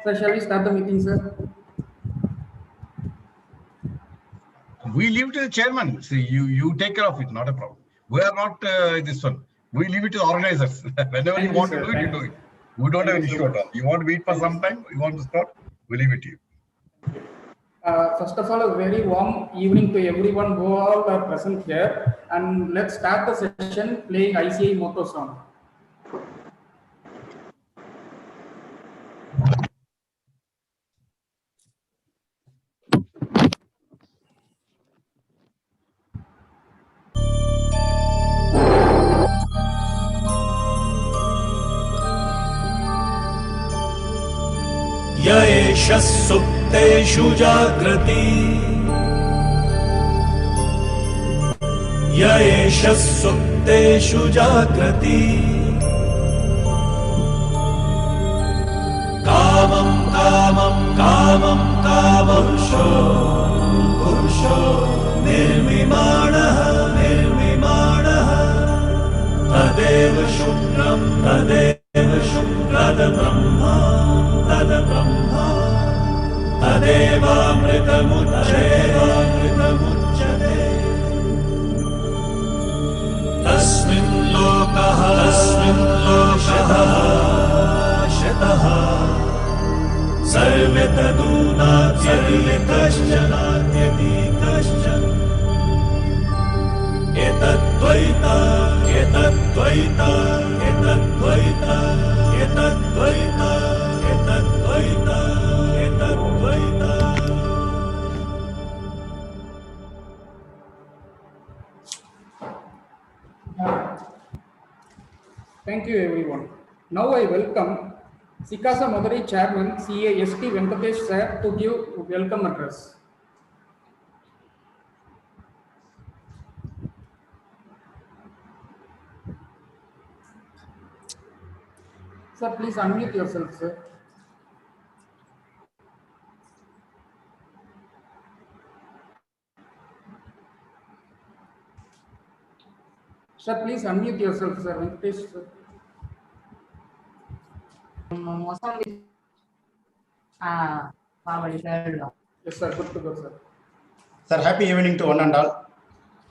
Sir, shall we start the meeting, sir? We leave it to the chairman. See, you take care of it, not a problem. We are not this one. We leave it to the organizers. Whenever you want to do it, you do it. We don't have an issue at all. You want to wait for some time, you want to start, we leave it to you. First of all, a very warm evening to everyone who all are present here. And let's start the session playing ICAI motto song. येष सुप्तेषु जाग्रति येष सुप्तेषु जाग्रति कामं कामं कामं कामपुरुषो पुरुषो निर्विमाणः निर्विमाणः तदेव शुक्रं तदेव शुक्रब्रह्मा तद्ब्रह्मा तदेवामृतमुच्यते तस्मिन् लोकः शतः सर्वे तदूनात्यति कश्चन एतद्द्वैता एतद्द्वैता एतद्द्वैता एतद्द्वैता एतद्द्वैता एतद्द्वैता. Thank you, everyone. Now I welcome SICASA Madurai Chairman CA ST Venkatesh sir to give welcome address. Sir, please unmute yourself, sir. Sir, please unmute yourself, sir. Venkatesh, sir. Yes, sir. Good to go, sir. Sir, happy evening to one and all.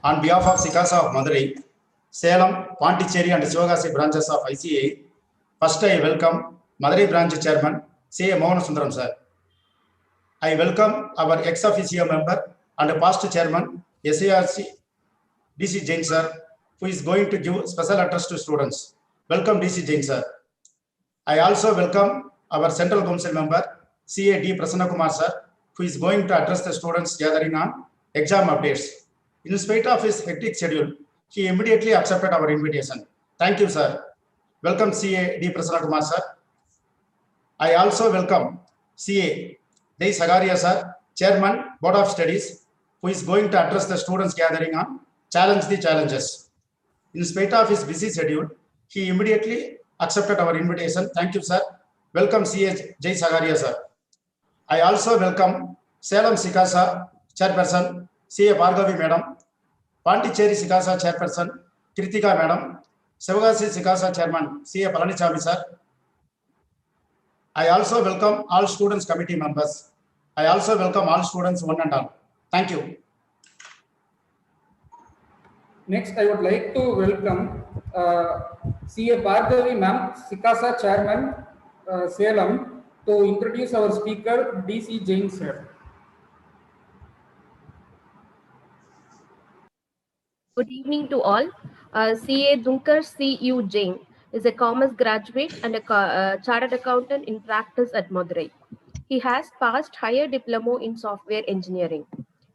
On behalf of SICASA of Madurai, Salem, Pondicherry and Sivagasi branches of ICAI, first I welcome Madurai branch chairman, C.A. Mohan Sundaram, sir. I welcome our ex-officio member and past chairman, SIRC, DC Jain, sir, who is going to give special address to students. Welcome, DC Jain, sir. I also welcome our Central Council member, CA D. Prasanna Kumar, sir, who is going to address the students gathering on exam updates. In spite of his hectic schedule, he immediately accepted our invitation. Thank you, sir. Welcome, CA D. Prasanna Kumar, sir. I also welcome CA Jain Sagaria, sir, Chairman, Board of Studies, who is going to address the students gathering on Challenge the Challenges. In spite of his busy schedule, he immediately accepted our invitation. Thank you, sir. Welcome, CA Jain Sagaria, sir. I also welcome Salem SICASA Chairperson, CA Bhargavi, Madam, Pondicherry SICASA Chairperson, Kritika, Madam, Sivagasi SICASA Chairman, CA Palanichami, sir. I also welcome all students committee members. I also welcome all students one and all. Thank you. Next, I would like to welcome CA Bhargavi ma'am, SICASA Chairman, Salem, to introduce our speaker, DC Jain, sir. Good evening to all. CA Dungar C.U. Jain is a commerce graduate and a chartered accountant in practice at Madurai. He has passed higher diploma in software engineering.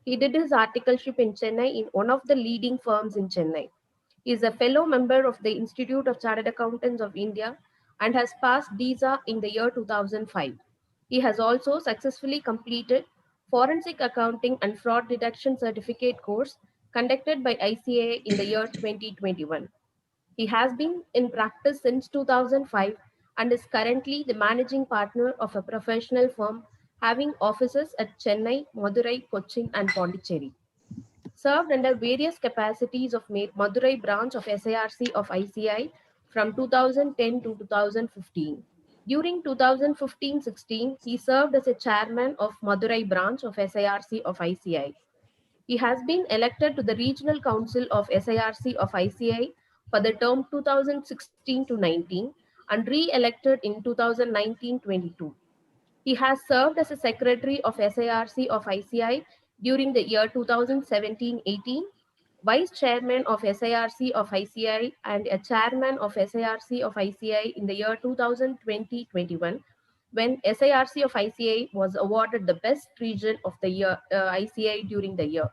He did his articleship in Chennai in one of the leading firms in Chennai. He is a fellow member of the Institute of Chartered Accountants of India and has passed DISA in the year 2005. He has also successfully completed Forensic Accounting and Fraud Detection Certificate course conducted by ICAI in the year 2021. He has been in practice since 2005 and is currently the managing partner of a professional firm having offices at Chennai, Madurai, Cochin, and Pondicherry. Served under various capacities of Madurai branch of SIRC of ICAI from 2010 to 2015. During 2015-16, he served as a chairman of Madurai branch of SIRC of ICAI. He has been elected to the Regional Council of SIRC of ICAI for the term 2016 to 19 and re-elected in 2019-22. He has served as a secretary of SIRC of ICAI during the year 2017-18, vice chairman of SIRC of ICAI, and a chairman of SIRC of ICAI in the year 2020-21, when SIRC of ICAI was awarded the best region of the year ICAI during the year.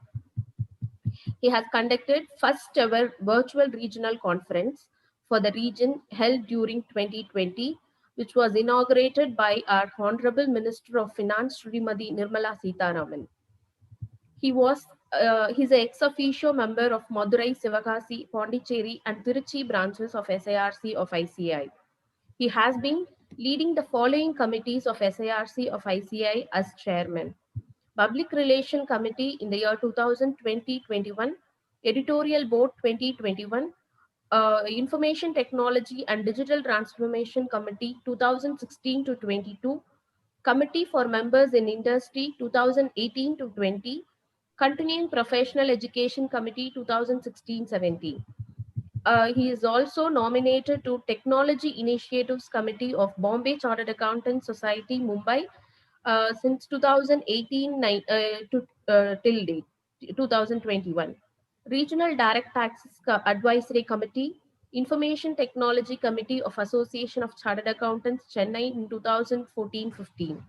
He has conducted first ever virtual regional conference for the region held during 2020, which was inaugurated by our Honorable Minister of Finance, Srimati Nirmala Sitharaman. He's an ex officio member of Madurai, Sivakasi, Pondicherry, and Tiruchi branches of SIRC of ICAI. He has been leading the following committees of SIRC of ICAI as chairman: Public Relation Committee in the year 2020-21, Editorial Board 2021, Information Technology and Digital Transformation Committee 2016 to 22, Committee for Members in Industry 2018 to 20, Continuing Professional Education Committee 2016-17. He is also nominated to Technology Initiatives Committee of Bombay Chartered Accountants Society, Mumbai, since 2018 till date, 2021. Regional Direct Taxes Advisory Committee, Information Technology Committee of Association of Chartered Accountants, Chennai in 2014-15.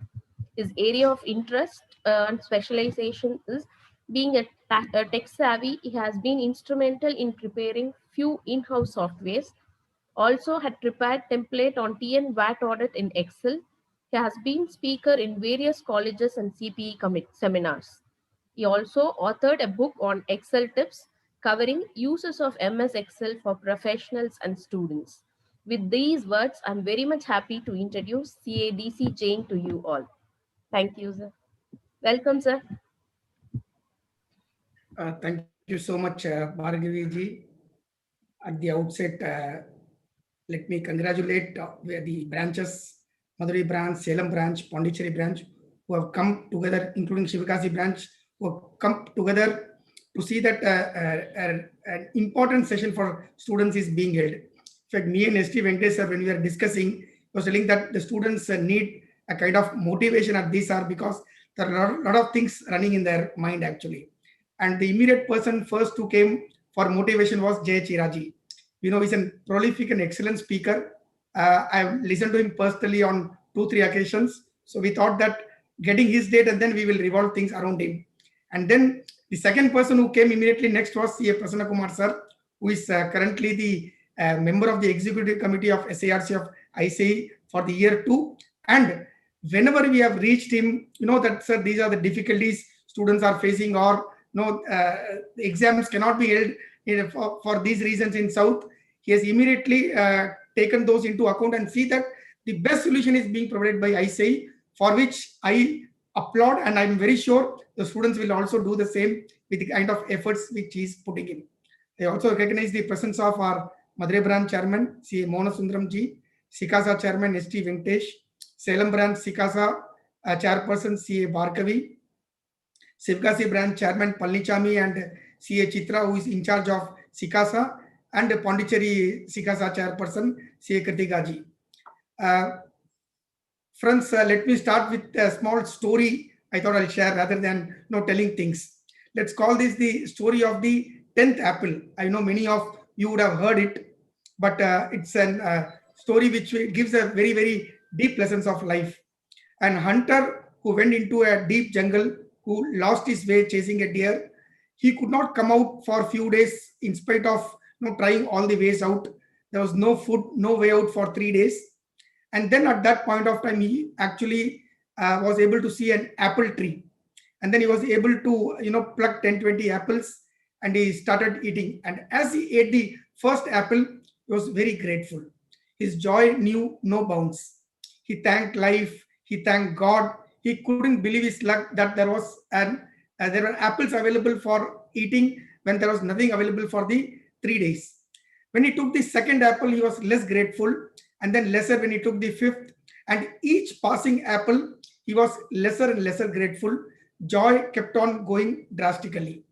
His area of interest and specialization is being a tech savvy. He has been instrumental in preparing few in-house softwares. Also had prepared template on TN VAT audit in Excel. He has been speaker in various colleges and CPE seminars. He also authored a book on Excel tips covering uses of MS Excel for professionals and students. With these words, I'm very much happy to introduce CADC Jain to you all. Thank you, sir. Welcome, sir. Thank you so much, Bhargavi ji. At the outset, let me congratulate the branches, Madurai branch, Salem branch, Pondicherry branch, who have come together, including Shivakasi branch, who have come together to see that an important session for students is being held. In fact, me and ST Venkatesh sir, when we were discussing, was telling that the students need a kind of motivation at this hour because there are a lot of things running in their mind actually. And the immediate person first who came for motivation was Chhaira ji. You know, he's a prolific and excellent speaker. I've listened to him personally on 2-3 occasions. So we thought that getting his date and then we will revolve things around him. And then the second person who came immediately next was CA Prasanna Kumar sir, who is currently the member of the executive committee of SIRC of ICAI for the year 2. And whenever we have reached him, you know that, sir, these are the difficulties students are facing, or the exams cannot be held for these reasons in South. He has immediately taken those into account and see that the best solution is being provided by ICAI, for which I applaud, and I'm very sure the students will also do the same with the kind of efforts which he is putting in. I also recognize the presence of our Madurai branch chairman, CA Monasundaram ji, SICASA chairman, ST Venkatesh, Salem branch SICASA chairperson, CA Bhargavi, Sivakasi branch chairman Palnichami and CA Chitra, who is in charge of SICASA, and Pondicherry SICASA chairperson, CA Kartikaji. Friends, let me start with a small story I thought I'll share rather than telling things. Let's call this the story of the 10th apple. I know many of you would have heard it, but it's a story which gives a very, very deep lessons of life. An hunter who went into a deep jungle, who lost his way chasing a deer. He could not come out for a few days in spite of trying all the ways out. There was no food, no way out for 3 days. And then at that point of time, he actually was able to see an apple tree. And then he was able to, pluck 10-20 apples, and he started eating. And as he ate the first apple, he was very grateful. His joy knew no bounds. He thanked life. He thanked God. He couldn't believe his luck that there were apples available for eating when there was nothing available for the 3 days. When he took the second apple, he was less grateful, and then lesser when he took the fifth, And each passing apple, he was lesser and lesser grateful. Joy kept on going drastically.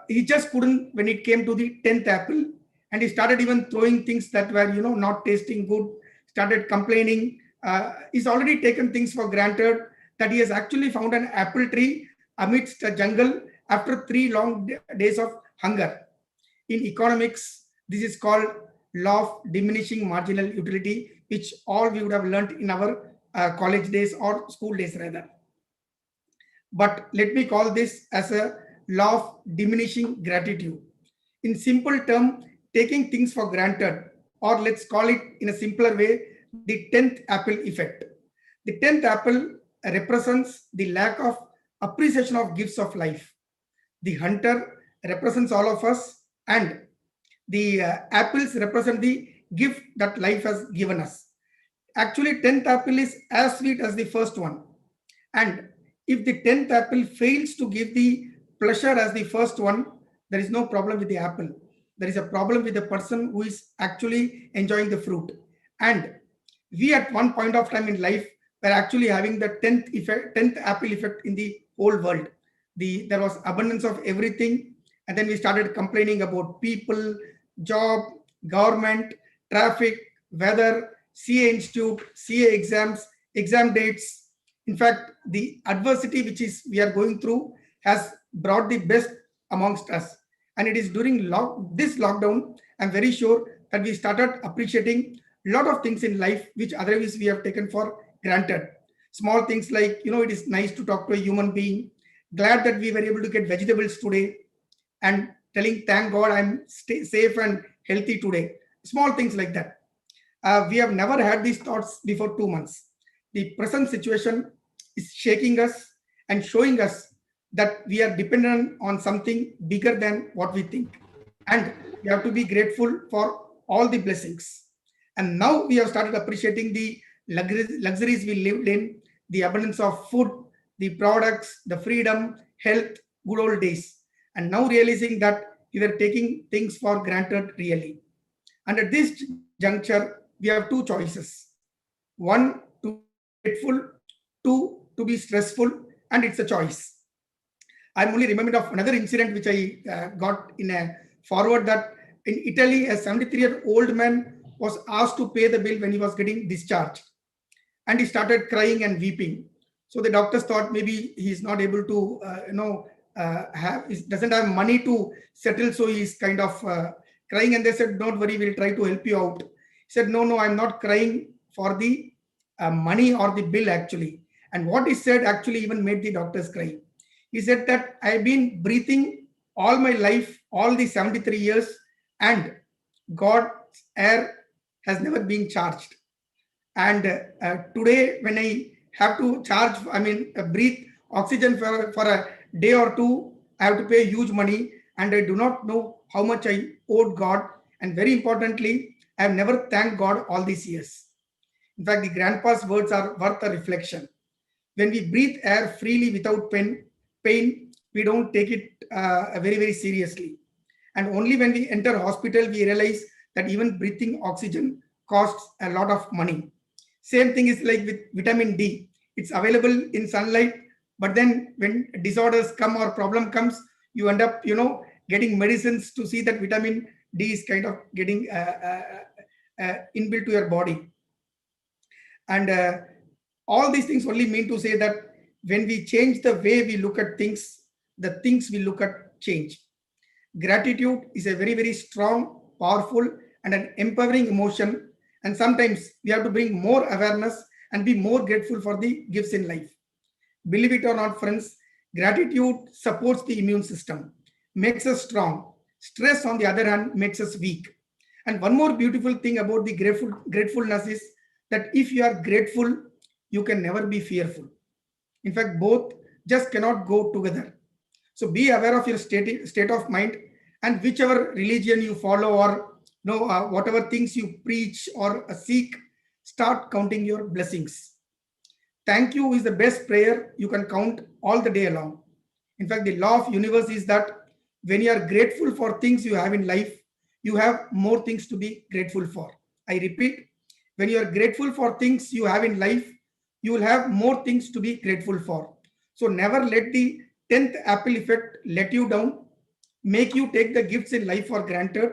He just couldn't when it came to the 10th apple, and he started even throwing things that were, not tasting good, started complaining. He's already taken things for granted, that he has actually found an apple tree amidst a jungle after 3 long days of hunger. In economics, this is called law of diminishing marginal utility, which all we would have learned in our college days or school days rather. But let me call this as a law of diminishing gratitude. In simple term, taking things for granted, or let's call it in a simpler way, the 10th apple effect. The 10th apple represents the lack of appreciation of gifts of life. The hunter represents all of us, and the apples represent the gift that life has given us. Actually, 10th apple is as sweet as the first one. And if the 10th apple fails to give the pleasure as the first one, there is no problem with the apple. There is a problem with the person who is actually enjoying the fruit. And we at one point of time in life were actually having the 10th apple effect in the whole world. There was abundance of everything, and then we started complaining about people, job, government, traffic, weather, CA institute, CA exams, exam dates. In fact, the adversity which we are going through has brought the best amongst us. And it is during this lockdown, I'm very sure that we started appreciating a lot of things in life which otherwise we have taken for granted. Small things like, it is nice to talk to a human being. Glad that we were able to get vegetables today, and telling, thank God I'm safe and healthy today. Small things like that. We have never had these thoughts before 2 months. The present situation is shaking us and showing us that we are dependent on something bigger than what we think. And we have to be grateful for all the blessings. And now we have started appreciating the luxuries we lived in, the abundance of food, the products, the freedom, health, good old days. And now realizing that we were taking things for granted really. And at this juncture, we have 2 choices. 1, to be grateful, 2, to be stressful, and it's a choice. I'm only reminded of another incident which I got in a forward, that in Italy, a 73-year-old man was asked to pay the bill when he was getting discharged. And he started crying and weeping. So the doctors thought maybe he's not able to, doesn't have money to settle. So he's kind of crying, and they said, don't worry, we'll try to help you out. He said, no, I'm not crying for the money or the bill actually. And what he said actually even made the doctors cry. He said that I've been breathing all my life, all the 73 years, and God's air has never been charged. And today when I have to breathe oxygen for a day or 2, I have to pay huge money, and I do not know how much I owed God. And very importantly, I have never thanked God all these years. In fact, the grandpa's words are worth a reflection. When we breathe air freely without pain, we don't take it very, very seriously. And only when we enter hospital, we realize that even breathing oxygen costs a lot of money. Same thing is like with vitamin D. It's available in sunlight, but then when disorders come or problem comes, you end up, getting medicines to see that vitamin D is kind of getting inbuilt to your body. And all these things only mean to say that when we change the way we look at things, the things we look at change. Gratitude is a very, very strong, powerful, and an empowering emotion. And sometimes we have to bring more awareness and be more grateful for the gifts in life. Believe it or not, friends, gratitude supports the immune system, makes us strong. Stress, on the other hand, makes us weak. And one more beautiful thing about the gratefulness is that if you are grateful, you can never be fearful. In fact, both just cannot go together. So be aware of your state of mind, and whichever religion you follow, or whatever things you preach or seek, start counting your blessings. Thank you is the best prayer you can count all the day long. In fact, the law of universe is that when you are grateful for things you have in life, you have more things to be grateful for. I repeat, When you are grateful for things you have in life, you will have more things to be grateful for. So never let the 10th apple effect let you down, make you take the gifts in life for granted.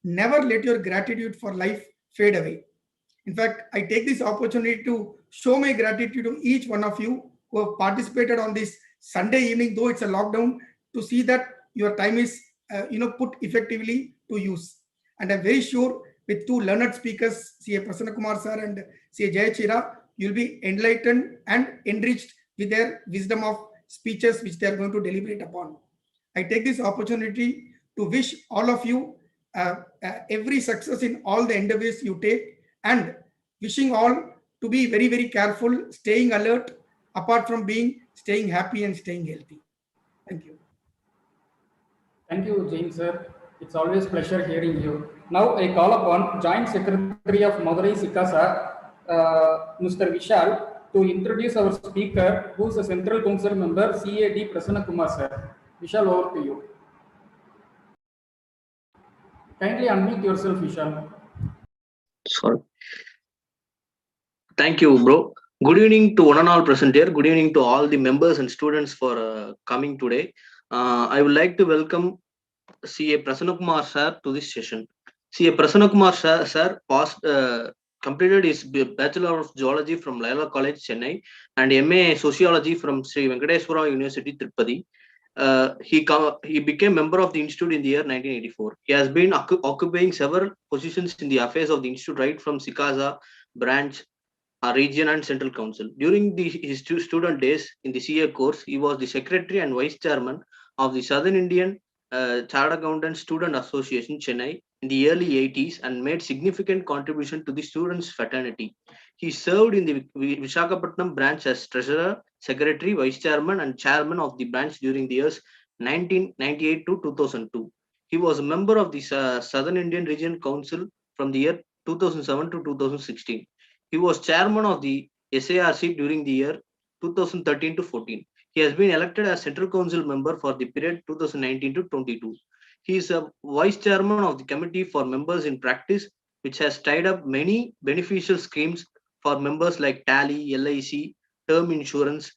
Never let your gratitude for life fade away. In fact, I take this opportunity to show my gratitude to each one of you who have participated on this Sunday evening, though it's a lockdown, to see that your time is put effectively to use. And I'm very sure with two learned speakers, CA Prasanna Kumar sir and CA Chhaira, you'll be enlightened and enriched with their wisdom of speeches which they are going to deliberate upon. I take this opportunity to wish all of you every success in all the endeavors you take, and wishing all to be very, very careful, staying alert, apart from staying happy and staying healthy. Thank you. Thank you, Jain sir. It's always pleasure hearing you. Now I call upon Joint Secretary of Madurai SICASA, Mr. Vishal, to introduce our speaker, who is a Central Council member, CAD Prasanna Kumar sir. Vishal, over to you. Kindly unmute yourself, Vishal. Sorry. Thank you, bro. Good evening to one and all present here. Good evening to all the members and students for coming today. I would like to welcome CA Prasanna Kumar sir to this session. CA Prasanna Kumar sir completed his Bachelor of Zoology from Laila College, Chennai, and MA Sociology from Sri Venkateswara University, Tirupati. He became member of the institute in the year 1984. He has been occupying several positions in the affairs of the institute, right from SICASA branch, region and central council. During his student days in the CA course, he was the secretary and vice chairman of the Southern Indian Chartered Accountants Student Association, Chennai, in the early 80s and made significant contribution to the students' fraternity. He served in the Visakhapatnam branch as treasurer, secretary, vice chairman and chairman of the branch during the years 1998 to 2002. He was a member of the Southern Indian Region Council from the year 2007 to 2016. He was chairman of the SIRC during the year 2013 to 14. He has been elected as Central Council member for the period 2019 to 22. He is a vice chairman of the Committee for Members in Practice, which has tied up many beneficial schemes for members like Tally, LIC, term insurance,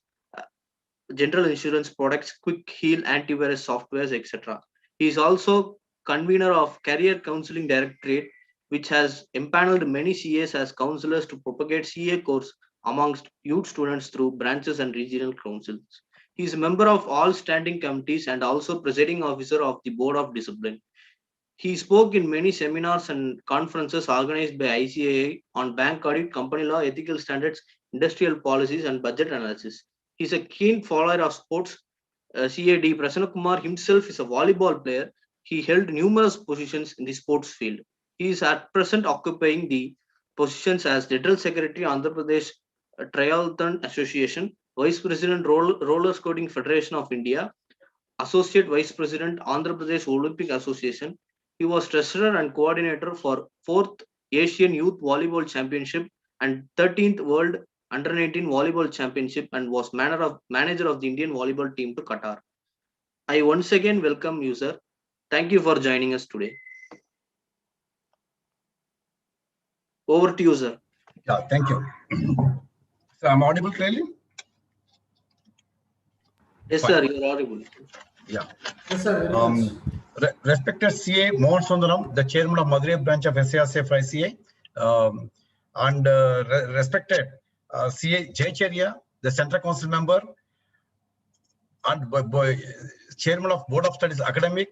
general insurance products, quick heal, antivirus softwares, etc. He is also convener of Career Counseling Directorate, which has empaneled many CAs as counselors to propagate CA course amongst youth students through branches and regional councils. He is a member of all standing committees and also presiding officer of the Board of Discipline. He spoke in many seminars and conferences organized by ICAI on bank audit, company law, ethical standards, industrial policies, and budget analysis. He is a keen follower of sports. CAD Prasanna Kumar himself is a volleyball player. He held numerous positions in the sports field. He is at present occupying the positions as General Secretary, Andhra Pradesh Triathlon Association, Vice President, Roller Skating Federation of India, Associate Vice President, Andhra Pradesh Olympic Association. He was treasurer and coordinator for 4th Asian Youth Volleyball Championship and 13th World Under-19 Volleyball Championship and was manager of the Indian volleyball team to Qatar. I once again welcome you, sir. Thank you for joining us today. Over to you, sir. Yeah, thank you. So I'm audible clearly? Yes, Fine. sir, you are audible. Yeah. Yes, sir. Respected CA Mohan Sundaram, the chairman of Madurai branch of SIRC for ICAI, and respected CA Chhaira, the Central Council member, and chairman of Board of Studies Academic,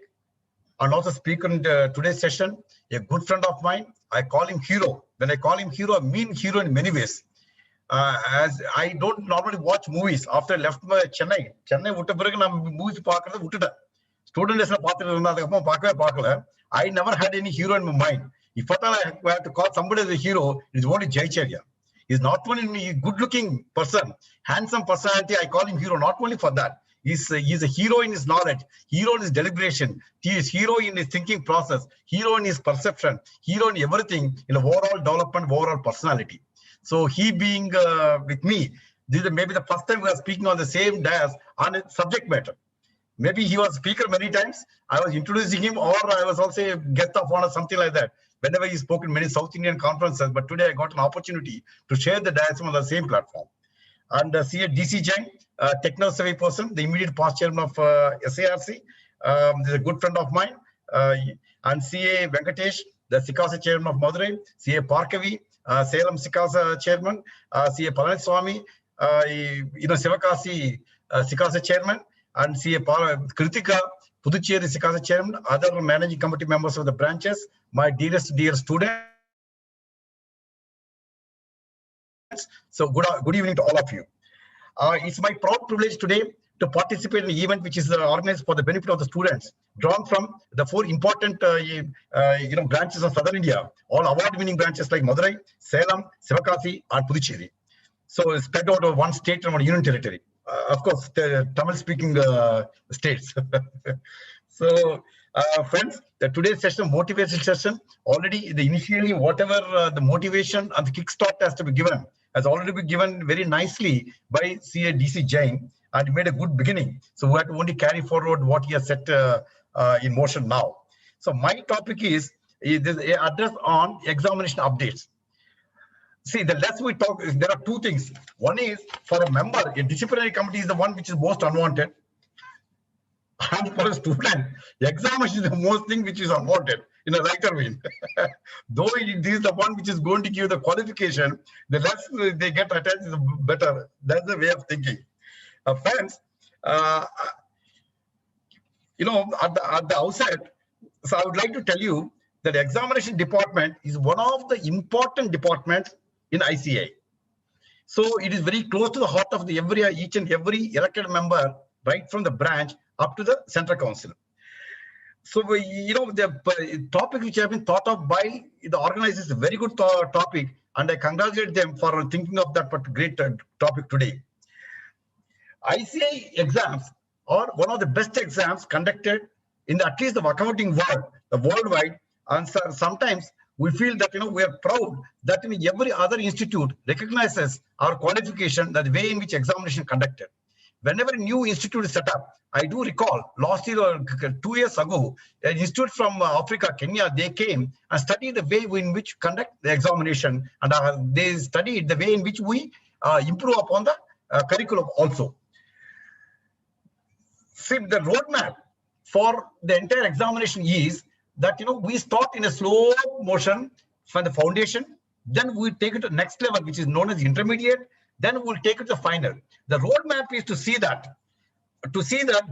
and also speaker in today's session, a good friend of mine. I call him hero. When I call him hero, I mean hero in many ways. As I don't normally watch movies. After I left Chennai movies student I never had any hero in my mind. If I have to call somebody as a hero, it's only Chhaira. He's not only a good-looking person, handsome personality. I call him hero not only for that. He's a hero in his knowledge, hero in his deliberation, he is hero in his thinking process, hero in his perception, hero in everything, in overall development, overall personality. So he being with me, this is maybe the first time we are speaking on the same dais on a subject matter. Maybe he was speaker many times. I was introducing him, or I was also a guest of honor, something like that. whenever he spoke in many South Indian conferences, but today I got an opportunity to share the dais on the same platform. And CA DC Jain, techno-savvy person, the immediate past chairman of SIRC, is a good friend of mine, and CA Venkatesh, the Sikasa chairman of Madurai, CA Parkavi, Salem Sikasa chairman, CA Palaniswamy, Sivakasi Sikasa chairman, and CA Kritika, Puducherry Sikasa chairman, other managing committee members of the branches, my dear students. So good evening to all of you. It's my proud privilege today to participate in an event which is organized for the benefit of the students, drawn from the 4 important branches of Southern India, all award-winning branches like Madurai, Salem, Sivakasi, and Puducherry. So spread out of one state and one union territory. Of course, the Tamil-speaking states. So, friends, today's session, motivation session, already initially whatever the motivation and the kickstart has to be given, has already been given very nicely by CA DC Jain, and made a good beginning. So we have to only carry forward what he has set in motion now. So my topic is address on examination updates. See, the less we talk, there are 2 things. One is, for a member, a disciplinary committee is the one which is most unwanted. And for a student, the examination is the most thing which is unwanted in a lighter way. Though this is the one which is going to give the qualification, the less they get attached, the better. That's the way of thinking. Friends, at the outset, so I would like to tell you that the examination department is one of the important departments in ICAI. So it is very close to the heart of each and every elected member, right from the branch up to the central council. So, the topic which has been thought of by the organizers is a very good topic, and I congratulate them for thinking of that great topic today. ICAI exams are one of the best exams conducted in at least the accounting world, the worldwide, and sometimes we feel that we are proud that every other institute recognizes our qualification, that the way in which examination conducted. Whenever a new institute is set up, I do recall last year or 2 years ago, an institute from Africa, Kenya, they came and studied the way in which conduct the examination, and they studied the way in which we improve upon the curriculum also. See, the roadmap for the entire examination is that we start in a slow motion from the foundation, then we take it to the next level, which is known as intermediate, then we'll take it to the final. The roadmap is to see that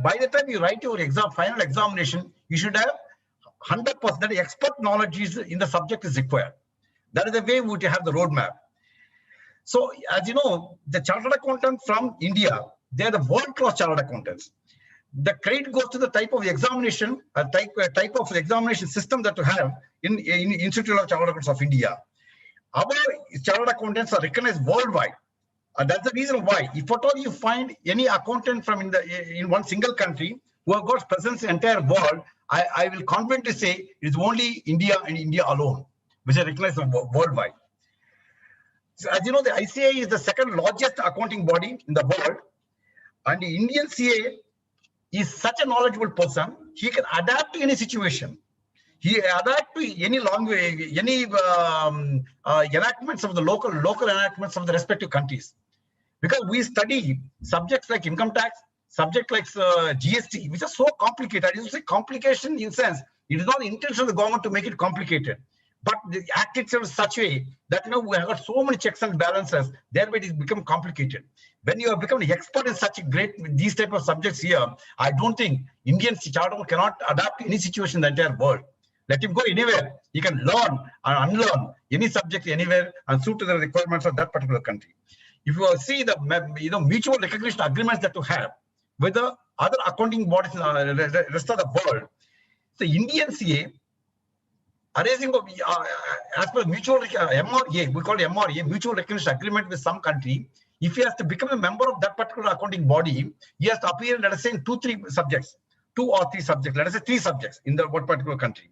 by the time you write your final examination, you should have 100% that expert knowledge in the subject is required. That is the way we would have the roadmap. So, as you know, the chartered accountants from India, they are the world-class chartered accountants. The credit goes to the type of examination, type of examination system that you have in Institute of Chartered Accountants of India. Our chartered accountants are recognized worldwide. And that's the reason why, if at all you find any accountant from in one single country who have got presence in the entire world, I will confidently say it is only India and India alone, which are recognized worldwide. So as you know, the ICAI is the second largest accounting body in the world, and the Indian CA is such a knowledgeable person. He can adapt to any situation. He adapt to any language, any enactments of the local enactments of the respective countries. Because we study subjects like income tax, subjects like GST, which are so complicated. I used to say complication in sense, it is not the intention of the government to make it complicated. But the act itself is such a way that we have got so many checks and balances, thereby it has become complicated. When you have become an expert in such a these type of subjects here, I don't think Indian charter cannot adapt to any situation in the entire world. Let him go anywhere. He can learn and unlearn any subject anywhere and suit to the requirements of that particular country. If you see the mutual recognition agreements that you have with the other accounting bodies in the rest of the world, the Indian CA arising of as per mutual MRA, we call it MRA, mutual recognition agreement with some country. If he has to become a member of that particular accounting body, he has to appear, let us say, in 2 or 3 subjects, let us say 3 subjects in the one particular country.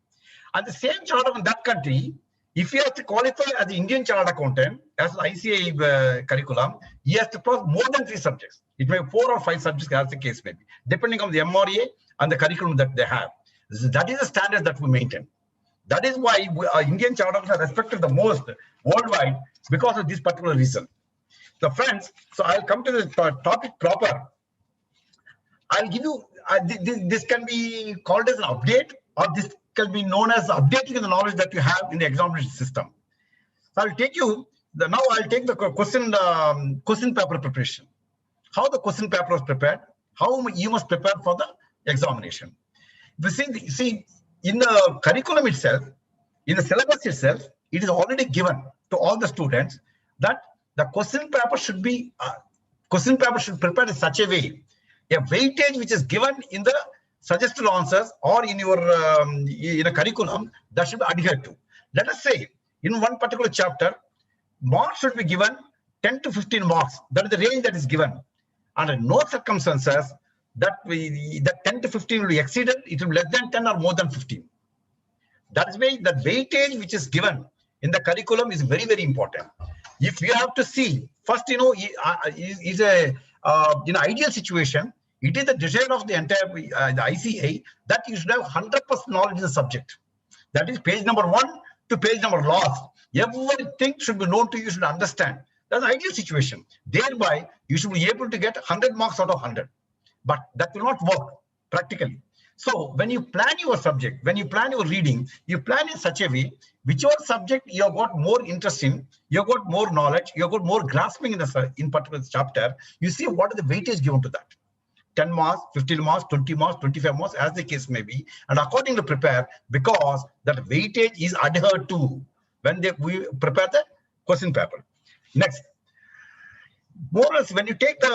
And the same charter in that country, if he has to qualify as the Indian chartered accountant, as the ICAI curriculum, he has to pass more than 3 subjects. It may be 4 or 5 subjects, as the case may be, depending on the MRA and the curriculum that they have. That is the standard that we maintain. That is why Indian charters are respected the most worldwide because of this particular reason. So friends, so I'll come to the topic proper. I'll give you, this can be called as an update, or this can be known as updating the knowledge that you have in the examination system. So I'll take you, now I'll take the question paper preparation. How the question paper was prepared, how you must prepare for the examination. You see, in the curriculum itself, in the syllabus itself, it is already given to all the students that the question paper should be, prepared in such a way, a weightage which is given in the suggested answers or in your in a curriculum, that should be adhered to. Let us say in one particular chapter, marks should be given 10 to 15 marks. That is the range that is given. Under no circumstances that 10 to 15 will be exceeded. It will be less than 10 or more than 15. That is why the weightage which is given in the curriculum is very, very important. If you have to see, first, is a ideal situation. It is the desire of the entire the ICAI that you should have 100% knowledge in the subject. That is page number 1 to page number last. Everything should be known to you, should understand. That's an ideal situation. Thereby, you should be able to get 100 marks out of 100. But that will not work practically. So when you plan your subject, when you plan your reading, you plan in such a way, whichever subject you have got more interest in, you have got more knowledge, you have got more grasping in particular chapter, you see what is the weightage given to that. 10 marks, 15 marks, 20 marks, 25 marks, as the case may be, and accordingly prepare, because that weightage is adhered to when we prepare the question paper. Next, more or less, when you take the,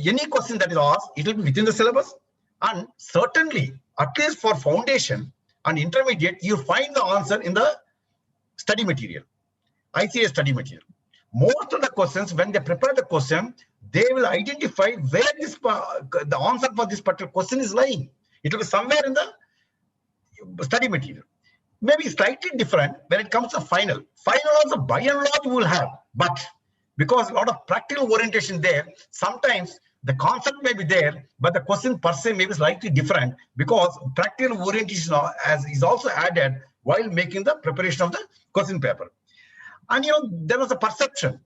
any question that is asked, it will be within the syllabus, and certainly, at least for foundation and intermediate, you find the answer in the study material, ICAI study material. Most of the questions, when they prepare the question, they will identify where the answer for this particular question is lying. It will be somewhere in the study material. Maybe slightly different when it comes to final. Final also by and large you will have, but because a lot of practical orientation there, sometimes the concept may be there, but the question per se may be slightly different, because practical orientation is also added while making the preparation of the question paper. And there was a perception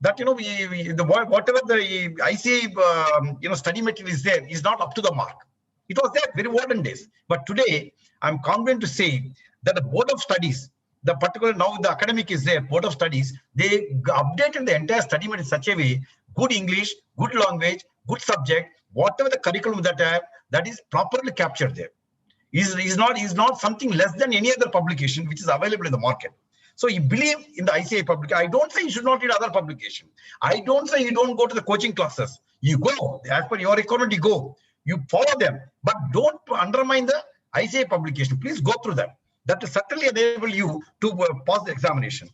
that whatever the ICAI study material is there is not up to the mark. It was there very olden days, but today I'm confident to say that the Board of Studies, the particular now the academic is there, Board of Studies, they updated the entire study material in such a way, good English, good language, good subject, whatever the curriculum that I have, that is properly captured there. Is not something less than any other publication which is available in the market. So you believe in the ICAI publication. I don't say you should not read other publication. I don't say you don't go to the coaching classes. You go, as per your requirement, you go. You follow them, but don't undermine the ICAI publication. Please go through them. That will certainly enable you to pass the examination.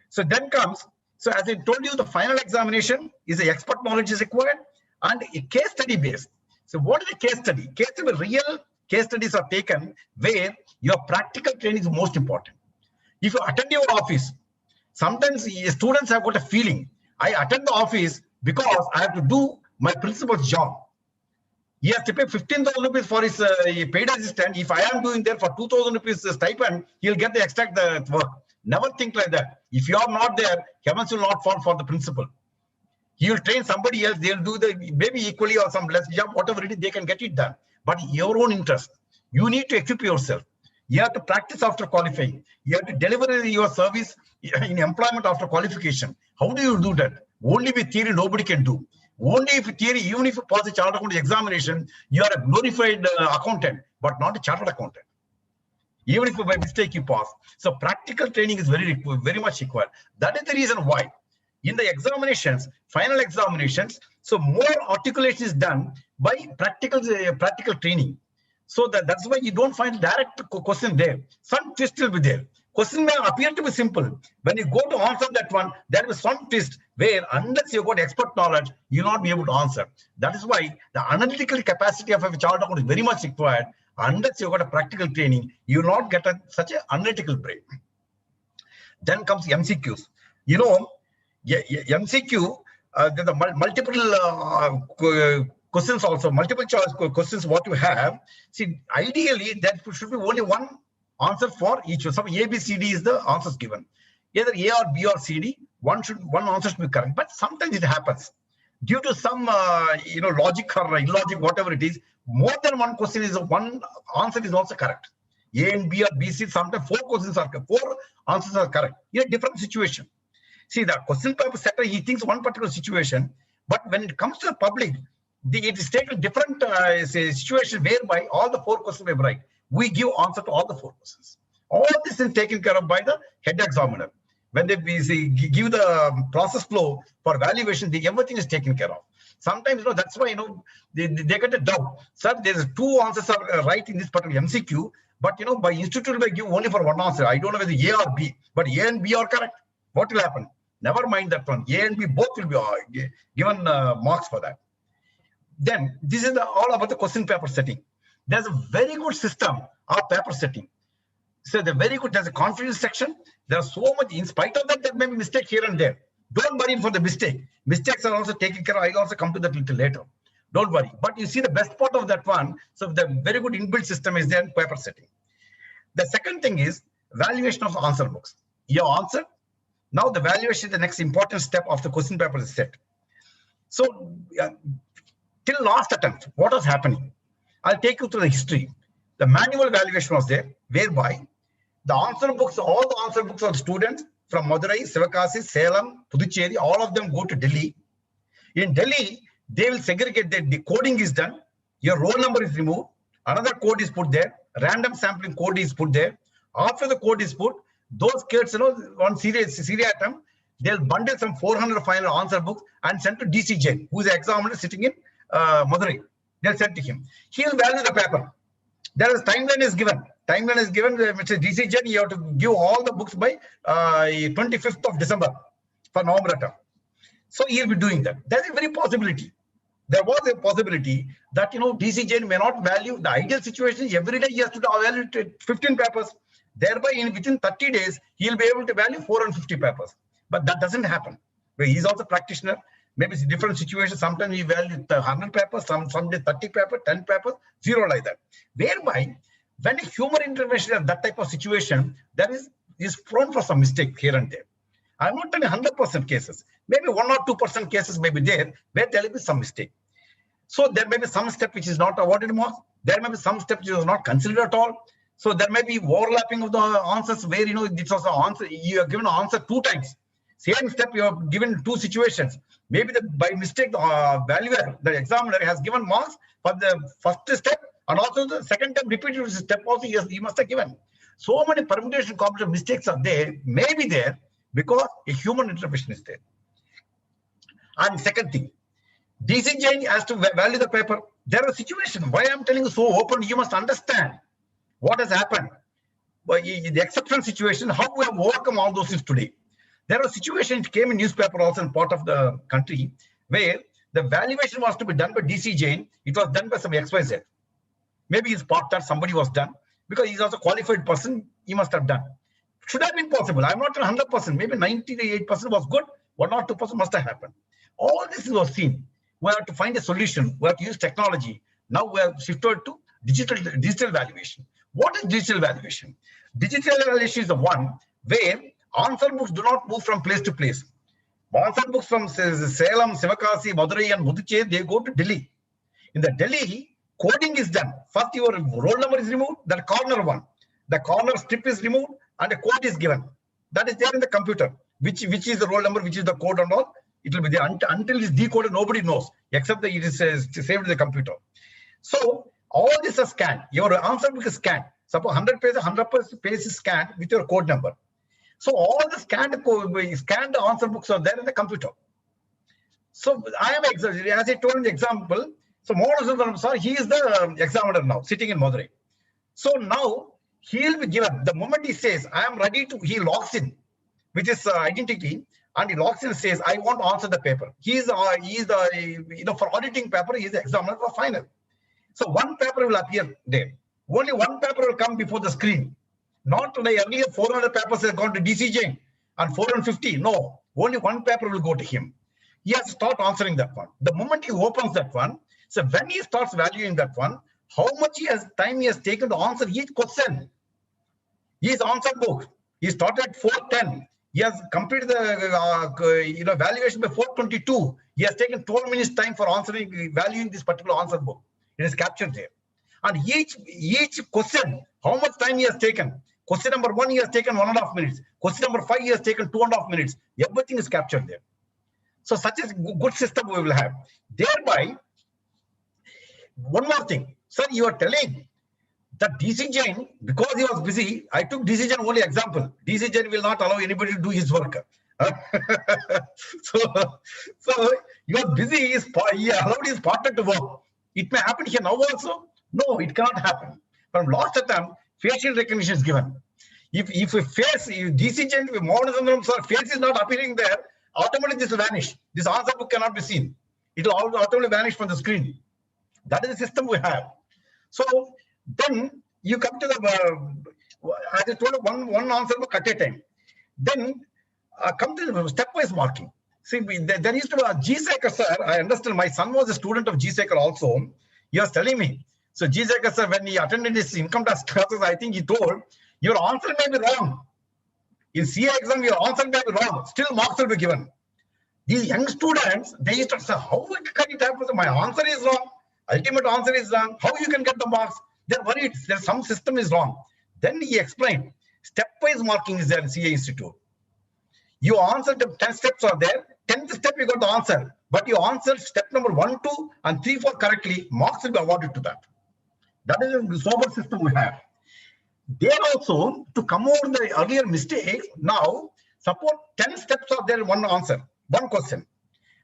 So then comes, so as I told you, the final examination is the expert knowledge is required and a case study based. So what is a case study? Case study, real case studies are taken where your practical training is most important. If you attend your office, sometimes students have got a feeling, I attend the office because I have to do my principal's job. He has to pay 15,000 rupees for his paid assistant. If I am doing there for 2,000 rupees stipend, he'll get the extract the work. Never think like that. If you are not there, heavens will not fall for the principal. He will train somebody else. They'll do the maybe equally or some less job, whatever it is, they can get it done. But your own interest, you need to equip yourself. You have to practice after qualifying. You have to deliver your service in employment after qualification. How do you do that? Only with theory, nobody can do. Only if theory, even if you pass a chartered accountant examination, you are a glorified accountant, but not a chartered accountant. Even if by mistake you pass. So practical training is very much required. That is the reason why in the examinations, final examinations, so more articulation is done by practical training. So that's why you don't find direct question there. Some twist will be there. Question may appear to be simple. When you go to answer that one, there will be some twist where unless you got expert knowledge, you'll not be able to answer. That is why the analytical capacity of a chartered accountant is very much required. Unless you got a practical training, you will not get such an analytical brain. Then comes MCQs. MCQ, the multiple questions also, multiple choice questions what you have. See, ideally, that should be only one answer for each one. Some A, B, C, D is the answers given. Either A or B or C, D, one answer should be correct. But sometimes it happens due to some logic or illogic, whatever it is. More than one question is one answer is also correct. A and B or B, C. Sometimes 4 questions are correct. 4 answers are correct in a different situation. See, the question paper setter, he thinks one particular situation, but when it comes to the public, it is taken different situation whereby all the 4 questions were right. We give answer to all the 4 questions. All this is taken care of by the head examiner. When they give the process flow for valuation, everything is taken care of. Sometimes, that's why, they get a doubt. Sir, there's 2 answers are right in this particular MCQ, but, by institute, they give only for 1 answer. I don't know whether A or B, but A and B are correct. What will happen? Never mind that one. A and B both will be given marks for that. Then, this is all about the question paper setting. There's a very good system of paper setting. So they're very good. There's a confidence section. There's so much. In spite of that, there may be mistake here and there. Don't worry for the mistake. Mistakes are also taken care of. I'll also come to that a little later. Don't worry. But you see the best part of that one. So the very good inbuilt system is there in paper setting. The second thing is valuation of answer books. Your answer. Now the valuation is the next important step of the question paper is set. So till last attempt, what was happening? I'll take you through the history. The manual valuation was there, whereby the answer books, all the answer books of students from Madurai, Sivakasi, Salem, Puducherry, all of them go to Delhi. In Delhi, they will segregate that the coding is done, your roll number is removed, another code is put there, random sampling code is put there. After the code is put, those kids, on serious attempt, they'll bundle some 400 or 500 answer books and send to DC Jain, who is the examiner sitting in Madurai. They'll send to him. He'll value the paper. There is timeline is given. Timeline is given, which is DC Jain. You have to give all the books by 25th of December for November attempt. So he'll be doing that. There's a very possibility. There was a possibility that DC Jain may not value. The ideal situation is every day he has to evaluate 15 papers. Thereby, within 30 days, he'll be able to value 450 papers. But that doesn't happen. He's also a practitioner. Maybe it's a different situation. Sometimes he values 100 papers, some day 30 papers, 10 papers, 0 like that. Whereby, when a human intervention of that type of situation, there is prone for some mistake here and there. I'm not telling 100% cases. Maybe 1 or 2% cases may be there where there will be some mistake. So there may be some step which is not awarded marks. There may be some step which is not considered at all. So there may be overlapping of the answers where this was the answer. You are given an answer 2 times. Same step you have given 2 situations. Maybe by mistake the valuer, the examiner has given marks for the first step and also the second time repeated step also he must have given. So many permutation combination mistakes are there, may be there because a human intervention is there. And second thing, DC Jain has to value the paper. There are situations. Why I'm telling you so open, you must understand what has happened. The exceptional situation, how we have overcome all those things today. There are situations came in newspaper also in part of the country where the valuation was to be done by DC Jain. It was done by some XYZ. Maybe his part that somebody was done because he's also a qualified person. He must have done. Should have been possible. I'm not 100%. Maybe 98% was good. 1 or 2% must have happened. All this was seen. We have to find a solution. We have to use technology. Now we have shifted to digital valuation. What is digital valuation? Digital valuation is the one where answer books do not move from place to place. Answer books from Salem, Sivakasi, Madurai and Puducherry, they go to Delhi. In the Delhi, coding is done. First your roll number is removed, that corner one. The corner strip is removed and a code is given. That is there in the computer. Which is the roll number, which is the code and all. It will be there until it's decoded, nobody knows, except that it is saved in the computer. So all this is scanned. Your answer book is scanned. Suppose 100 pages is scanned with your code number. So all the scanned answer books are there in the computer. So I am exaggerating. As I told in the example, so he is the examiner now, sitting in Madurai. So now he will be given, the moment he says, I am ready to, he logs in with his identity and he logs in and says, I want to answer the paper. He is the, for auditing paper, he is the examiner for final. So one paper will appear there. Only one paper will come before the screen. Not like earlier 400 papers have gone to DC Jain and 450. No, only one paper will go to him. He has to start answering that one. The moment he opens that one, so when he starts valuing that one, how much time he has taken to answer each question. His answer book, he started at 4:10. He has completed the valuation by 4:22. He has taken 12 minutes time for valuing this particular answer book. It is captured there. And each question, how much time he has taken. Question number 1, he has taken 1.5 minutes. Question number 5, he has taken 2.5 minutes. Everything is captured there. So such a good system we will have. Thereby, one more thing. Sir, you are telling that DC Jain, because he was busy, I took DC Jain only example. DC Jain will not allow anybody to do his work. so you are busy, he allowed his partner to work. It may happen here now also. No, it cannot happen. From last attempt, facial recognition is given. If DC Jain, if Mohan face is not appearing there, automatically this will vanish. This answer book cannot be seen. It will automatically vanish from the screen. That is the system we have. So then you come to the, as I told you, one answer book at a time. Then come to the stepwise marking. See, there used to be a G. Sekhar sir. I understand. My son was a student of G. Sekhar also. He was telling me. So G. Sekhar sir, when he attended his income tax classes, I think he told, your answer may be wrong. In CA exam, your answer may be wrong. Still marks will be given. These young students, they used to say, how can it happen? My answer is wrong. Ultimate answer is wrong. How you can get the marks? They're worried. There's some system is wrong. Then he explained, stepwise marking is there in CA Institute. You answered the 10 steps are there. 10th step you got the answer. But you answered step number 1, 2, and 3, 4 correctly. Marks will be awarded to that. That is the sober system we have. There also, to come over the earlier mistakes, now, suppose 10 steps are there in one answer, one question.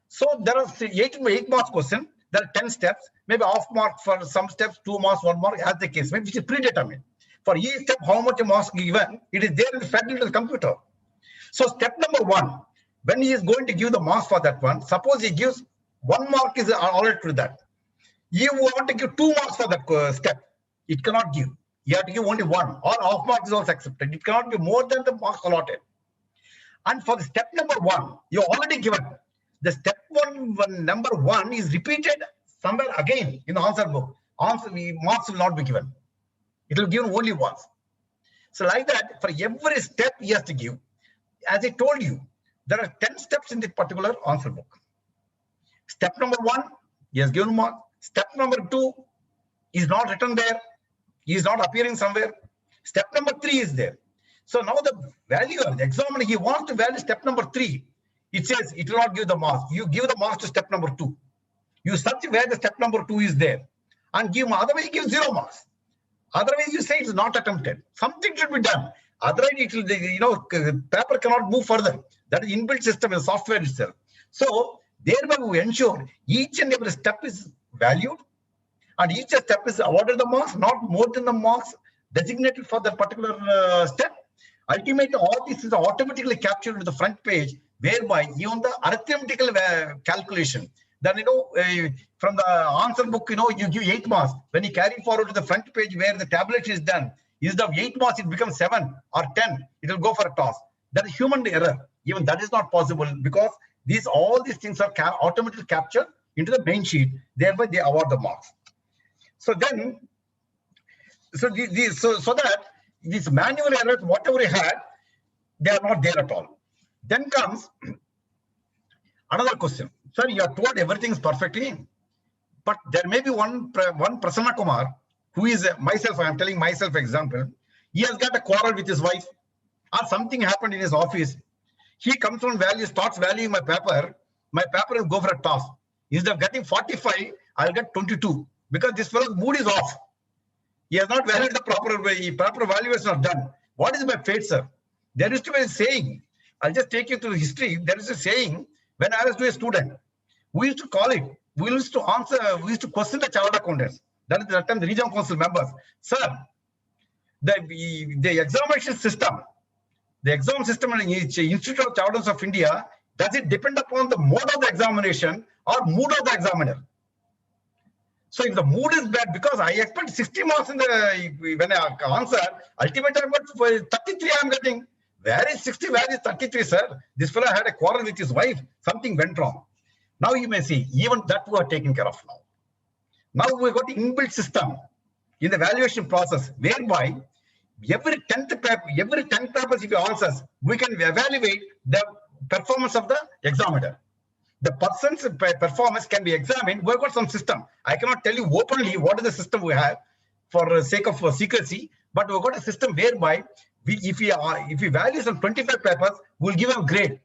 So there are 8 marks question. There are 10 steps, maybe half mark for some steps, 2 marks, 1 mark, as the case, which is predetermined. For each step, how much marks given, it is there fed into the computer. So step number 1, when he is going to give the marks for that one, suppose he gives 1 mark is already to that. You want to give 2 marks for that step. It cannot give. You have to give only 1, or half mark is also accepted. It cannot be more than the marks allotted. And for the step number 1, you already given. The step number 1 is repeated somewhere again in the answer book. Marks will not be given. It will be given only once. So like that, for every step he has to give. As I told you, there are 10 steps in this particular answer book. Step number 1, he has given mark. Step number 2 is not written there. He is not appearing somewhere. Step number 3 is there. So now the valuer, the examiner, he wants to value step number 3. It says it will not give the marks. You give the marks to step number 2. You search where the step number 2 is there and give, otherwise you give 0 marks. Otherwise you say it's not attempted. Something should be done. Otherwise it will, paper cannot move further. That is inbuilt system in the software itself. So thereby we ensure each and every step is valued and each step is awarded the marks, not more than the marks designated for that particular step. Ultimately, all this is automatically captured in the front page, whereby even the arithmetical calculation, then from the answer book, you give 8 marks. When you carry forward to the front page where the tabulation is done, instead of 8 marks, it becomes 7 or 10. It will go for a toss. That is human error. Even that is not possible because all these things are automatically captured into the main sheet. Thereby, they award the marks. So then, so that these manual errors, whatever we had, they are not there at all. Then comes another question. Sir, you are told everything is perfectly, but there may be one Prasanna Kumar, who is myself, I am telling myself example, he has got a quarrel with his wife or something happened in his office. He comes from starts valuing my paper will go for a toss. Instead of getting 45, I'll get 22 because this fellow's mood is off. He has not valued the proper value is not done. What is my fate, sir? There used to be a saying. I'll just take you through history. There is a saying when I was a student. We used to call it. We used to question the chartered accountants. That is the time the regional council members. Sir, the examination system, the exam system in Institute of Charters of India, does it depend upon the mode of the examination or mood of the examiner? So if the mood is bad, because I expect 60 marks when I answer, ultimately I got 33 I'm getting. Where is 60? Where is 33, sir? This fellow had a quarrel with his wife. Something went wrong. Now you may see, even that we are taken care of now. Now we've got the inbuilt system in the valuation process, whereby every 10 papers if you answers, we can evaluate the performance of the examiner. The person's performance can be examined. We've got some system. I cannot tell you openly what is the system we have for the sake of secrecy, but we've got a system whereby if we value some 25 papers, we'll give him a grade.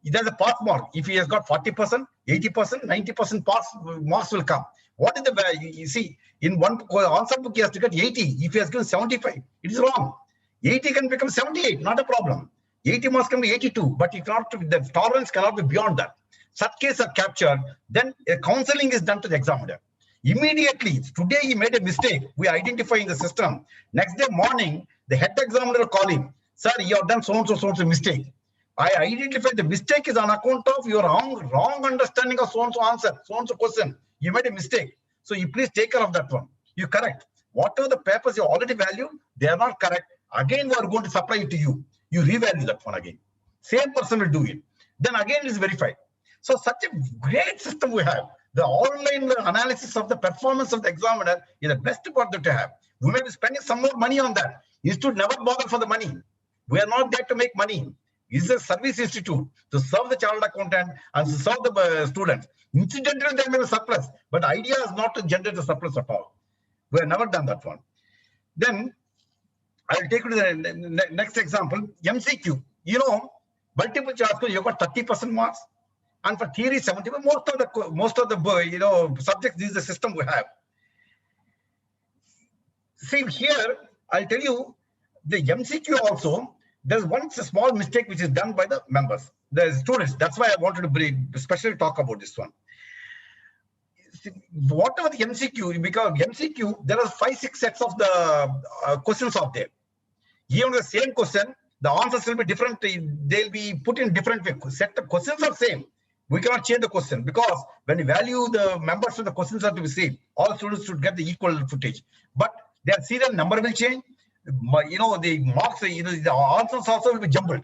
There's a pass mark. If he has got 40%, 80%, 90% pass marks will come. What is the value? You see, in one answer book, he has to get 80. If he has given 75, it is wrong. 80 can become 78, not a problem. 80 marks can be 82, but it cannot, the tolerance cannot be beyond that. Such cases are captured, then a counseling is done to the examiner. Immediately, today he made a mistake, we identify in the system. Next day morning, the head examiner will call him. Sir, you have done so-and-so mistake. I identify the mistake is on account of your wrong understanding of so-and-so answer, so-and-so question. You made a mistake. So you please take care of that one. You correct. Whatever the papers you already valued, they are not correct. Again, we are going to supply it to you. You revalue that one again. Same person will do it. Then again it is verified. So such a great system we have. The online analysis of the performance of the examiner is the best part that to have. We may be spending some more money on that. Institute never bother for the money. We are not there to make money. This is a service institute to serve the chartered accountant and to serve the students. Incidentally, there may be a surplus, but the idea is not to generate the surplus at all. We have never done that one. Then I'll take you to the next example, MCQ. You know, multiple choice, you got 30% marks. And for theory, 70, but most of the subjects, this is the system we have. See here, I'll tell you, the MCQ also, there's one small mistake which is done by the members, the students. That's why I wanted to especially talk about this one. Whatever the MCQ, because MCQ, there are 5-6 sets of the questions out there. Even the same question, the answers will be different. They'll be put in different way. Set the questions are same. We cannot change the question because when you value the members of the questions are to be same, all students should get the equal footage. But their serial number will change. You know, the marks, the answers also will be jumbled.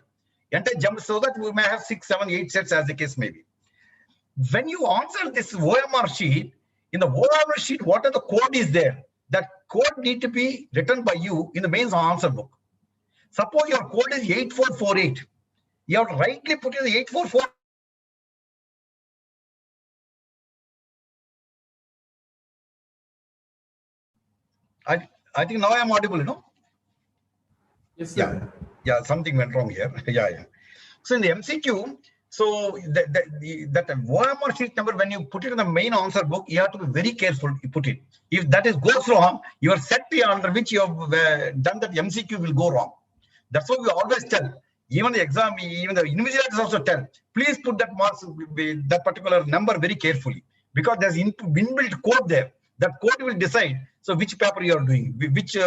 Jumbled so that we may have 6, 7, 8 sets as the case may be. When you answer this OMR sheet, in the OMR sheet, what are the code is there? That code need to be written by you in the main answer book. Suppose your code is 8448. You have to rightly put in the 844. I think now I am audible, you know? Yes, sir. Yeah, something went wrong here. Yeah. So in the MCQ, so that OMR sheet number, when you put it in the main answer book, you have to be very careful you put it. If that goes wrong, your set under which you have done that MCQ will go wrong. That's why we always tell. Even the exam, even the invigilators also tell, please put that marks, that particular number very carefully, because there's inbuilt code there. That code will decide. So which paper you are doing, which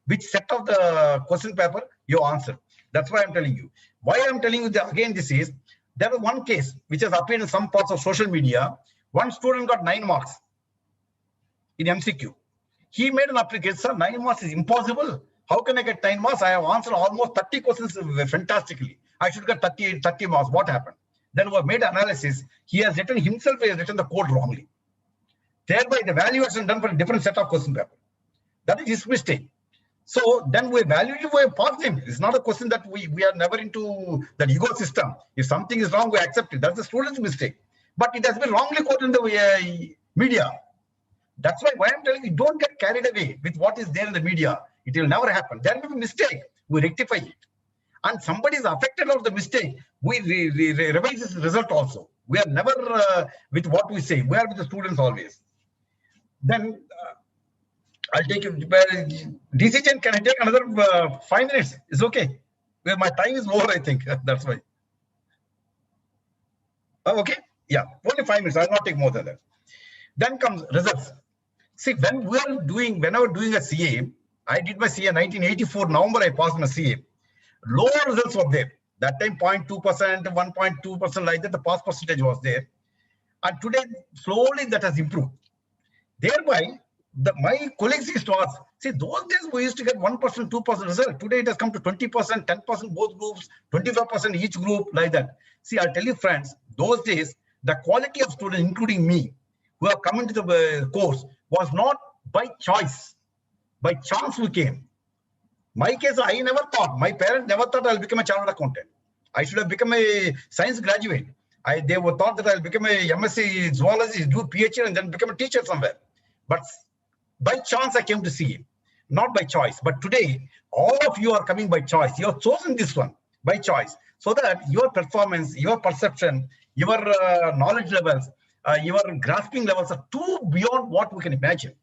which set of the question paper you answer. That's why I'm telling you. Why I'm telling you that again, this is there was one case which has appeared in some parts of social media. One student got 9 marks in MCQ. He made an application, sir, 9 marks is impossible. How can I get 9 marks? I have answered almost 30 questions fantastically. I should get 30 marks. What happened? Then we made analysis. He has written himself, he has written the code wrongly. Thereby, the valuation done for a different set of question paper. That is his mistake. So then we evaluate, we pass him. It's not a question that we are never into that ego system. If something is wrong, we accept it. That's the student's mistake. But it has been wrongly quoted in the media. That's why I'm telling you, don't get carried away with what is there in the media. It will never happen. There may be a mistake. We rectify it. And somebody is affected of the mistake. We revise this result also. We are never with what we say. We are with the students always. Then I'll take you. Decision, can I take another 5 minutes? It's okay. Well, my time is over, I think. That's why. Okay. Yeah, only 5 minutes. I'll not take more than that. Then comes results. See, when I was doing a CA, I did my CA 1984, November, I passed my CA. Lower results were there. That time 0.2%, 1.2% like that, the pass percentage was there. And today, slowly that has improved. Thereby, my colleagues used to ask, see, those days we used to get 1%, 2% result. Today it has come to 20%, 10% both groups, 25% each group, like that. See, I'll tell you, friends, those days, the quality of students, including me, who have come into the course, was not by choice. By chance we came. My case, I never thought, my parents never thought I'll become a chartered accountant. I should have become a science graduate. They were thought that I'll become a MSc zoology, do PhD, and then become a teacher somewhere. But by chance, I came to CA, not by choice. But today, all of you are coming by choice. You have chosen this one by choice, so that your performance, your perception, your knowledge levels, your grasping levels are too beyond what we can imagine.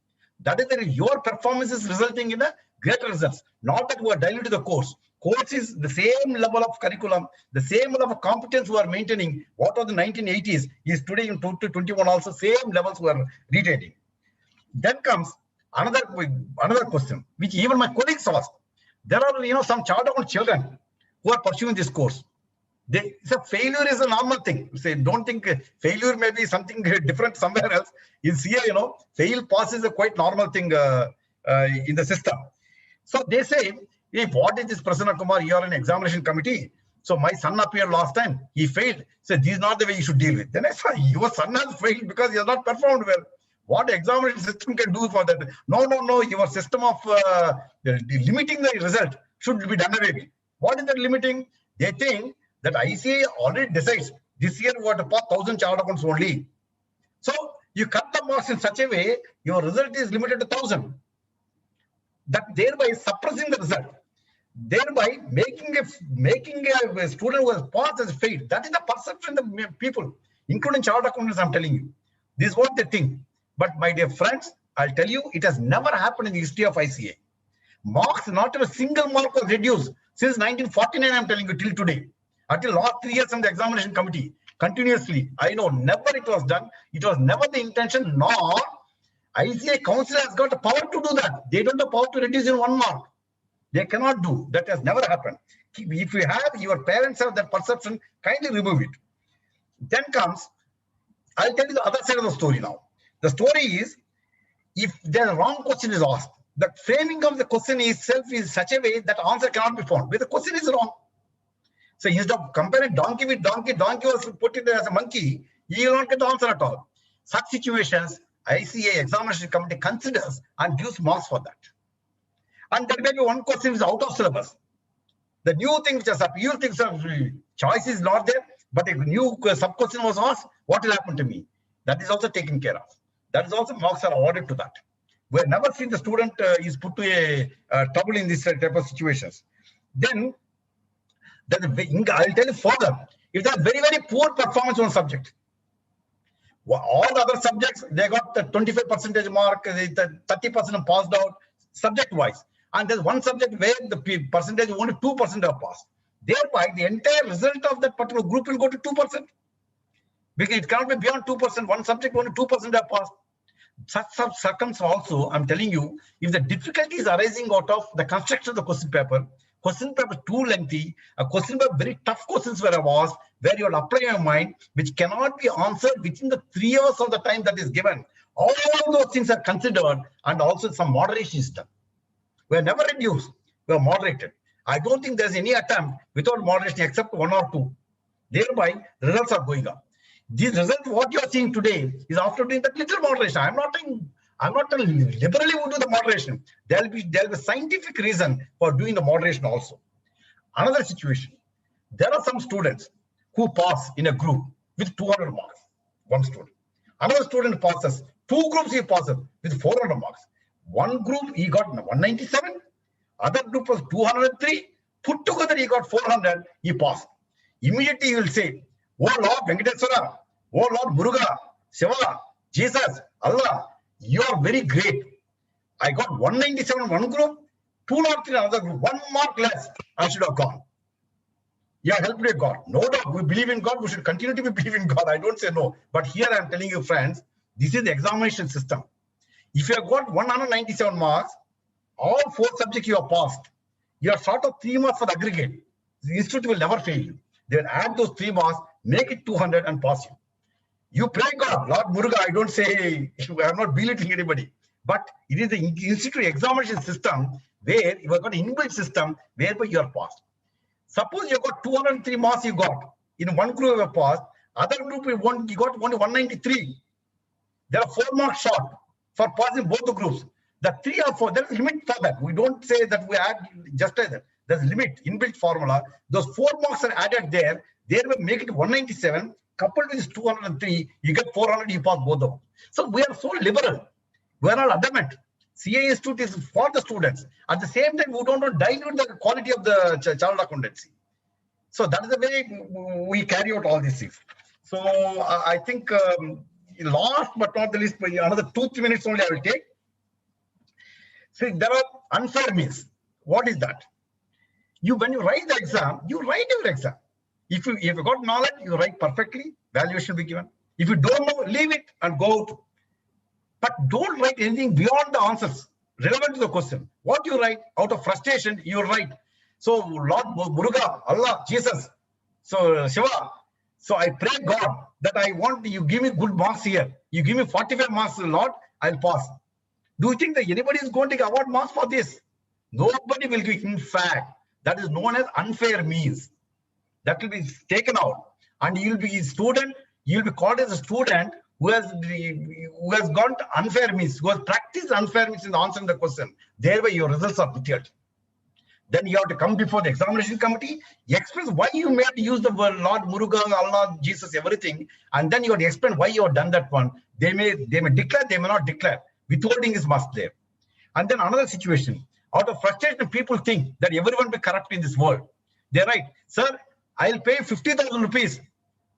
That is that your performance is resulting in a greater results. Not that we are diluting the course. Course is the same level of curriculum, the same level of competence we are maintaining. What was the 1980s is today in 2021 also same levels we are retaining. Then comes another question, which even my colleagues asked. There are some chartered children who are pursuing this course. Failure is a normal thing. Don't think failure may be something different somewhere else. In CA, fail pass is a quite normal thing in the system. So they say, hey, what is this Prasanna Kumar? You are an examination committee. So my son appeared last time. He failed. So this is not the way you should deal with. Then I said, your son has failed because he has not performed well. What examination system can do for that? No. Your system of limiting the result should be done away with. What is that limiting? They think that ICAI already decides this year we have to pass 1,000 chartered accounts only. So you cut the marks in such a way, your result is limited to 1,000. That thereby suppressing the result, thereby making a student who has passed as failed. That is the perception of the people, including chartered accountants. I'm telling you, this is what they think. But my dear friends, I'll tell you, it has never happened in the history of ICAI. Marks, not even a single mark was reduced since 1949. I'm telling you till today. Until last 3 years in the examination committee, continuously. I know never it was done. It was never the intention, nor ICAI council has got the power to do that. They don't have the power to reduce in 1 mark. They cannot do. That has never happened. If you have, your parents have that perception, kindly remove it. Then comes, I'll tell you the other side of the story now. The story is, if the wrong question is asked, the framing of the question itself is such a way that answer cannot be found, where the question is wrong. So instead of comparing donkey with donkey was put it as a monkey, you will not get the answer at all. Such situations, ICAI examination committee considers and gives marks for that. And there may be one question is out of syllabus. The new thing which has appeared, things of choice is not there, but a new sub question was asked, what will happen to me? That is also taken care of. That is also marks are awarded to that. We have never seen the student is put to a trouble in this type of situations. Then I'll tell you further, if they have very, very poor performance on subject, all the other subjects, they got the 25% mark, 30% passed out, subject-wise. And there's one subject where the percentage only 2% have passed. Thereby, the entire result of that particular group will go to 2%. Because it cannot be beyond 2%. One subject only 2% have passed. Such circumstances also, I'm telling you, if the difficulty is arising out of the construction of the question paper too lengthy, a question paper, very tough questions were asked, where you will apply your mind, which cannot be answered within the 3 hours of the time that is given. All those things are considered, and also some moderation is done. We are never reduced, we are moderated. I don't think there's any attempt without moderation except 1 or 2. Thereby, the results are going up. These results, what you are seeing today, is after doing that little moderation. I'm not telling liberally we do the moderation. There will be scientific reason for doing the moderation also. Another situation, there are some students who pass in a group with 200 marks. One student. Another student passes. 2 groups he passes with 400 marks. One group he got 197. Other group was 203. Put together he got 400. He passed. Immediately he will say, "Oh Lord Venkateswara, oh Lord Muruga, Shiva, Jesus, Allah, you are very great. I got 197 one group, 203 another group, 1 mark less. I should have gone. Yeah, help me God. No doubt, we believe in God. We should continue to believe in God. I don't say no. But here I am telling you, friends, this is the examination system. If you have got 197 marks, all 4 subjects you have passed, you are short of 3 marks for the aggregate. The institute will never fail you. They will add those 3 marks, make it 200 and pass you. You pray God, Lord Muruga, I don't say, I am not belittling anybody. But it is the institute examination system where you have got an inbuilt system whereby you are passed. Suppose you got 203 marks you got. In one group you have passed, other group you got only 193. There are 4 marks short for passing both the groups. The 3 or 4, there is a limit for that. We don't say that we add just as that. There's a limit, inbuilt formula. Those 4 marks are added there. They will make it 197. Coupled with 203, you get 400, you pass both of them. So we are so liberal. We are not adamant. CA Institute is for the students. At the same time, we don't dilute the quality of the child accountancy. So that is the way we carry out all these things. So I think last but not the least, another 2-3 minutes only I will take. See, there are unfair means. What is that? When you write the exam, you write your exam. If you got knowledge, you write perfectly, valuation will be given. If you don't know, leave it and go out. But don't write anything beyond the answers relevant to the question. What you write, out of frustration, you write. So Lord Muruga, Allah, Jesus, so Shiva. So I pray God that I want you give me good marks here. You give me 45 marks, Lord, I'll pass. Do you think that anybody is going to award marks for this? Nobody will give. In fact, that is known as unfair means. That will be taken out, and you'll be a student. You'll be called as a student who has gone to unfair means, who has practiced unfair means in answering the question. Thereby, your results are withheld. Then you have to come before the examination committee, express why you made use the word Lord, Muruga, Allah, Jesus, everything, and then you have to explain why you have done that one. They may declare, they may not declare. Withholding is must there. And then another situation. Out of frustration, people think that everyone will be corrupt in this world. They write, sir, I'll pay 50,000 rupees.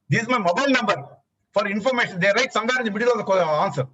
This is my mobile number for information. They write somewhere in the middle of the answer.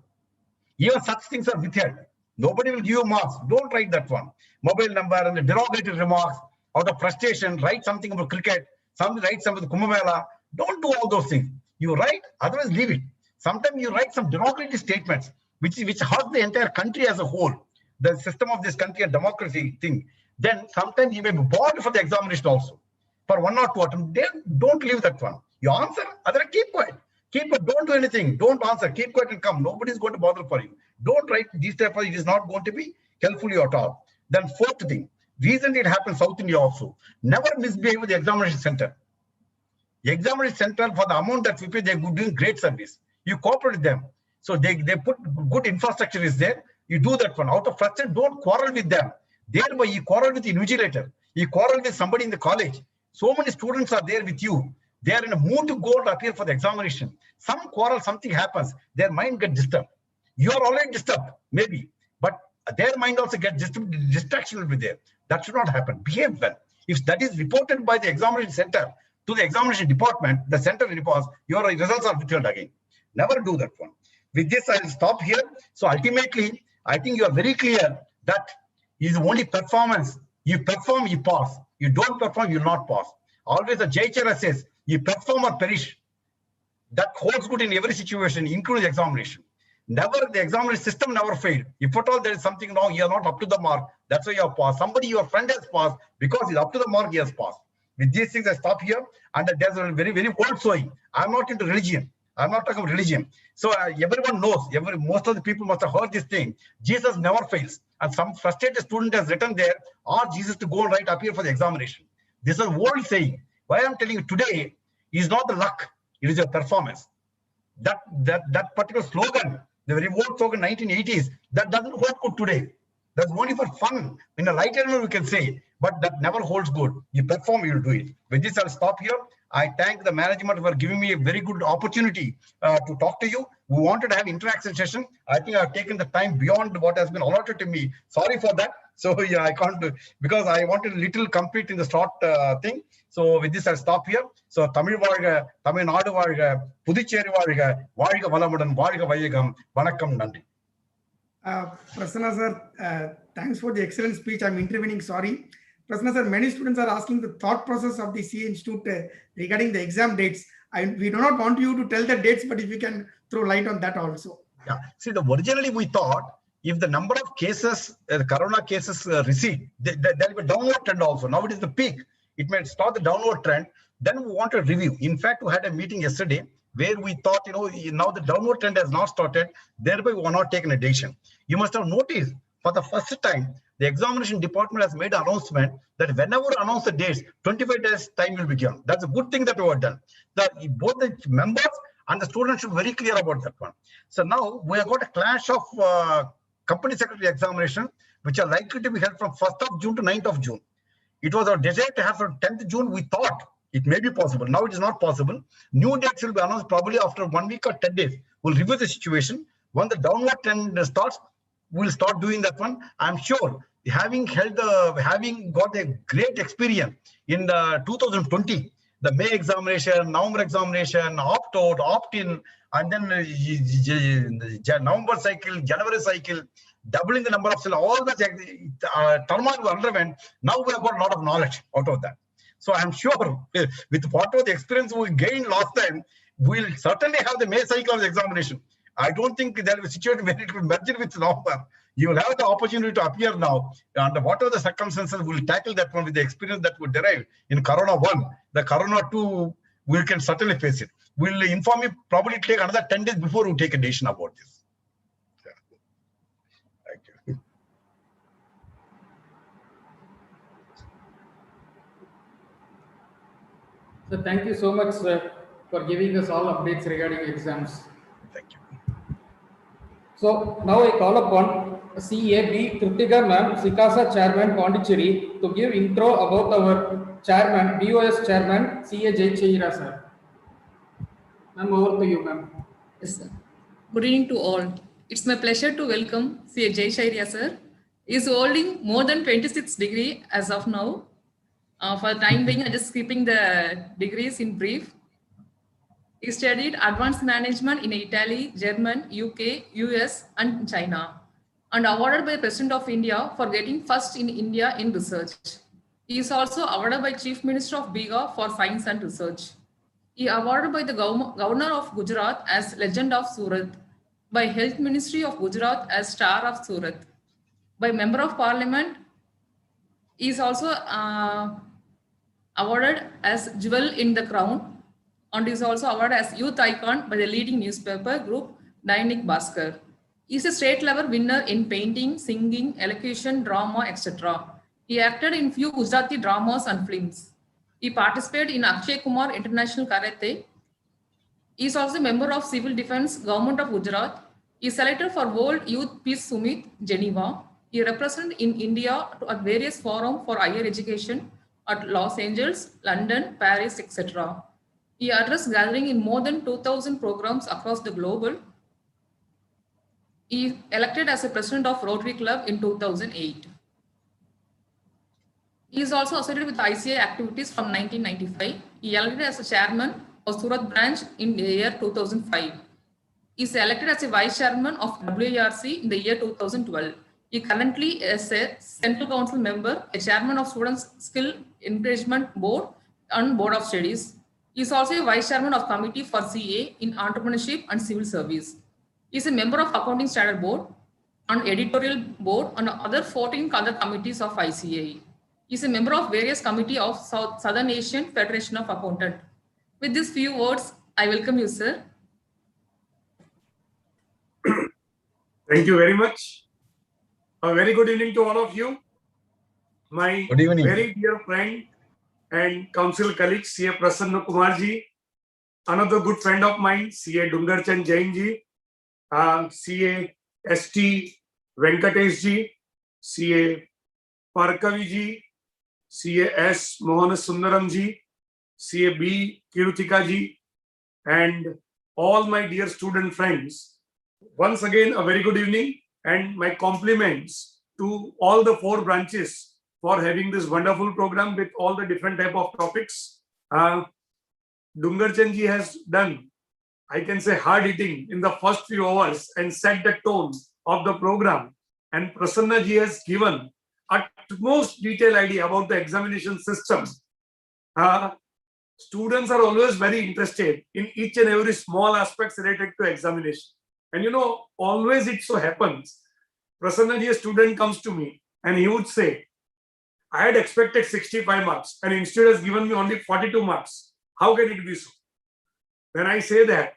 Even such things are withheld. Nobody will give you marks. Don't write that one. Mobile number and the derogatory remarks. Out of frustration, write something about cricket. Write something about Kumbh. Don't do all those things. You write, otherwise leave it. Sometimes you write some derogatory statements, which hurt the entire country as a whole. The system of this country and democracy thing. Then sometimes you may be bored for the examination also. For 1 or 2 attempts, then don't leave that one. You answer, otherwise keep quiet. Keep it, don't do anything. Don't answer. Keep quiet and come. Nobody is going to bother for you. Don't write these type of, it is not going to be helpful you at all. Then 4th thing, recently it happened South India also. Never misbehave with the examination center. The examination center, for the amount that we pay, they're doing great service. You cooperate with them. So they put good infrastructure is there. You do that one. Out of frustration, don't quarrel with them. Thereby, you quarrel with the invigilator. You quarrel with somebody in the college. So many students are there with you. They are in a mood to go to appear for the examination. Some quarrel, something happens. Their mind gets disturbed. You are already disturbed, maybe. But their mind also gets disturbed. Distraction will be there. That should not happen. Behave well. If that is reported by the examination center to the examination department, the center reports, your results are withheld again. Never do that one. With this, I will stop here. So ultimately, I think you are very clear that it is only performance. You perform, you pass. You don't perform, you will not pass. Always the Chhaira says, you perform or perish. That holds good in every situation, including the examination. Never, the examination system never failed. If at all there is something wrong, you are not up to the mark. That's why you have passed. Somebody, your friend has passed because he's up to the mark, he has passed. With these things, I stop here. And there's a very, very old saying. I'm not into religion. I'm not talking about religion. So everyone knows, most of the people must have heard this thing. Jesus never fails. And some frustrated student has written there, ask Jesus to go and write appear for the examination. This is an old saying. Why I'm telling you today is not the luck, it is your performance. That particular slogan, the very old slogan 1980s, that doesn't hold good today. That's only for fun. In a light element we can say, but that never holds good. You perform, you will do it. With this, I'll stop here. I thank the management for giving me a very good opportunity to talk to you. We wanted to have interaction session. I think I've taken the time beyond what has been allotted to me. Sorry for that. So yeah, I can't do, because I wanted a little complete in the short thing. So with this, I'll stop here. So Tamil Varga, Tamil Nadu Varga, Puducherry Varga, Varga Valamudan, Varga Vayagam, Vanakkam Nandi. Prasanna sir, thanks for the excellent speech. I'm intervening, sorry. Prasanna sir, many students are asking the thought process of the CA Institute regarding the exam dates. We do not want you to tell the dates, but if you can throw light on that also. Yeah, see, originally we thought if the number of cases, the corona cases recede, there will be a downward trend also. Now it is the peak. It may start the downward trend. Then we want to review. In fact, we had a meeting yesterday where we thought, now the downward trend has not started. Thereby, we are not taking a decision. You must have noticed for the first time, the examination department has made an announcement that whenever announce the dates, 25 days time will be given. That's a good thing that we have done. Both the members and the students should be very clear about that one. So now we have got a clash of company secretary examination, which are likely to be held from 1st of June to 9th of June. It was our desire to have from 10th June. We thought it may be possible. Now it is not possible. New dates will be announced probably after 1 week or 10 days. We'll review the situation. When the downward trend starts, we'll start doing that one. I'm sure having got a great experience in the 2020, the May examination, November examination, opt-out, opt-in, and then November cycle, January cycle, doubling the number of all the turmoil we underwent. Now we have got a lot of knowledge out of that. So I'm sure with whatever the experience we gained last time, we'll certainly have the May cycle of the examination. I don't think there will be a situation where it will merge with November. You will have the opportunity to appear now. Under whatever the circumstances, we'll tackle that one with the experience that we derived in Corona 1. The Corona 2, we can certainly face it. We'll inform you, probably take another 10 days before we take a decision about this. Thank you. So thank you so much, sir, for giving us all updates regarding exams. Thank you. So now I call upon CAB Kritika ma'am, SICASA chairman Pondicherry, to give intro about our chairman, BOS chairman, CA Chhaira sir. Ma'am, over to you, ma'am. Yes, sir. Good evening to all. It's my pleasure to welcome CA Chhaira sir. He is holding more than 26 degrees as of now. For the time being, I'm just skipping the degrees in brief. He studied advanced management in Italy, Germany, UK, US, and China, and awarded by the President of India for getting first in India in research. He is also awarded by Chief Minister of Bihar for science and research. He awarded by the Governor of Gujarat as Legend of Surat, by Health Ministry of Gujarat as Star of Surat, by Member of Parliament. He is also awarded as Jewel in the Crown, and is also awarded as Youth Icon by the leading newspaper group Dainik Bhaskar. He is a state level winner in painting, singing, elocution, drama, etc. He acted in few Gujarati dramas and films. He participated in Akshay Kumar International Karate. He is also a member of Civil Defense, Government of Gujarat. He is selected for World Youth Peace Summit, Geneva. He represented in India at various forums for higher education at Los Angeles, London, Paris, etc. He addressed gathering in more than 2,000 programs across the globe. He elected as a president of Rotary Club in 2008. He is also associated with ICAI activities from 1995. He elected as a chairman of Surat branch in the year 2005. He is elected as a vice chairman of WARC in the year 2012. He currently is a Central Council member, a chairman of Students Skill Encouragement Board and Board of Studies. He is also a vice chairman of Committee for CA in Entrepreneurship and Civil Service. He is a member of Accounting Standard Board and Editorial Board and other 14 other committees of ICAI. He is a member of various committees of Southern Asian Federation of Accountants. With these few words, I welcome you, sir. Thank you very much. A very good evening to all of you. My very dear friend and council colleague, CA Prasanna Kumar ji, another good friend of mine, CA Dungar Jain ji, CA ST Venkatesh ji, CA Parkavi ji, CA S Mohan Sundaram ji, CA B Kirutika ji, and all my dear student friends. Once again, a very good evening and my compliments to all the 4 branches for having this wonderful program with all the different type of topics. Dungar ji has done, I can say, hard hitting in the first few hours and set the tone of the program. And Prasanna ji has given utmost detailed idea about the examination system. Students are always very interested in each and every small aspects related to examination. And you know, always it so happens, Prasanna ji, a student comes to me and he would say, I had expected 65 marks and institute has given me only 42 marks. How can it be so? When I say that,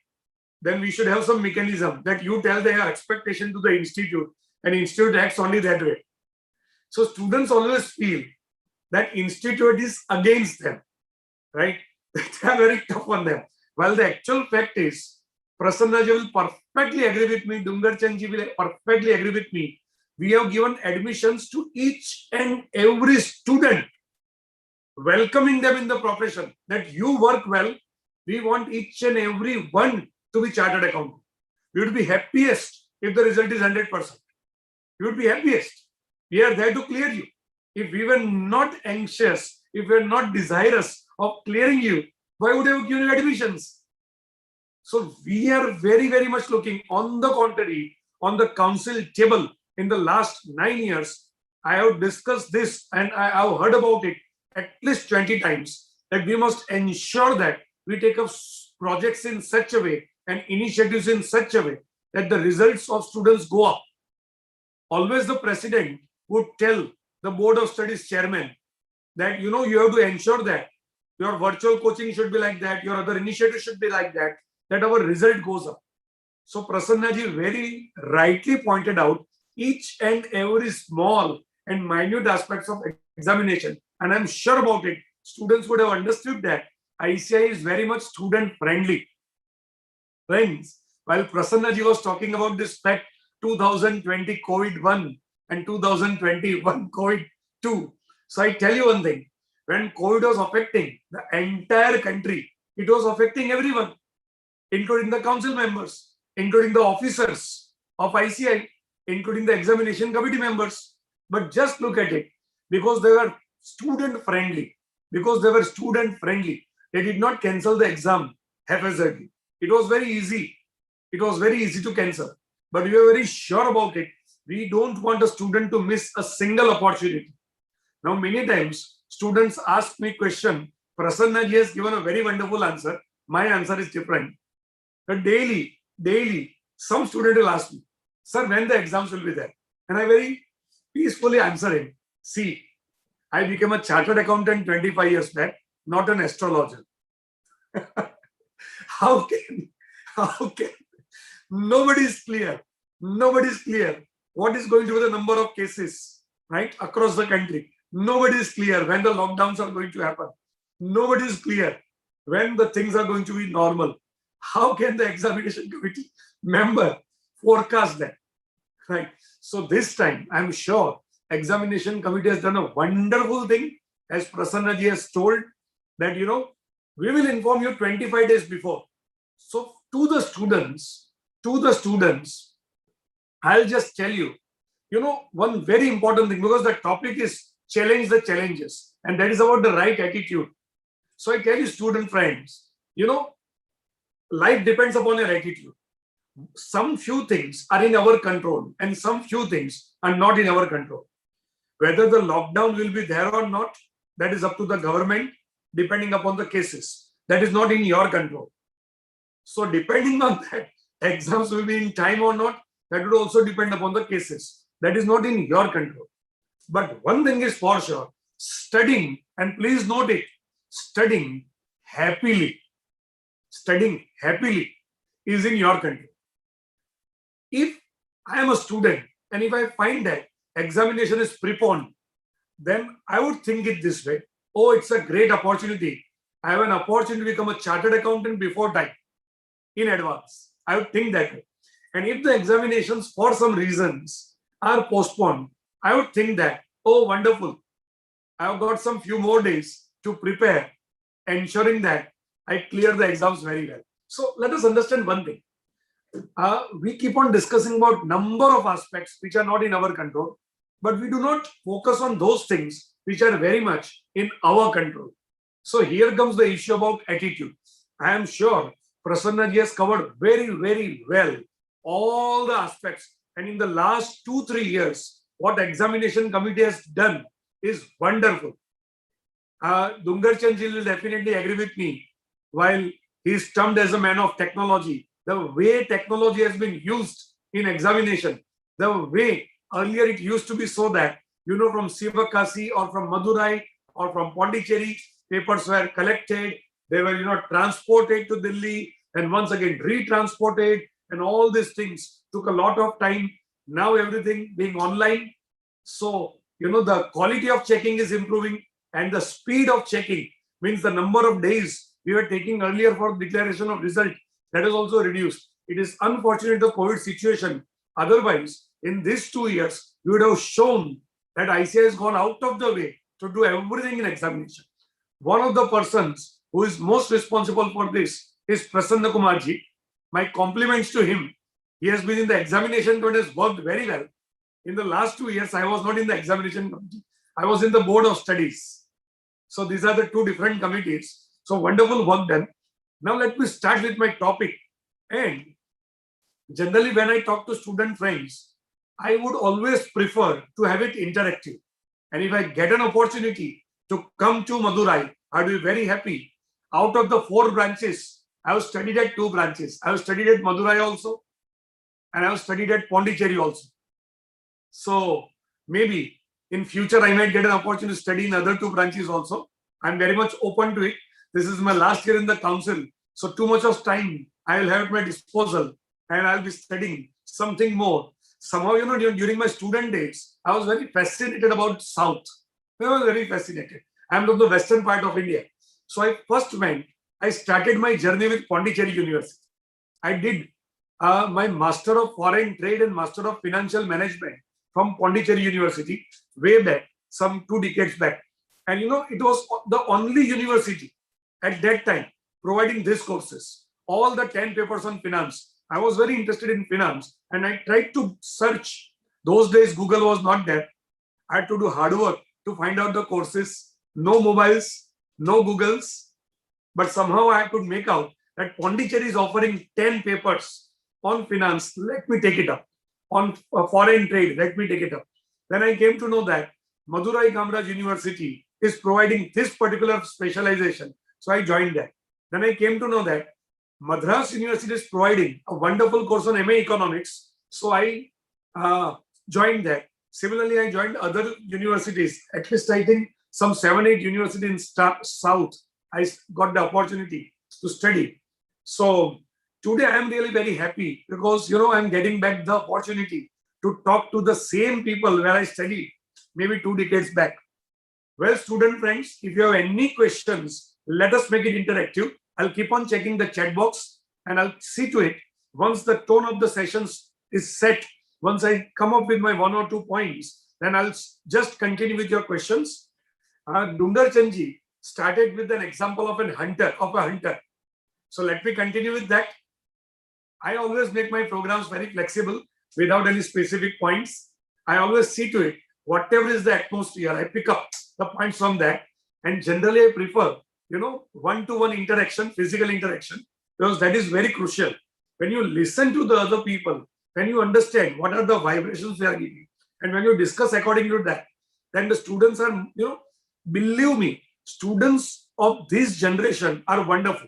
then we should have some mechanism that you tell their expectation to the institute and institute acts only that way. So students always feel that institute is against them, right? They are very tough on them. While the actual fact is, Prasanna ji will perfectly agree with me. Dungar ji will perfectly agree with me. We have given admissions to each and every student, welcoming them in the profession, that you work well. We want each and every one to be chartered accountant. We would be happiest if the result is 100%. We would be happiest. We are there to clear you. If we were not anxious, if we were not desirous of clearing you, why would we have given you admissions? So we are very, very much looking. On the contrary, on the council table in the last 9 years, I have discussed this and I have heard about it at least 20 times, that we must ensure that we take up projects in such a way and initiatives in such a way that the results of students go up. Always the president would tell the board of studies chairman that, you have to ensure that your virtual coaching should be like that, your other initiatives should be like that, that our result goes up. So Prasanna ji very rightly pointed out each and every small and minute aspects of examination. And I'm sure about it, students would have understood that ICAI is very much student friendly. Friends, while Prasanna ji was talking about this fact, 2020 COVID-1 and 2021 COVID-2. So I tell you one thing, when COVID was affecting the entire country, it was affecting everyone, including the council members, including the officers of ICAI, including the examination committee members. But just look at it, because they were student friendly, they did not cancel the exam haphazardly. It was very easy. It was very easy to cancel. But we are very sure about it. We don't want a student to miss a single opportunity. Now, many times, students ask me question. Prasanna ji has given a very wonderful answer. My answer is different. But daily, some student will ask me, sir, when the exams will be there? And I very peacefully answer him, see, I became a chartered accountant 25 years back, not an astrologer. How can? Nobody is clear. What is going to be the number of cases, right, across the country? Nobody is clear when the lockdowns are going to happen. Nobody is clear when the things are going to be normal. How can the examination committee member forecast that, right? So this time, I'm sure examination committee has done a wonderful thing, as Prasanna ji has told, that, we will inform you 25 days before. So to the students, I'll just tell you, one very important thing, because the topic is challenge the challenges, and that is about the right attitude. So I tell you, student friends, life depends upon your attitude. Some few things are in our control and some few things are not in our control. Whether the lockdown will be there or not, that is up to the government, depending upon the cases. That is not in your control. So depending on that, exams will be in time or not, that would also depend upon the cases. That is not in your control. But one thing is for sure, studying, and please note it, studying happily is in your control. If I am a student and if I find that examination is preponed, then I would think it this way. Oh, it's a great opportunity. I have an opportunity to become a chartered accountant before time, in advance. I would think that way. And if the examinations for some reasons are postponed, I would think that, oh, wonderful. I have got some few more days to prepare, ensuring that I clear the exams very well. So let us understand one thing. We keep on discussing about number of aspects which are not in our control, but we do not focus on those things which are very much in our control. So here comes the issue about attitude. I am sure Prasanna ji has covered very, very well all the aspects. And in the last 2-3 years, what examination committee has done is wonderful. Dungar ji will definitely agree with me. While he is termed as a man of technology, the way technology has been used in examination, the way earlier it used to be so that, from Sivakasi or from Madurai or from Pondicherry, papers were collected, they were, transported to Delhi and once again retransported, and all these things took a lot of time. Now everything being online. So, the quality of checking is improving, and the speed of checking means the number of days we were taking earlier for declaration of result that is also reduced. It is unfortunate the COVID situation. Otherwise, in these 2 years, we would have shown that ICAI has gone out of the way to do everything in examination. One of the persons who is most responsible for this is Prasanna Kumar ji. My compliments to him. He has been in the examination and has worked very well. In the last 2 years, I was not in the examination committee. I was in the board of studies. So these are the two different committees. So wonderful work done. Now let me start with my topic. And generally when I talk to student friends, I would always prefer to have it interactive. And if I get an opportunity to come to Madurai, I'd be very happy. Out of the 4 branches, I have studied at 2 branches. I have studied at Madurai also, and I have studied at Pondicherry also. So maybe in future, I might get an opportunity to study in other 2 branches also. I'm very much open to it. This is my last year in the council. So too much of time I will have at my disposal, and I'll be studying something more. Somehow, you know, during my student days, I was very fascinated about South. I was very fascinated. I'm from the western part of India. So I started my journey with Pondicherry University. I did my Master of Foreign Trade and Master of Financial Management from Pondicherry University way back, some 2 decades back. And you know, it was the only university at that time providing these courses, all the 10 papers on finance. I was very interested in finance, and I tried to search. Those days, Google was not there. I had to do hard work to find out the courses. No mobiles, no Googles, but somehow I could make out that Pondicherry is offering 10 papers on finance. Let me take it up. On foreign trade, let me take it up. Then I came to know that Madurai Kamaraj University is providing this particular specialization. So I joined that. Then I came to know that Madras University is providing a wonderful course on MA Economics. So I joined that. Similarly, I joined other universities. At least I think some 7-8 universities in South. I got the opportunity to study. So today I am really very happy because, you know, I'm getting back the opportunity to talk to the same people where I studied maybe 2 decades back. Well, student friends, if you have any questions, let us make it interactive. I'll keep on checking the chat box and I'll see to it. Once the tone of the sessions is set, once I come up with my 1 or 2 points, then I'll just continue with your questions. Dungar Chandji started with an example of a hunter. So let me continue with that. I always make my programs very flexible without any specific points. I always see to it, whatever is the atmosphere, I pick up the points from that. And generally I prefer, you know, 1-to-1 interaction, physical interaction, because that is very crucial. When you listen to the other people, when you understand what are the vibrations they are giving, and when you discuss according to that, then the students are, you know, believe me, students of this generation are wonderful.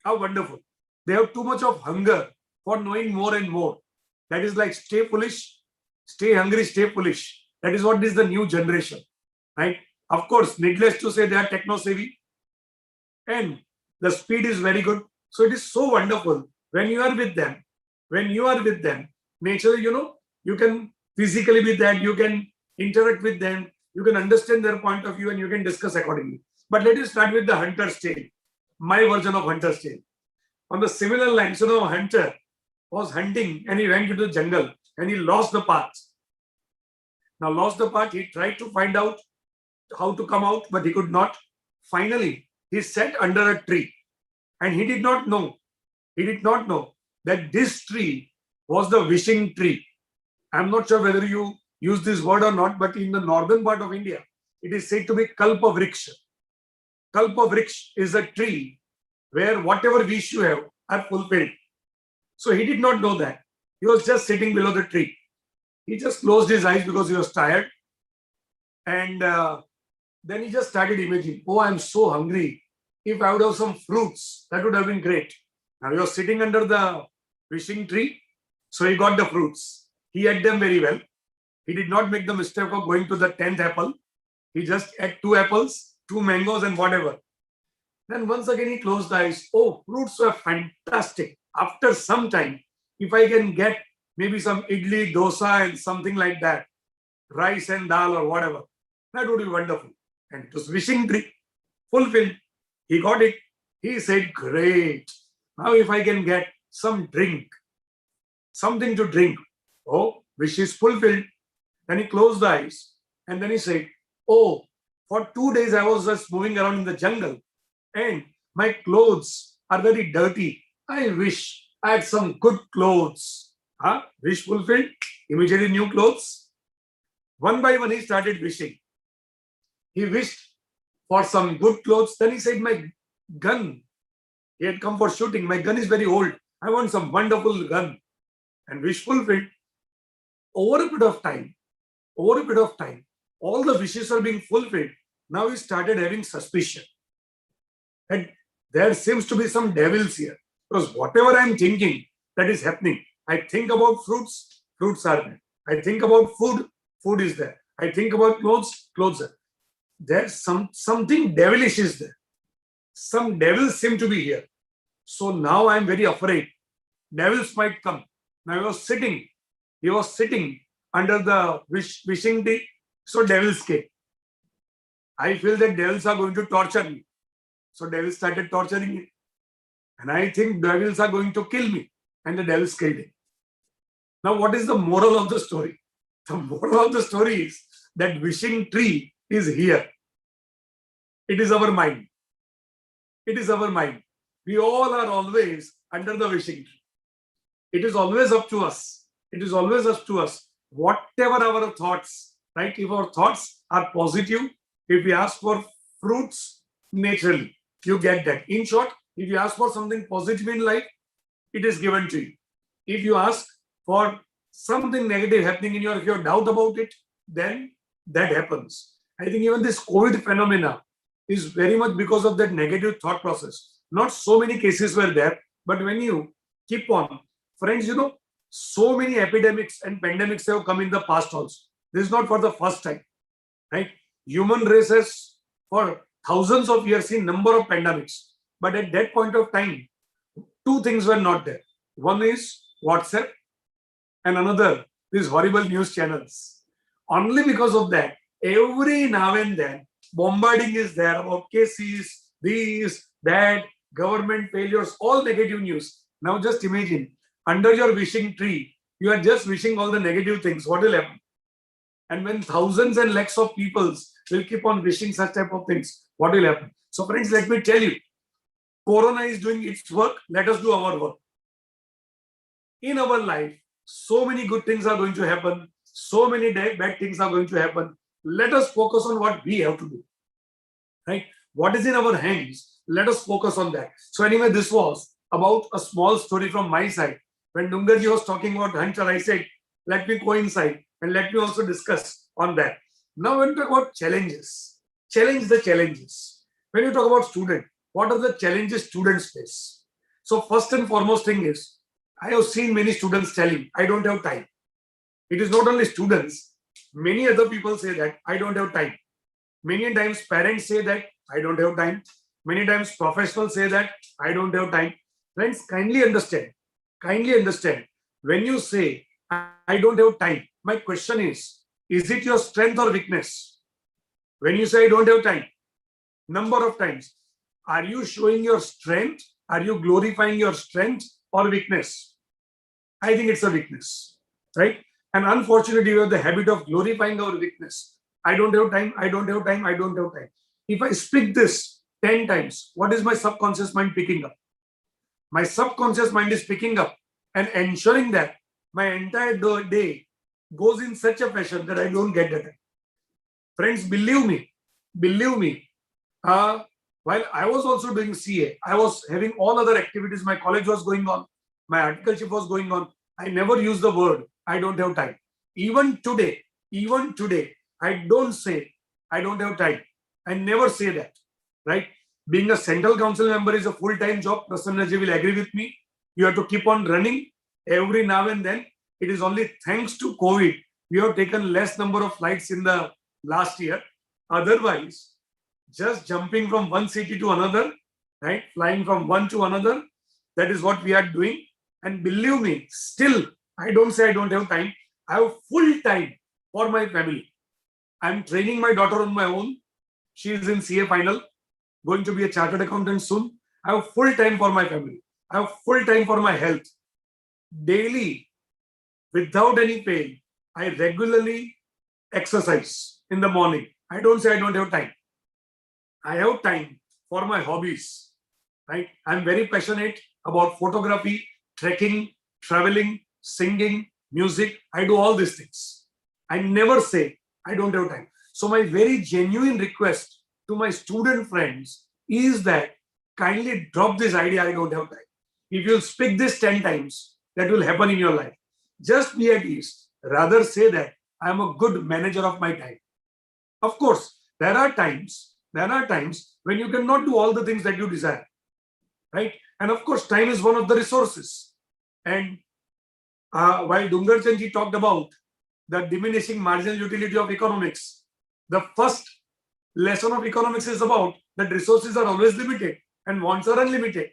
How wonderful. They have too much of hunger for knowing more and more. That is like stay foolish, stay hungry, stay foolish. That is what is the new generation, right? Of course, needless to say, they are techno-savvy and the speed is very good. So it is so wonderful when you are with them. When you are with them, naturally, you know, you can physically be there, you can interact with them, you can understand their point of view and you can discuss accordingly. But let us start with the hunter's tale, my version of hunter's tale. On the similar lines, you know, a hunter was hunting and he went into the jungle and he lost the path. Now, lost the path, he tried to find out how to come out, but he could not. Finally, he sat under a tree and he did not know that this tree was the wishing tree. I'm not sure whether you use this word or not, but in the northern part of India, it is said to be Kalpa Vriksha. Kalpa Vriksha is a tree where whatever wish you have are fulfilled. So he did not know that. He was just sitting below the tree. He just closed his eyes because he was tired. And then he just started imagining, oh, I'm so hungry. If I would have some fruits, that would have been great. Now he was sitting under the wishing tree. So he got the fruits. He ate them very well. He did not make the mistake of going to the 10th apple. He just ate 2 apples, 2 mangoes and whatever. Then once again he closed the eyes. Oh, fruits were fantastic. After some time, if I can get maybe some idli, dosa and something like that, rice and dal or whatever, that would be wonderful. And it was wishing tree, fulfilled. He got it. He said, great. Now if I can get some drink, something to drink, oh, wish is fulfilled. Then he closed the eyes and then he said, oh, for 2 days I was just moving around in the jungle and my clothes are very dirty. I wish I had some good clothes. Huh? Wish fulfilled, immediately new clothes. One by one he started wishing. He wished for some good clothes. Then he said, my gun, he had come for shooting. My gun is very old. I want some wonderful gun. And wish fulfilled. Over a bit of time, all the wishes are being fulfilled. Now he started having suspicion. And there seems to be some devils here. Because whatever I am thinking, that is happening. I think about fruits, fruits are there. I think about food, food is there. I think about clothes, clothes are there. There's something devilish is there. Some devils seem to be here. So now I am very afraid. Devils might come. Now he was sitting under the wishing tree. So devils came. I feel that devils are going to torture me. So devils started torturing me. And I think devils are going to kill me. And the devils killed him. Now what is the moral of the story? The moral of the story is that wishing tree is here. It is our mind. It is our mind. We all are always under the wishing tree. It is always up to us. It is always up to us. Whatever our thoughts, right? If our thoughts are positive, if we ask for fruits, naturally, you get that. In short, if you ask for something positive in life, it is given to you. If you ask for something negative happening in your life, if you have doubt about it, then that happens. I think even this COVID phenomena is very much because of that negative thought process. Not so many cases were there, but when you keep on, friends, you know, so many epidemics and pandemics have come in the past also. This is not for the first time, right? Human race has for thousands of years seen number of pandemics. But at that point of time, two things were not there. One is WhatsApp and another these horrible news channels. Only because of that, every now and then, bombarding is there about cases, these, that, government failures, all negative news. Now just imagine, under your wishing tree, you are just wishing all the negative things. What will happen? And when thousands and lakhs of people will keep on wishing such type of things, what will happen? So friends, let me tell you, Corona is doing its work. Let us do our work. In our life, so many good things are going to happen. So many bad things are going to happen. Let us focus on what we have to do. Right? What is in our hands? Let us focus on that. So anyway, this was about a small story from my side. When Dungarji was talking about Hunter, I said, let me coincide and let me also discuss on that. Now when we talk about challenges, challenge the challenges. When you talk about student, what are the challenges students face? So first and foremost thing is, I have seen many students telling, I don't have time. It is not only students, many other people say that, I don't have time. Many times parents say that, I don't have time. Many times professionals say that, I don't have time. Friends, kindly understand. When you say, I don't have time, my question is it your strength or weakness? When you say, I don't have time, number of times, are you showing your strength? Are you glorifying your strength or weakness? I think it's a weakness, right? And unfortunately, we have the habit of glorifying our weakness. I don't have time, I don't have time, I don't have time. If I speak this 10 times, what is my subconscious mind picking up? My subconscious mind is picking up and ensuring that my entire day goes in such a fashion that I don't get the time. Friends, believe me, while I was also doing CA, I was having all other activities. My college was going on, my articleship was going on. I never used the word, I don't have time. Even today, I don't say, I don't have time. I never say that, right? Being a central council member is a full-time job. Prasanna ji will agree with me. You have to keep on running every now and then. It is only thanks to COVID, we have taken less number of flights in the last year. Otherwise, just jumping from one city to another, right? Flying from one to another, that is what we are doing. And believe me, still, I don't say I don't have time. I have full time for my family. I'm training my daughter on my own. She is in CA final, going to be a chartered accountant soon. I have full time for my family. I have full time for my health. Daily, without any fail, I regularly exercise in the morning. I don't say I don't have time. I have time for my hobbies, right? I'm very passionate about photography, trekking, traveling, singing, music. I do all these things. I never say I don't have time. So my very genuine request to my student friends is that kindly drop this idea, I don't have time. If you'll speak this 10 times, that will happen in your life. Just be at ease. Rather say that I am a good manager of my time. Of course, there are times when you cannot do all the things that you desire, right? And of course, time is one of the resources. And while Dungar ji talked about the diminishing marginal utility of economics, the first lesson of economics is about that resources are always limited and wants are unlimited.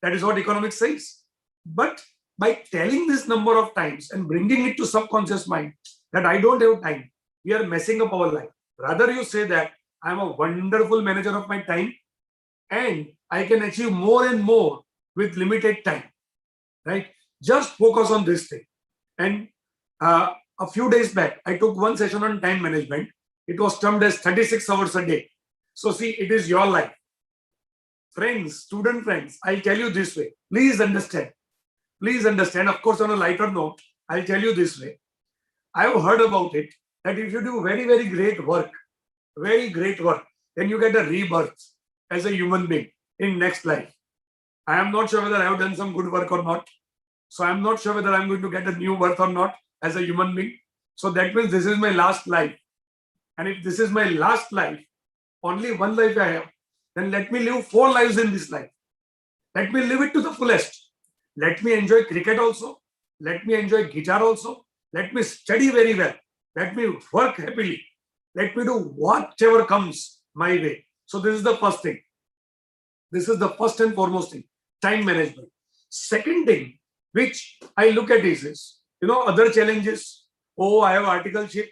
That is what economics says. But by telling this number of times and bringing it to subconscious mind that I don't have time, we are messing up our life. Rather, you say that I am a wonderful manager of my time and I can achieve more and more with limited time, right? Just focus on this thing. And a few days back, I took one session on time management. It was termed as 36 hours a day. So see, it is your life. Friends, student friends, I'll tell you this way. Please understand. Please understand. Of course, on a lighter note, I'll tell you this way. I have heard about it that if you do very, very great work, then you get a rebirth as a human being in next life. I am not sure whether I have done some good work or not. So I'm not sure whether I'm going to get a new birth or not as a human being. So that means this is my last life. And if this is my last life, only one life I have, then let me live 4 lives in this life. Let me live it to the fullest. Let me enjoy cricket also. Let me enjoy guitar also. Let me study very well. Let me work happily. Let me do whatever comes my way. So this is the first thing. This is the first and foremost thing, time management. Second thing, which I look at is other challenges. Oh, I have articleship.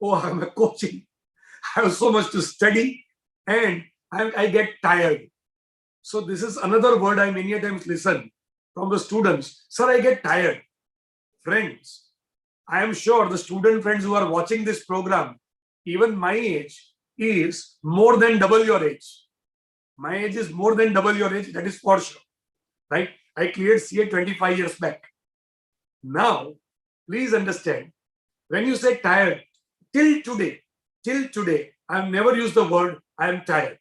Oh, I am a coaching. I have so much to study and I get tired. So this is another word I many times listen from the students. Sir, I get tired. Friends, I am sure the student friends who are watching this program, even my age is more than double your age. My age is more than double your age, that is for sure. Right? I cleared CA 25 years back. Now, please understand, when you say tired, till today, I have never used the word I am tired.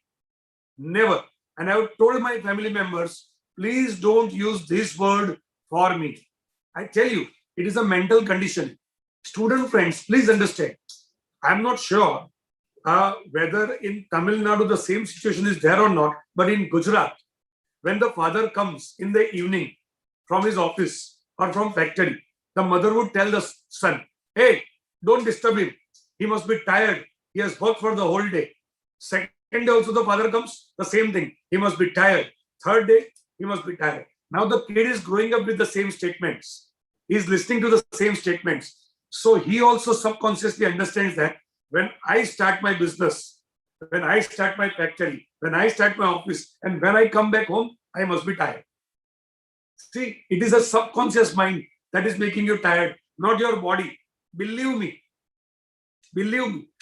Never. And I have told my family members, please don't use this word for me. I tell you, it is a mental condition. Student friends, please understand. I am not sure whether in Tamil Nadu the same situation is there or not, but in Gujarat, when the father comes in the evening from his office or from factory, the mother would tell the son, hey, don't disturb him. He must be tired. He has worked for the whole day. Second day also the father comes, the same thing. He must be tired. Third day, he must be tired. Now the kid is growing up with the same statements. He is listening to the same statements. So he also subconsciously understands that when I start my business, when I start my factory, when I start my office, and when I come back home, I must be tired. See, it is a subconscious mind that is making you tired, not your body. Believe me.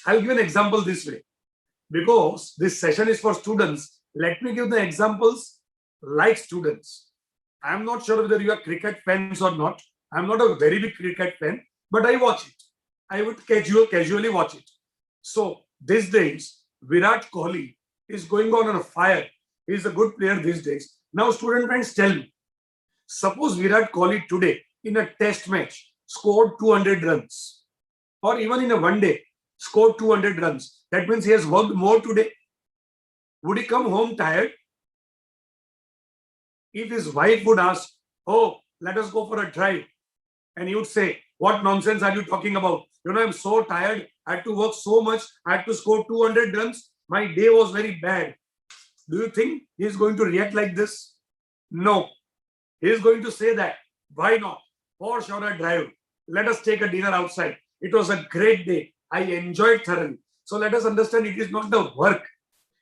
I'll give an example this way. Because this session is for students, let me give the examples like students. I'm not sure whether you are cricket fans or not. I'm not a very big cricket fan, but I watch it. I would casually watch it. So these days, Virat Kohli is going on a fire. He's a good player these days. Now, student friends, tell me, suppose Virat Kohli today in a test match scored 200 runs, or even in a one day scored 200 runs. That means he has worked more today. Would he come home tired? If his wife would ask, oh, let us go for a drive, and he would say, what nonsense are you talking about? I'm so tired. I had to work so much. I had to score 200 runs. My day was very bad. Do you think he is going to react like this? No. He is going to say that. Why not? For sure, a drive. Let us take a dinner outside. It was a great day. I enjoyed thoroughly. So let us understand, it is not the work.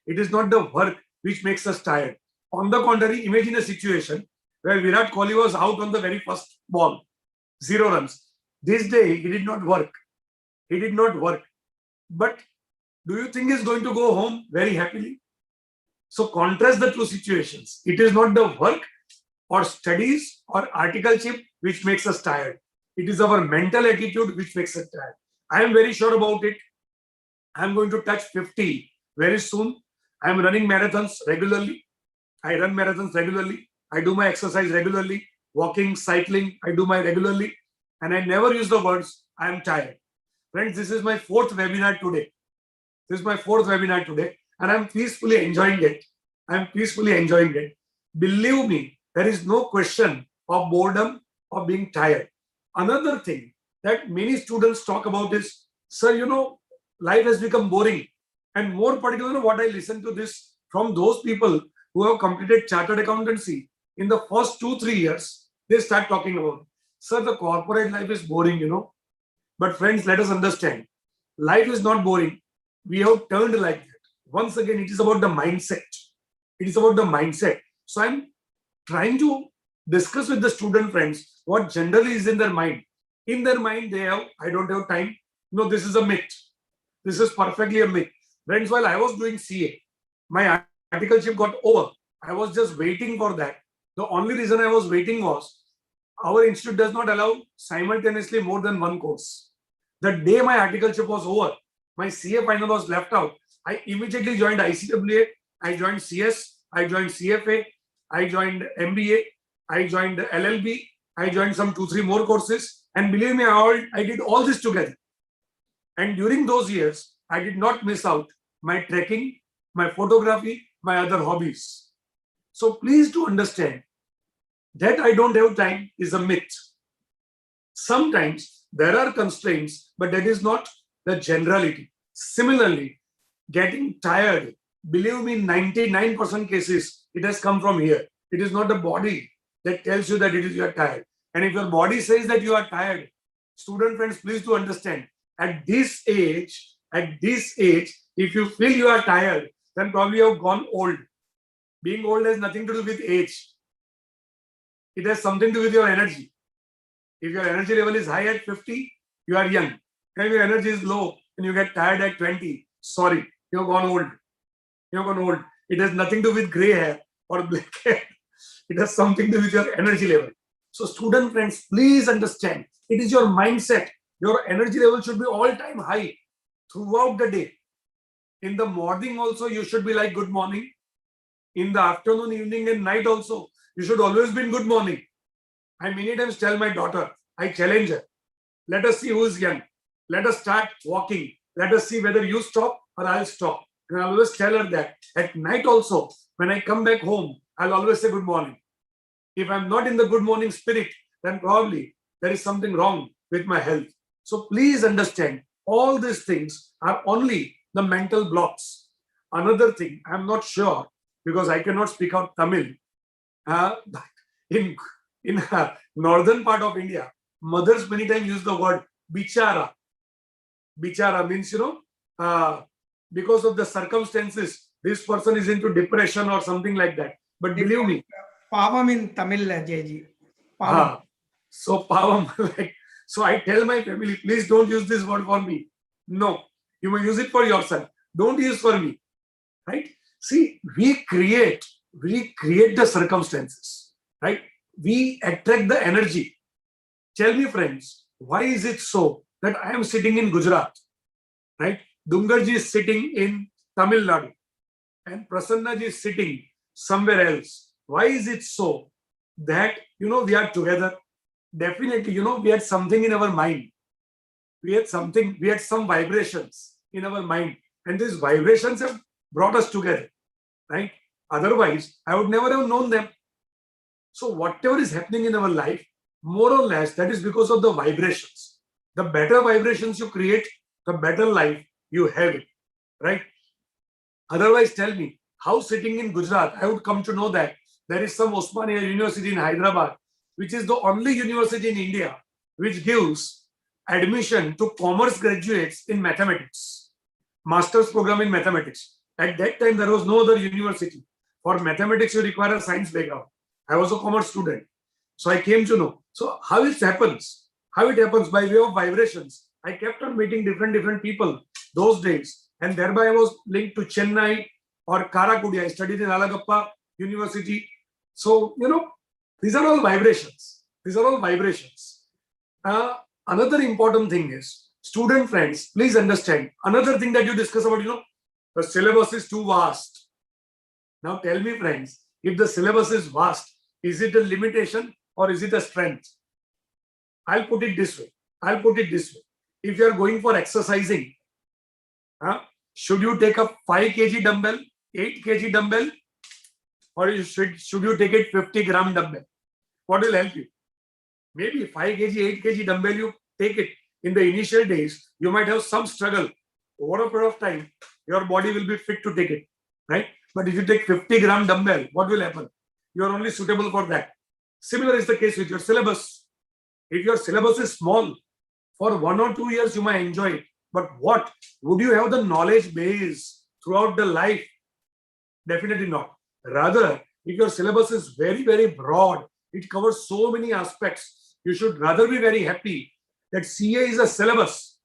It is not the work which makes us tired. On the contrary, imagine a situation where Virat Kohli was out on the very first ball, 0 runs. This day, he did not work. He did not work. But do you think he's going to go home very happily? So contrast the two situations. It is not the work or studies or articleship which makes us tired. It is our mental attitude which makes us tired. I am very sure about it. I am going to touch 50 very soon. I am running marathons regularly. I run marathons regularly. I do my exercise regularly. Walking, cycling, I do my regularly. And I never use the words, I am tired. Friends, this is my 4th webinar today. This is my 4th webinar today. And I am peacefully enjoying it. I am peacefully enjoying it. Believe me, there is no question of boredom or being tired. Another thing that many students talk about is, sir, you know, life has become boring. And more particularly, what I listen to this from those people who have completed chartered accountancy in the first 2-3 years, they start talking about, sir, the corporate life is boring, you know. But friends, let us understand, life is not boring. We have turned like that. Once again, it is about the mindset. It is about the mindset. So I'm trying to discuss with the student friends what generally is in their mind. In their mind, they have, I don't have time. No, this is a myth. This is perfectly a myth. Friends, while I was doing CA, my articleship got over. I was just waiting for that. The only reason I was waiting was our institute does not allow simultaneously more than one course. The day my articleship was over, my CA final was left out. I immediately joined ICAI, I joined CS, I joined CFA, I joined MBA, I joined LLB, I joined some 2-3 more courses. And believe me, I did all this together. And during those years, I did not miss out my trekking, my photography, my other hobbies. So please do understand that I don't have time is a myth. Sometimes there are constraints, but that is not the generality. Similarly, getting tired, believe me, 99% cases, it has come from here. It is not the body that tells you that you are tired. And if your body says that you are tired, student friends, please do understand, at this age, if you feel you are tired, then probably you have gone old. Being old has nothing to do with age. It has something to do with your energy. If your energy level is high at 50, you are young. And if your energy is low and you get tired at 20, sorry, you have gone old. You have gone old. It has nothing to do with gray hair or black hair. It has something to do with your energy level. So student friends, please understand, it is your mindset. Your energy level should be all-time high throughout the day. In the morning also, you should be like good morning. In the afternoon, evening and night also, you should always be in good morning. I many times tell my daughter, I challenge her, let us see who is young. Let us start walking. Let us see whether you stop or I'll stop. And I always tell her that. At night also, when I come back home, I'll always say good morning. If I'm not in the good morning spirit, then probably there is something wrong with my health. So please understand, all these things are only the mental blocks. Another thing, I'm not sure, because I cannot speak out Tamil. In northern part of India, mothers many times use the word bichara. Bichara means, because of the circumstances, this person is into depression or something like that. But believe me, Pavam in Tamil, Jaiji. So pavam, so I tell my family, please don't use this word for me. No, you may use it for yourself. Don't use for me, right? See, we create the circumstances, right? We attract the energy. Tell me, friends, why is it so that I am sitting in Gujarat, right? Dungar ji is sitting in Tamil Nadu and Prasanna ji is sitting somewhere else. Why is it so that, we are together? Definitely, we had something in our mind. We had some vibrations in our mind, and these vibrations have brought us together, right? Otherwise, I would never have known them. So whatever is happening in our life, more or less, that is because of the vibrations. The better vibrations you create, the better life you have it, right? Otherwise, tell me, how sitting in Gujarat, I would come to know that there is some Osmania University in Hyderabad, which is the only university in India which gives admission to commerce graduates in mathematics, master's program in mathematics. At that time, there was no other university. For mathematics, you require a science background. I was a commerce student. So I came to know. So how it happens by way of vibrations. I kept on meeting different people those days. And thereby I was linked to Chennai or Karakudi. I studied in Alagappa University. So, these are all vibrations. Another important thing is, student friends, please understand, another thing that you discuss about, the syllabus is too vast. Now tell me, friends, if the syllabus is vast, is it a limitation or is it a strength? I'll put it this way. If you are going for exercising, should you take a 5 kg dumbbell, 8 kg dumbbell, or should you take it 50 gram dumbbell? What will help you? Maybe 5 kg, 8 kg dumbbell, you take it. In the initial days, you might have some struggle. Over a period of time, your body will be fit to take it, right? But if you take 50 gram dumbbell, what will happen? You are only suitable for that. Similar is the case with your syllabus. If your syllabus is small, for 1 or 2 years, you might enjoy it. But what? Would you have the knowledge base throughout the life? Definitely not. Rather, if your syllabus is very, very broad, it covers so many aspects, you should rather be very happy that CA is a syllabus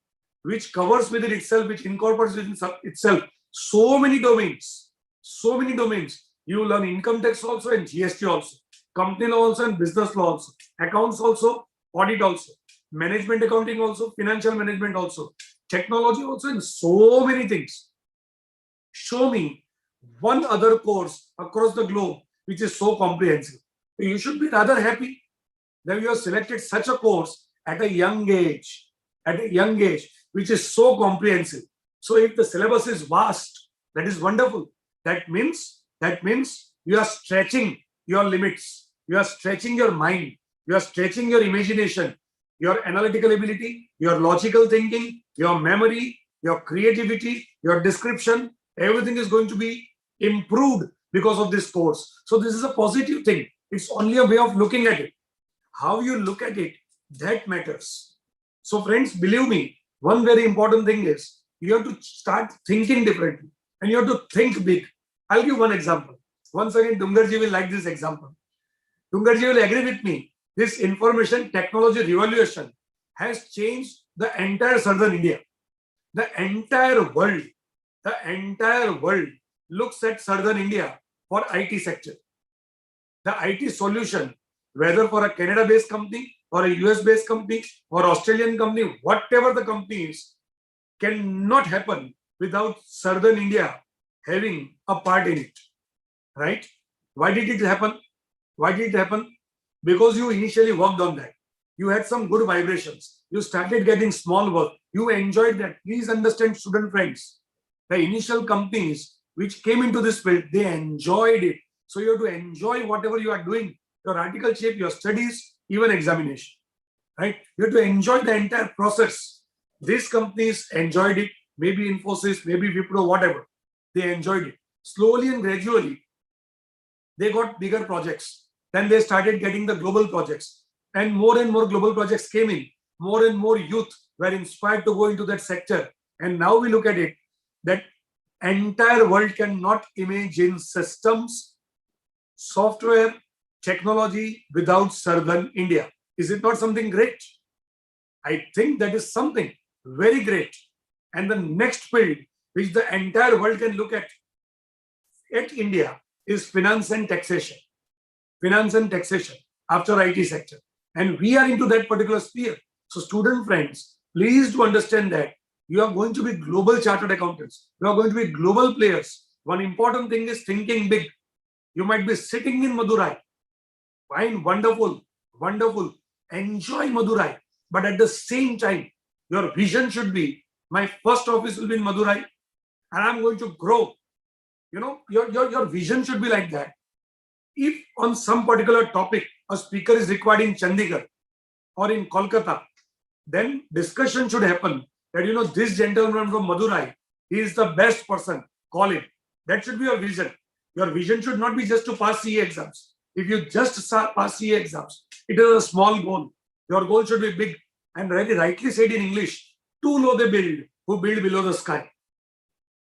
which covers within itself, which incorporates within itself so many domains. You learn income tax also and GST also, company law also and business law also, accounts also, audit also, management accounting also, financial management also, technology also, and so many things. Show me one other course across the globe which is so comprehensive. You should be rather happy that you have selected such a course at a young age, which is so comprehensive. So if the syllabus is vast, that is wonderful. That means you are stretching your limits. You are stretching your mind. You are stretching your imagination, your analytical ability, your logical thinking, your memory, your creativity, your description. Everything is going to be improved because of this course. So this is a positive thing. It's only a way of looking at it. How you look at it, that matters. So friends, believe me, one very important thing is you have to start thinking differently and you have to think big. I'll give one example. Once again, Dungarji will like this example. Dungarji will agree with me. This information technology revolution has changed the entire southern India. The entire world looks at southern India for IT sector. The IT solution, whether for a Canada-based company or a US-based company or Australian company, whatever the company is, cannot happen without southern India having a part in it, right? Why did it happen? Because you initially worked on that. You had some good vibrations. You started getting small work. You enjoyed that. Please understand, student friends, the initial companies which came into this field, they enjoyed it. So you have to enjoy whatever you are doing, your article shape, your studies, even examination, right? You have to enjoy the entire process. These companies enjoyed it, maybe Infosys, maybe Wipro, whatever. They enjoyed it. Slowly and gradually, they got bigger projects. Then they started getting the global projects. And more global projects came in. More and more youth were inspired to go into that sector. And now we look at it, that entire world cannot imagine systems, software, technology without southern India. Is it not something great? I think that is something very great. And the next field which the entire world can look at India is finance and taxation. Finance and taxation after IT sector. And we are into that particular sphere. So student friends, please do understand that you are going to be global chartered accountants. You are going to be global players. One important thing is thinking big. You might be sitting in Madurai. Fine, wonderful. Enjoy Madurai. But at the same time, your vision should be, my first office will be in Madurai and I'm going to grow. Your vision should be like that. If on some particular topic, a speaker is required in Chandigarh or in Kolkata, then discussion should happen that, this gentleman from Madurai, he is the best person, call him. That should be your vision. Your vision should not be just to pass CA exams. If you just pass CA exams, it is a small goal. Your goal should be big. And very rightly said in English, too low they build, who build below the sky.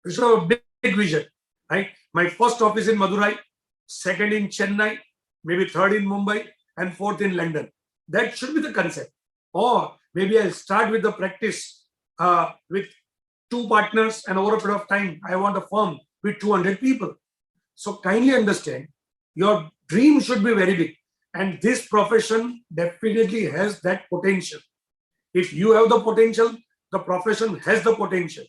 You should have a big vision, right? My first office in Madurai, second in Chennai, maybe third in Mumbai, and fourth in London. That should be the concept. Or maybe I'll start with the practice with 2 partners, and over a period of time, I want a firm with 200 people. So kindly understand, your dream should be very big. And this profession definitely has that potential. If you have the potential, the profession has the potential.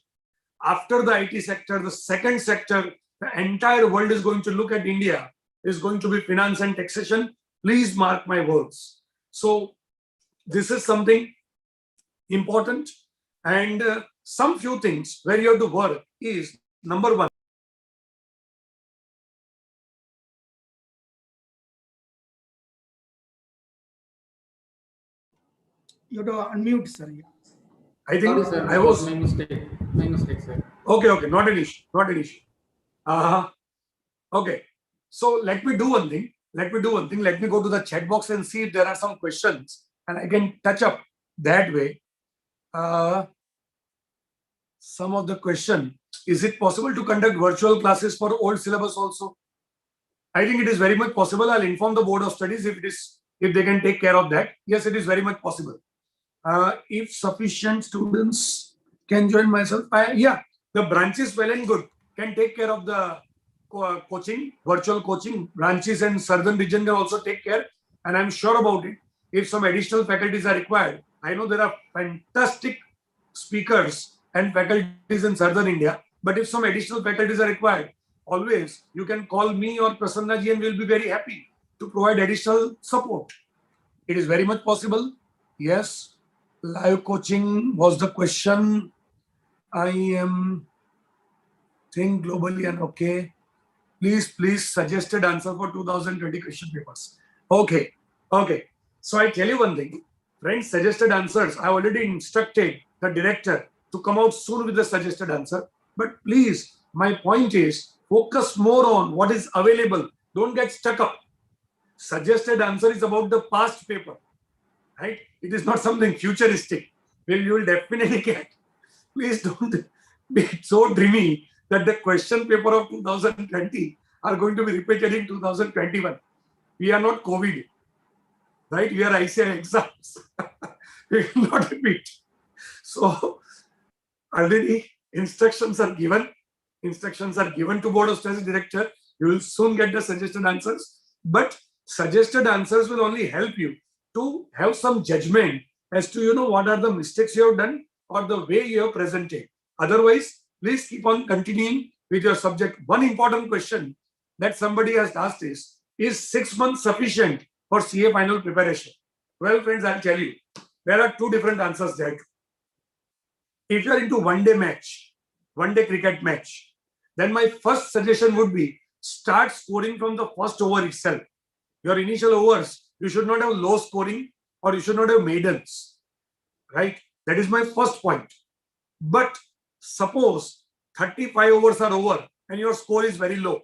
After the IT sector, the second sector, the entire world is going to look at India, is going to be finance and taxation. Please mark my words. So this is something important. And some few things where you have to work is, number one, You have to unmute, sir. I think Sorry, sir, I was my mistake. My mistake, sir. Okay, not an issue, not an issue. Okay, so let me do one thing. Let me go to the chat box and see if there are some questions, and I can touch up that way. Some of the question: is it possible to conduct virtual classes for old syllabus also? I think it is very much possible. I'll inform the Board of Studies if they can take care of that. Yes, it is very much possible. If sufficient students can join myself, yeah, the branches well and good can take care of the coaching, virtual coaching. Branches and southern region can also take care, and I'm sure about it. If some additional faculties are required, I know there are fantastic speakers and faculties in southern India, but if some additional faculties are required, always you can call me or Prasanna ji and we'll be very happy to provide additional support. It is very much possible. Yes. Live coaching was the question. I am think globally and okay. Please suggested answer for 2020 question papers. Okay. So I tell you one thing, friends, suggested answers. I already instructed the director to come out soon with the suggested answer. But please, my point is, focus more on what is available. Don't get stuck up. Suggested answer is about the past paper. Right? It is not something futuristic. Well, you will definitely get. Please don't be so dreamy that the question paper of 2020 are going to be repeated in 2021. We are not COVID, right? We are ICAI exams. We will not repeat. So already instructions are given. Instructions are given to Board of Studies director. You will soon get the suggested answers. But suggested answers will only help you to have some judgment as to, what are the mistakes you have done or the way you have presented. Otherwise, please keep on continuing with your subject. One important question that somebody has asked is 6 months sufficient for CA final preparation? Well, friends, I'll tell you, there are 2 different answers there. If you are into one-day cricket match, then my first suggestion would be start scoring from the first over itself. Your initial overs, you should not have low scoring or you should not have maidens, right? That is my first point. But suppose 35 overs are over and your score is very low,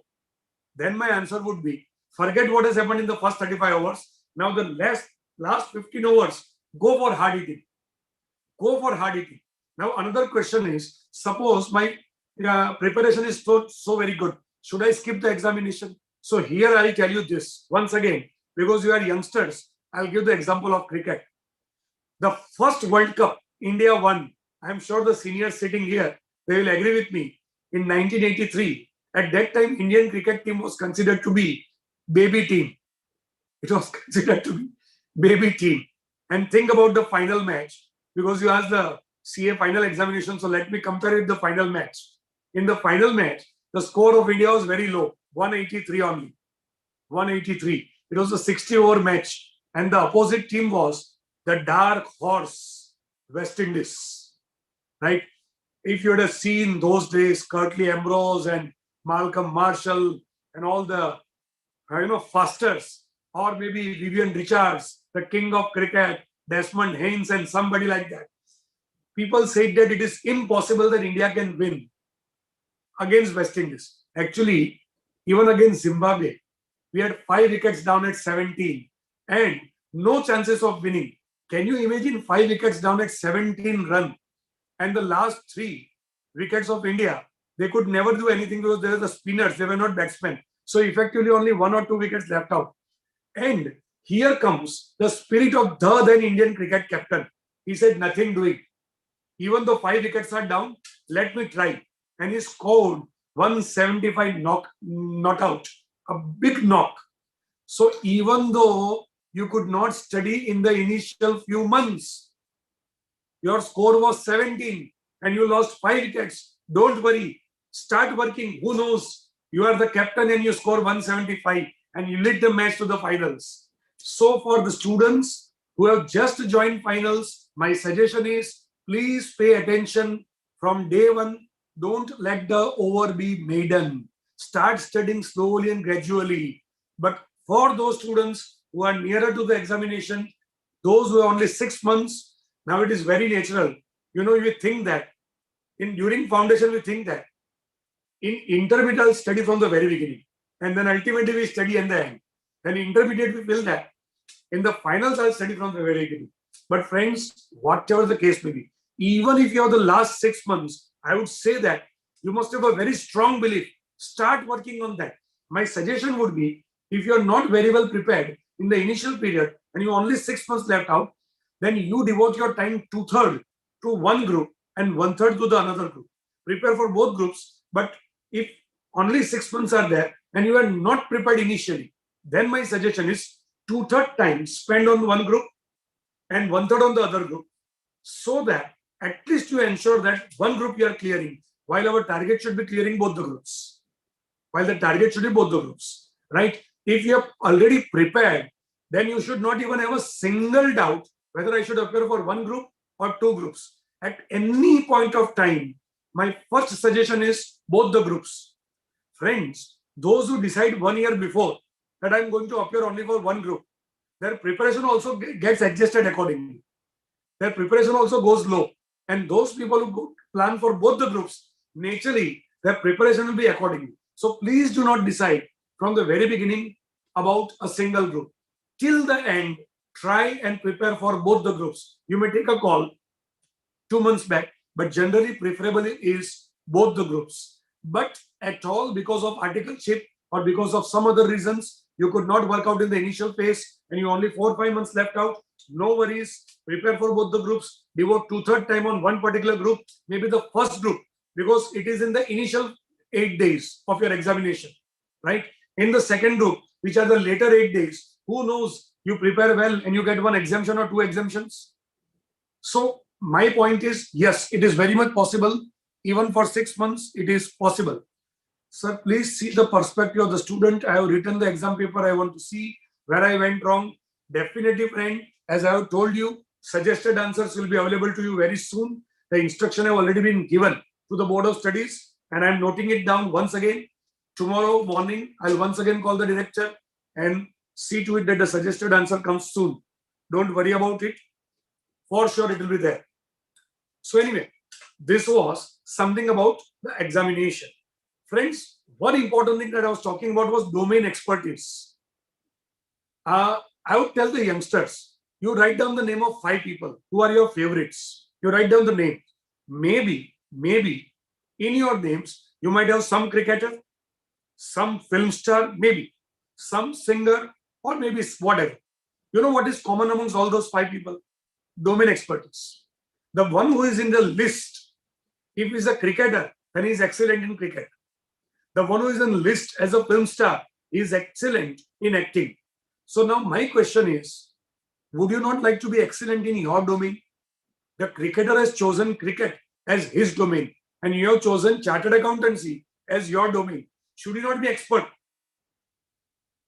then my answer would be forget what has happened in the first 35 overs. Now the last 15 overs, go for hard hitting. Now another question is, suppose my preparation is so very good. Should I skip the examination? So here I'll tell you this once again, because you are youngsters, I'll give the example of cricket. The first World Cup India won. I'm sure the seniors sitting here, they will agree with me. In 1983, at that time, Indian cricket team was considered to be baby team. It was considered to be baby team. And think about the final match, because you asked the CA final examination. So let me compare it with the final match. In the final match, the score of India was very low, 183 only. 183. It was a 60-over match. And the opposite team was the dark horse, West Indies. Right? If you had seen those days, Curtly Ambrose and Malcolm Marshall and all the, fasters, or maybe Vivian Richards, the king of cricket, Desmond Haynes and somebody like that. People said that it is impossible that India can win against West Indies. Actually, even against Zimbabwe, we had 5 wickets down at 17 and no chances of winning. Can you imagine 5 wickets down at 17 runs? And the last 3 wickets of India, they could never do anything because they were the spinners, they were not batsmen. So effectively only 1 or 2 wickets left out. And here comes the spirit of the then Indian cricket captain. He said, nothing doing. Even though 5 wickets are down, let me try. And he scored 175 not out, a big knock. So even though you could not study in the initial few months, your score was 17 and you lost 5 wickets, don't worry. Start working. Who knows? You are the captain and you score 175 and you lead the match to the finals. So for the students who have just joined finals, my suggestion is please pay attention from day one. Don't let the over be maiden. Start studying slowly and gradually. But for those students who are nearer to the examination, those who are only 6 months, now it is very natural. You know, you think that during foundation, we think that in intermediate, I'll study from the very beginning. And then ultimately we study in the end. Then intermediate, we feel that. In the finals, I'll study from the very beginning. But friends, whatever the case may be, even if you have the last 6 months, I would say that you must have a very strong belief. Start working on that. My suggestion would be, if you're not very well prepared in the initial period and you only 6 months left out, then you devote your time 2/3 to one group and 1/3 to the another group. Prepare for both groups. But if only 6 months are there and you are not prepared initially, then my suggestion is 2/3 time spend on one group and 1/3 on the other group, so that at least you ensure that one group you are clearing, while our target should be clearing both the groups. Right? If you have already prepared, then you should not even have a single doubt whether I should appear for one group or 2 groups. At any point of time, my first suggestion is both the groups. Friends, those who decide 1 year before that I'm going to appear only for one group, their preparation also gets adjusted accordingly. Their preparation also goes low. And those people who plan for both the groups, naturally, their preparation will be accordingly. So please do not decide from the very beginning about a single group. Till the end, try and prepare for both the groups. You may take a call 2 months back, but generally preferable is both the groups. But at all, because of articleship or because of some other reasons, you could not work out in the initial phase and you only 4 or 5 months left out, no worries. Prepare for both the groups. Devote 2/3 time on one particular group, maybe the first group, because it is in the initial 8 days of your examination, right? In the second group, which are the later 8 days, who knows, you prepare well and you get one exemption or 2 exemptions. So my point is, yes, it is very much possible. Even for 6 months, it is possible. Sir, please see the perspective of the student. I have written the exam paper. I want to see where I went wrong. Definitely, friend, as I have told you, suggested answers will be available to you very soon. The instruction have already been given to the Board of Studies and I'm noting it down once again. Tomorrow morning, I'll once again call the director and see to it that the suggested answer comes soon. Don't worry about it. For sure, it will be there. So anyway, this was something about the examination. Friends, one important thing that I was talking about was domain expertise. I would tell the youngsters, you write down the name of 5 people who are your favorites. You write down the name. Maybe in your names, you might have some cricketer, some film star, maybe some singer, or maybe whatever. You know what is common amongst all those 5 people? Domain expertise. The one who is in the list, if he's a cricketer, then he's excellent in cricket. The one who is in the list as a film star is excellent in acting. So now my question is, would you not like to be excellent in your domain? The cricketer has chosen cricket as his domain and you have chosen chartered accountancy as your domain. Should you not be expert?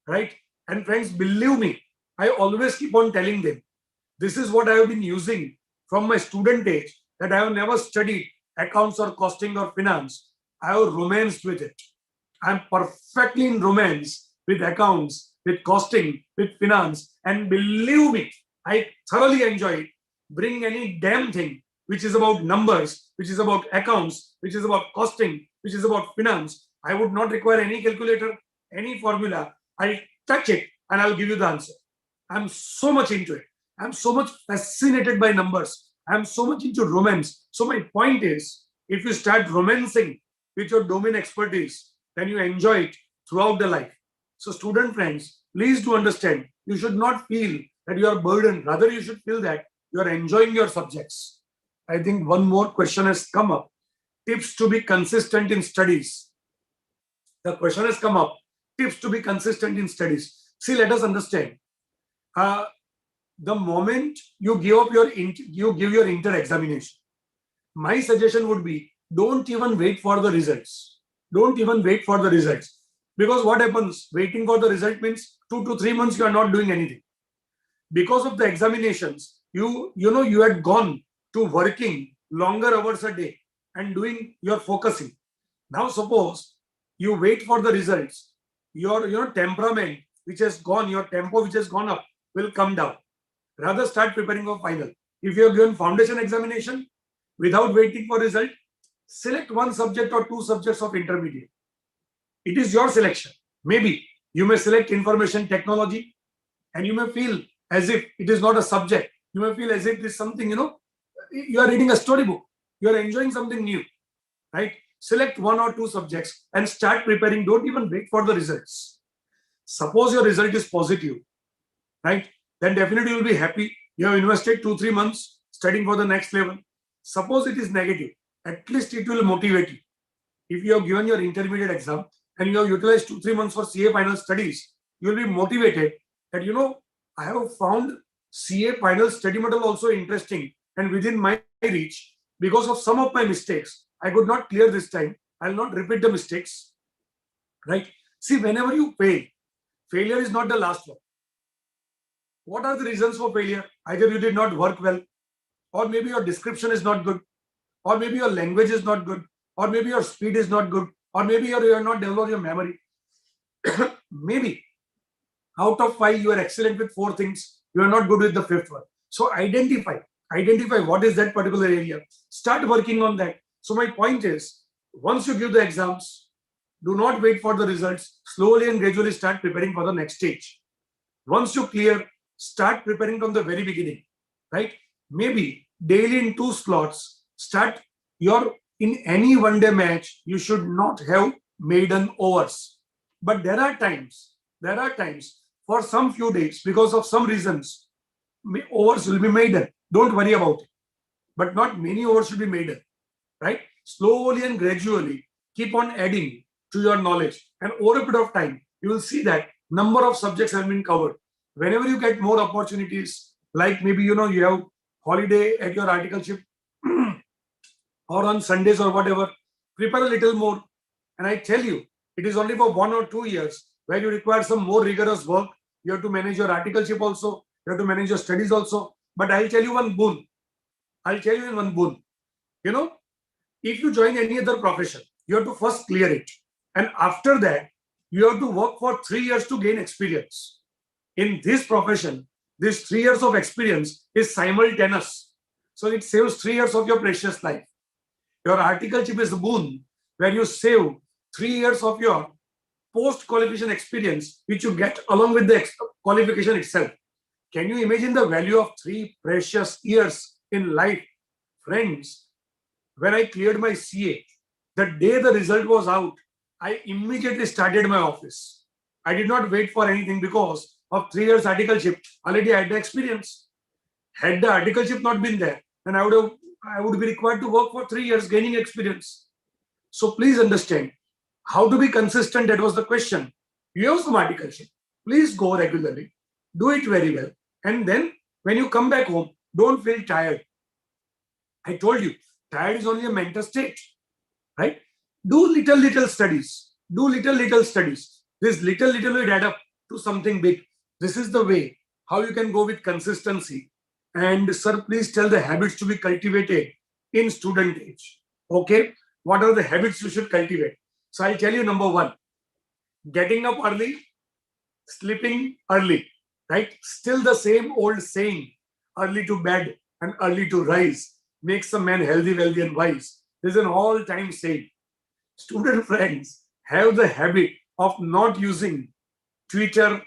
Right? And friends, believe me, I always keep on telling them, this is what I have been using from my student age, that I have never studied accounts or costing or finance. I have romanced with it. I am perfectly in romance with accounts, with costing, with finance. And believe me, I thoroughly enjoy it. Bring any damn thing which is about numbers, which is about accounts, which is about costing, which is about finance. I would not require any calculator, any formula. I'll touch it and I'll give you the answer. I'm so much into it. I'm so much fascinated by numbers. I'm so much into romance. So my point is, if you start romancing with your domain expertise, then you enjoy it throughout the life. So student friends, please do understand, you should not feel that you are burdened. Rather, you should feel that you are enjoying your subjects. I think one more question has come up. Tips to be consistent in studies. The question has come up. Tips to be consistent in studies. See, let us understand. The moment you give your inter examination, my suggestion would be, don't even wait for the results. Don't even wait for the results. Because what happens? Waiting for the result means 2 to 3 months you are not doing anything. Because of the examinations, you had gone to working longer hours a day and doing your focusing. Now suppose you wait for the results, your temperament which has gone, your tempo which has gone up will come down. Rather start preparing for final. If you have given foundation examination without waiting for result, select one subject or 2 subjects of intermediate. It is your selection. Maybe you may select information technology and you may feel as if it is not a subject. You may feel as if it is something, you are reading a storybook. You are enjoying something new, right? Select 1 or 2 subjects and start preparing. Don't even wait for the results. Suppose your result is positive, right? Then definitely you will be happy. You have invested 2-3 months studying for the next level. Suppose it is negative, at least it will motivate you. If you have given your intermediate exam and you have utilized 2-3 months for CA final studies, you will be motivated that, I have found CA final study model also interesting and within my reach. Because of some of my mistakes, I could not clear this time. I will not repeat the mistakes, right? See, whenever you fail, failure is not the last one. What are the reasons for failure? Either you did not work well, or maybe your description is not good, or maybe your language is not good, or maybe your speed is not good, or maybe you are not developing your memory. Maybe out of 5, you are excellent with 4 things. You are not good with the 5th one. So identify what is that particular area. Start working on that. So my point is, once you give the exams, do not wait for the results. Slowly and gradually start preparing for the next stage. Once you clear, start preparing from the very beginning, right? Maybe daily in 2 slots, start in any one-day match, you should not have maiden overs. But there are times for some few days, because of some reasons, overs will be maiden. Don't worry about it. But not many overs should be maiden, right? Slowly and gradually, keep on adding to your knowledge. And over a period of time, you will see that number of subjects have been covered. Whenever you get more opportunities, like maybe, you have holiday at your articleship or on Sundays or whatever, prepare a little more. And I tell you, it is only for 1 or 2 years where you require some more rigorous work. You have to manage your articleship also. You have to manage your studies also. But I'll tell you one boon. If you join any other profession, you have to first clear it. And after that, you have to work for 3 years to gain experience. In this profession, this 3 years of experience is simultaneous. So it saves 3 years of your precious life. Your articleship is a boon where you save 3 years of your post-qualification experience, which you get along with the qualification itself. Can you imagine the value of 3 precious years in life? Friends, when I cleared my CA, the day the result was out, I immediately started my office. I did not wait for anything because of 3 years articleship. Already I had the experience. Had the articleship not been there, then I would be required to work for 3 years gaining experience. So please understand how to be consistent. That was the question. You have some articleship. Please go regularly. Do it very well. And then when you come back home, don't feel tired. I told you, tired is only a mental state, right? Do little studies. Do little studies. This little will add up to something big. This is the way how you can go with consistency. And sir, please tell the habits to be cultivated in student age. Okay? What are the habits you should cultivate? So I'll tell you, number 1, getting up early, sleeping early, right? Still the same old saying, early to bed and early to rise makes a man healthy, wealthy and wise. This is an all-time saying. Student friends, have the habit of not using Twitter,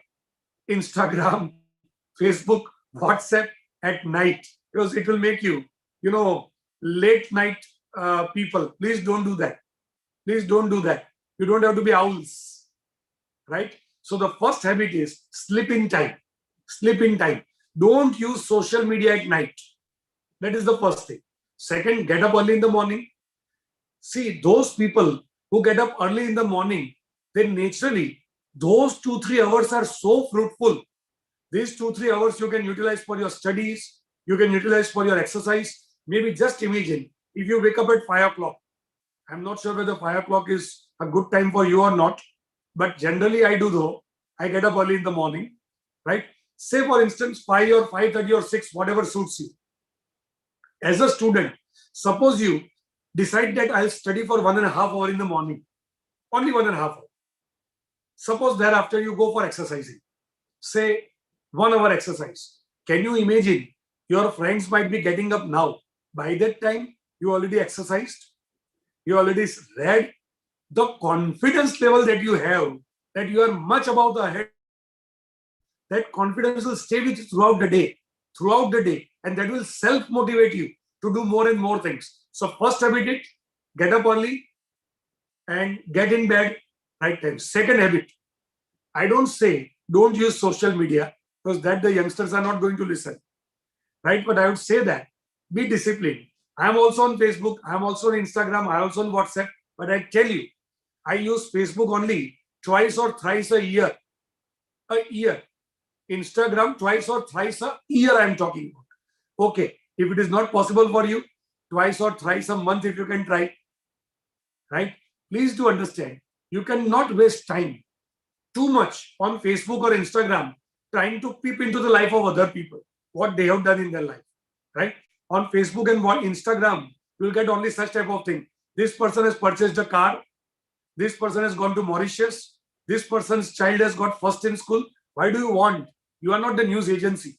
Instagram, Facebook, WhatsApp at night, because it will make you, late night people. Please don't do that. Please don't do that. You don't have to be owls, right? So the first habit is sleeping time. Sleeping time. Don't use social media at night. That is the first thing. Second, get up early in the morning. See, those people who get up early in the morning, then naturally, those 2-3 hours are so fruitful. These 2-3 hours you can utilize for your studies, you can utilize for your exercise. Maybe just imagine if you wake up at 5 o'clock. I'm not sure whether 5 o'clock is a good time for you or not, but generally I do though. I get up early in the morning, right? Say for instance, 5 or 5:30 or 6, whatever suits you. As a student, suppose you decide that I'll study for 1.5 hours in the morning, only 1.5 hours. Suppose thereafter you go for exercising, say 1 hour exercise. Can you imagine your friends might be getting up now? By that time, you already exercised, you already read. The confidence level that you have, that you are much above the head, that confidence will stay with you throughout the day, and that will self-motivate you to do more and more things. So first habit, get up early and get in bed right time. Second habit, I don't say don't use social media, because that the youngsters are not going to listen, right? But I would say that be disciplined. I am also on Facebook, I am also on Instagram, I am also on WhatsApp, but I tell you, I use Facebook only twice or thrice a year. Instagram twice or thrice a year I am talking about. Okay, if it is not possible for you, twice or thrice a month if you can try, right? Please do understand, you cannot waste time too much on Facebook or Instagram trying to peep into the life of other people, what they have done in their life, right? On Facebook and Instagram, you will get only such type of thing. This person has purchased a car. This person has gone to Mauritius. This person's child has got first in school. Why do you want? You are not the news agency.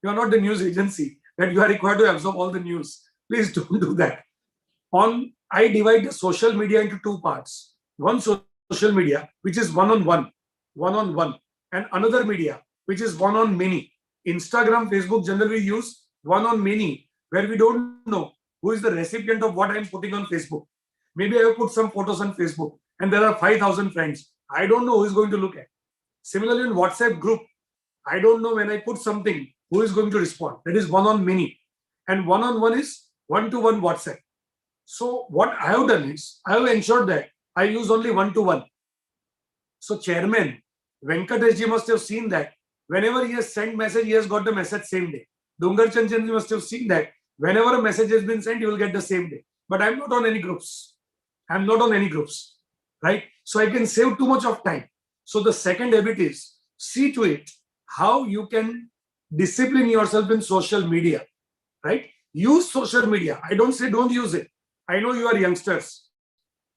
You are not the news agency that you are required to absorb all the news. Please don't do that. I divide the social media into 2 parts. One social media, which is one-on-one, and another media, which is one-on-many. Instagram, Facebook generally use one-on-many, where we don't know who is the recipient of what I am putting on Facebook. Maybe I have put some photos on Facebook and there are 5,000 friends. I don't know who is going to look at. Similarly, in WhatsApp group, I don't know when I put something, who is going to respond. That is one-on-many. And one-on-one is one-to-one WhatsApp. So what I have done is, I have ensured that I use only one-to-one. So Chairman Venkatesh must have seen that whenever he has sent message, he has got the message same day. Dungar Chanchan must have seen that whenever a message has been sent, you will get the same day. But I'm not on any groups. I'm not on any groups, right? So I can save too much of time. So the second habit is, see to it how you can discipline yourself in social media, right? Use social media. I don't say don't use it. I know you are youngsters,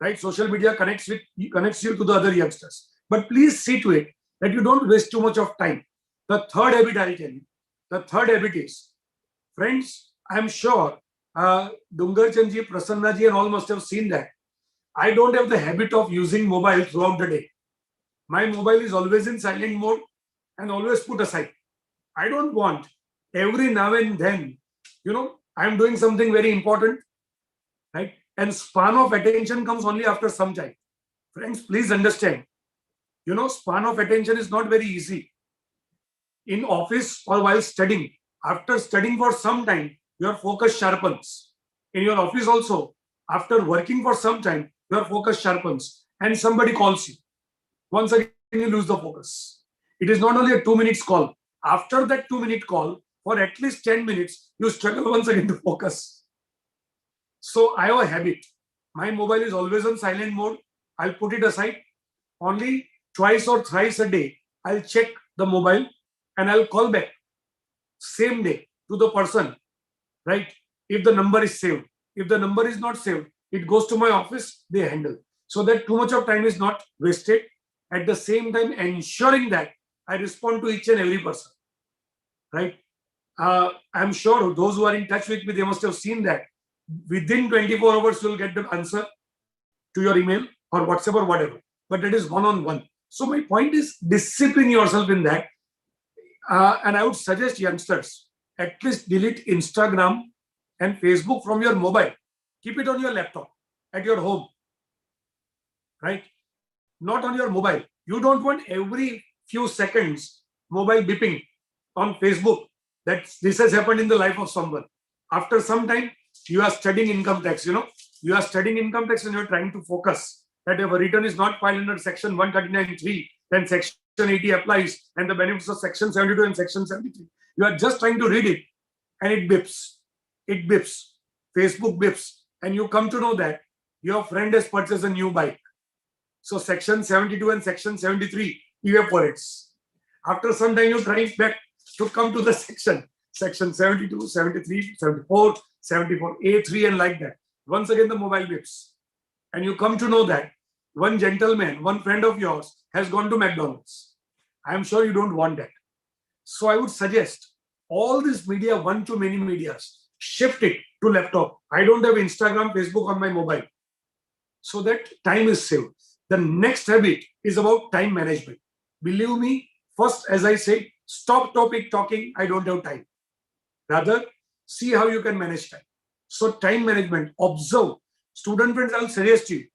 right? Social media connects you to the other youngsters. But please see to it that you don't waste too much of time. The third habit I'll tell you. The third habit is, friends, I'm sure Dungar Chandji, Prasanna ji and all must have seen that. I don't have the habit of using mobile throughout the day. My mobile is always in silent mode and always put aside. I don't want every now and then, I'm doing something very important, right? And span of attention comes only after some time. Friends, please understand, span of attention is not very easy. In office or while studying, after studying for some time, your focus sharpens. In your office also, after working for some time, your focus sharpens and somebody calls you. Once again, you lose the focus. It is not only a 2 minutes call. After that 2-minute call, for at least 10 minutes, you struggle once again to focus. So I have a habit. My mobile is always on silent mode. I'll put it aside. Only twice or thrice a day, I'll check the mobile and I'll call back same day to the person, right? If the number is saved. If the number is not saved, it goes to my office, they handle. So that too much of time is not wasted. At the same time, ensuring that I respond to each and every person, right? I'm sure those who are in touch with me, they must have seen that within 24 hours, you'll get the answer to your email or WhatsApp or whatever. But it is one-on-one. So my point is, discipline yourself in that. And I would suggest youngsters, at least delete Instagram and Facebook from your mobile. Keep it on your laptop, at your home, right? Not on your mobile. You don't want every few seconds mobile beeping. on Facebook that this has happened in the life of someone. After some time, you are studying income tax, you are studying income tax and you're trying to focus that if a return is not filed under section 139(3), then section 80 applies and the benefits of section 72 and section 73. You are just trying to read it and it bips. It bips. Facebook bips. And you come to know that your friend has purchased a new bike. So section 72 and section 73 evaporates. After some time, you're trying back to come to the section 72, 73, 74, 74, A3 and like that. Once again, the mobile bips. And you come to know that one gentleman, one friend of yours has gone to McDonald's. I am sure you don't want that. So I would suggest all this media, one too many medias, shift it to laptop. I don't have Instagram, Facebook on my mobile. So that time is saved. The next habit is about time management. Believe me, first, as I say, stop topic talking, I don't have time. Rather, see how you can manage time. So time management, observe. Student friends, I'll suggest you,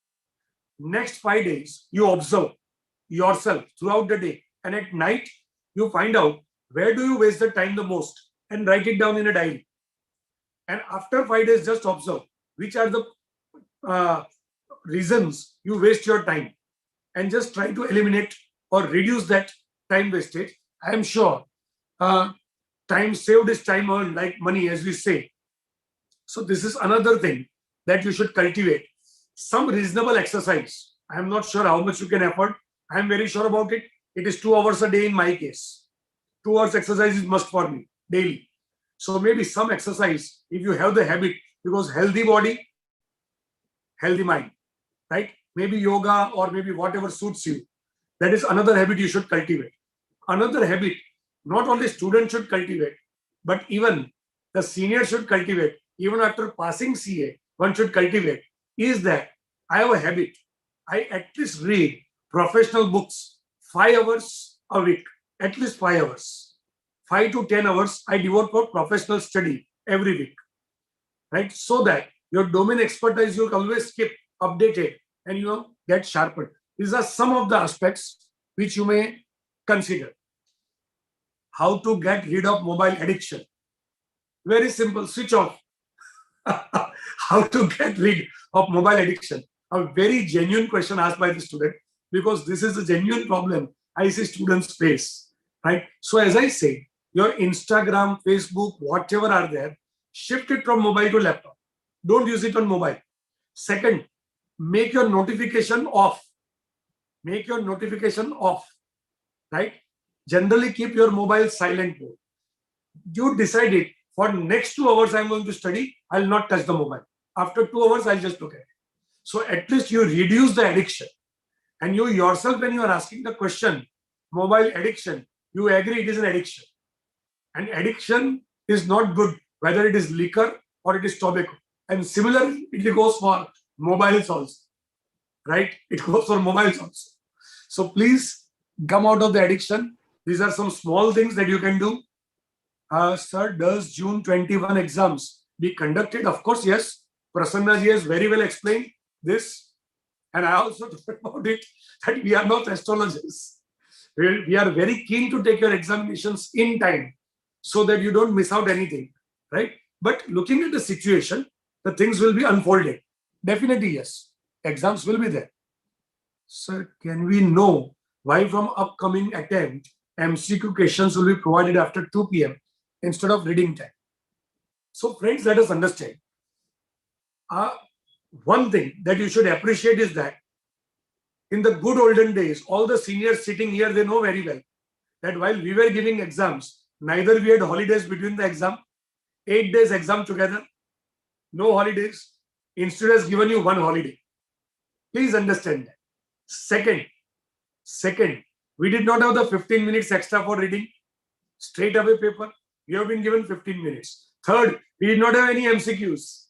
next 5 days, you observe yourself throughout the day. And at night, you find out where do you waste the time the most and write it down in a diary. And after 5 days, just observe which are the reasons you waste your time and just try to eliminate or reduce that time wastage. I am sure time saved is time earned, like money, as we say. So this is another thing that you should cultivate. Some reasonable exercise. I am not sure how much you can afford. I am very sure about it. It is 2 hours a day in my case. 2 hours exercise is must for me daily. So maybe some exercise, if you have the habit, because healthy body, healthy mind, right? Maybe yoga or maybe whatever suits you. That is another habit you should cultivate. Another habit, not only students should cultivate, but even the seniors should cultivate. Even after passing CA, one should cultivate, is that I have a habit. I at least read professional books 5 hours a week, at least 5 hours. 5 to 10 hours I devote for professional study every week, right? So that your domain expertise, you always keep updated and get sharpened. These are some of the aspects which you may consider. How to get rid of mobile addiction? Very simple, switch off. How to get rid of mobile addiction? A very genuine question asked by the student, because this is a genuine problem I see students face, right? So as I say, your Instagram, Facebook, whatever are there, shift it from mobile to laptop. Don't use it on mobile. Second, make your notification off. Make your notification off, right? Generally keep your mobile silent mode. You decided for next 2 hours I'm going to study, I'll not touch the mobile. After 2 hours, I'll just look at it. So at least you reduce the addiction. And you yourself, when you are asking the question, mobile addiction, you agree it is an addiction. And addiction is not good, whether it is liquor or it is tobacco. And similarly, it goes for mobiles also, right? It goes for mobiles also. So please come out of the addiction. These are some small things that you can do. Sir, does June 21 exams be conducted? Of course, yes. Prasanna ji has very well explained this. And I also talked about it, that we are not astrologers. We are very keen to take your examinations in time so that you don't miss out anything, right? But looking at the situation, the things will be unfolded. Definitely, yes. Exams will be there. Sir, can we know why from upcoming attempt, MCQ questions will be provided after 2 p.m. instead of reading time? So friends, let us understand. One thing that you should appreciate is that in the good olden days, all the seniors sitting here, they know very well that while we were giving exams, neither we had holidays between the exam, 8 days exam together, no holidays. Institute has given you 1 holiday. Please understand that. Second, we did not have the 15 minutes extra for reading. Straight away paper, we have been given 15 minutes. Third, we did not have any MCQs.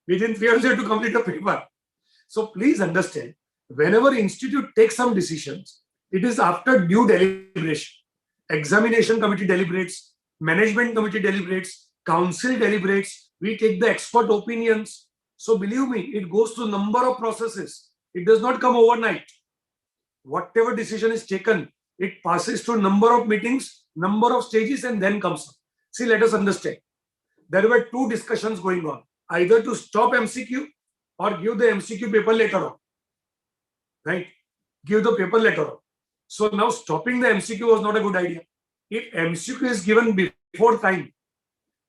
Within 3 hours, you have to complete a paper. So please understand, whenever institute takes some decisions, it is after due deliberation. Examination committee deliberates, management committee deliberates, council deliberates, we take the expert opinions. So believe me, it goes through number of processes. It does not come overnight. Whatever decision is taken, it passes through number of meetings, number of stages and then comes up. See, let us understand. There were two discussions going on, either to stop MCQ or give the MCQ paper later on. Right? Give the paper later on. So now stopping the MCQ was not a good idea. If MCQ is given before time,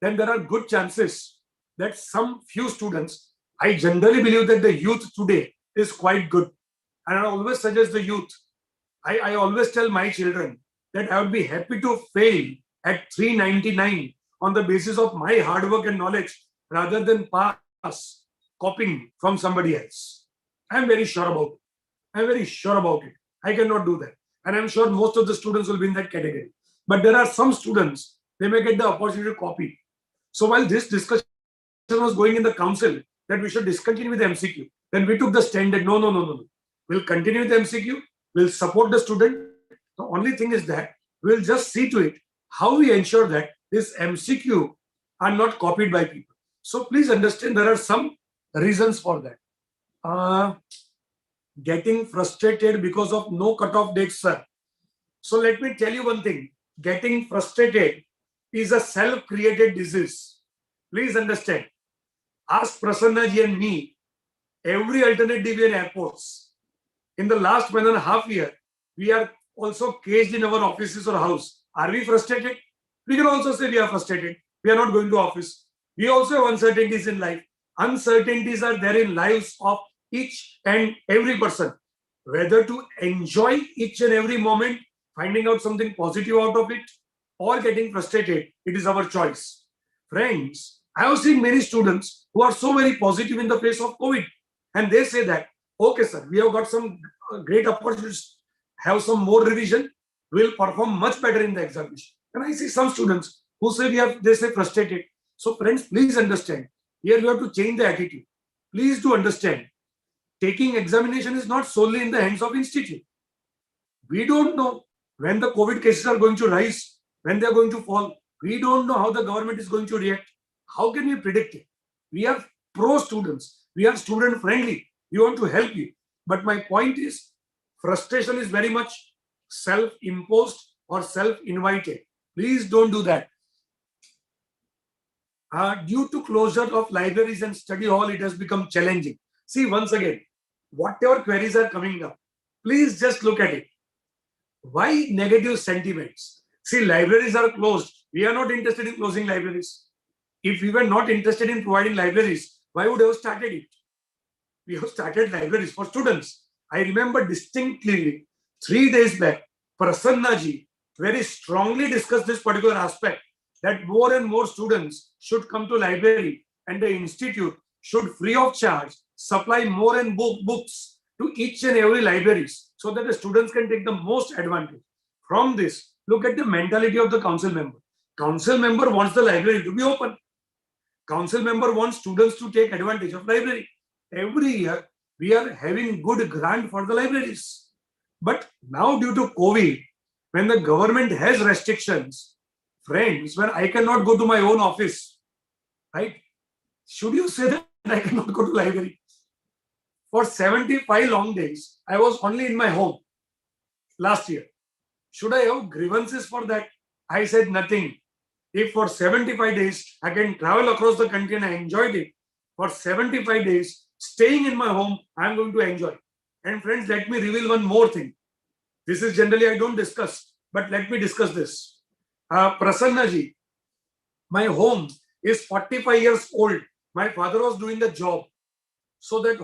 then there are good chances that some few students, I generally believe that the youth today is quite good. And I always suggest the youth, I always tell my children that I would be happy to fail at 399 on the basis of my hard work and knowledge rather than pass copying from somebody else. I'm very sure about it. I'm very sure about it. I cannot do that. And I'm sure most of the students will be in that category. But there are some students, they may get the opportunity to copy. So while this discussion was going in the council that we should discontinue with the MCQ, then we took the stand that no. We'll continue with the MCQ. We'll support the student. The only thing is that we'll just see to it how we ensure that this MCQ are not copied by people. So please understand there are some reasons for that. Getting frustrated because of no cutoff dates, sir. So let me tell you one thing. Getting frustrated is a self-created disease. Please understand. Ask Prasanna ji and me, every alternate day we are in airports. In the last 1.5 years, we are also caged in our offices or house. Are we frustrated? We can also say we are frustrated. We are not going to office. We also have uncertainties in life. Uncertainties are there in lives of each and every person. Whether to enjoy each and every moment, finding out something positive out of it, or getting frustrated, it is our choice. Friends, I have seen many students who are so very positive in the face of COVID. And they say that, okay, sir, we have got some great opportunities, have some more revision, we'll perform much better in the examination. And I see some students who say they say frustrated. So friends, please understand, here we have to change the attitude. Please do understand, taking examination is not solely in the hands of institute. We don't know when the COVID cases are going to rise, when they are going to fall. We don't know how the government is going to react. How can we predict it? We are pro students. We are student friendly. We want to help you. But my point is, frustration is very much self-imposed or self-invited. Please don't do that. Due to closure of libraries and study hall, it has become challenging. See, once again, whatever queries are coming up, please just look at it. Why negative sentiments? See, libraries are closed. We are not interested in closing libraries. If we were not interested in providing libraries, why would we have started it? We have started libraries for students. I remember distinctly 3 days back, Prasanna ji very strongly discussed this particular aspect, that more and more students should come to library and the institute should free of charge supply more and books to each and every libraries so that the students can take the most advantage. From this, look at the mentality of the council member. Council member wants the library to be open. Council member wants students to take advantage of library. Every year, we are having good grant for the libraries. But now due to COVID, when the government has restrictions, friends, when I cannot go to my own office, right? Should you say that I cannot go to library? For 75 long days, I was only in my home last year. Should I have grievances for that? I said nothing. If for 75 days, I can travel across the country and I enjoyed it, for 75 days, staying in my home, I'm going to enjoy. And friends, let me reveal one more thing. This is generally I don't discuss, but let me discuss this. Prasanna ji, my home is 45 years old. My father was doing the job. So that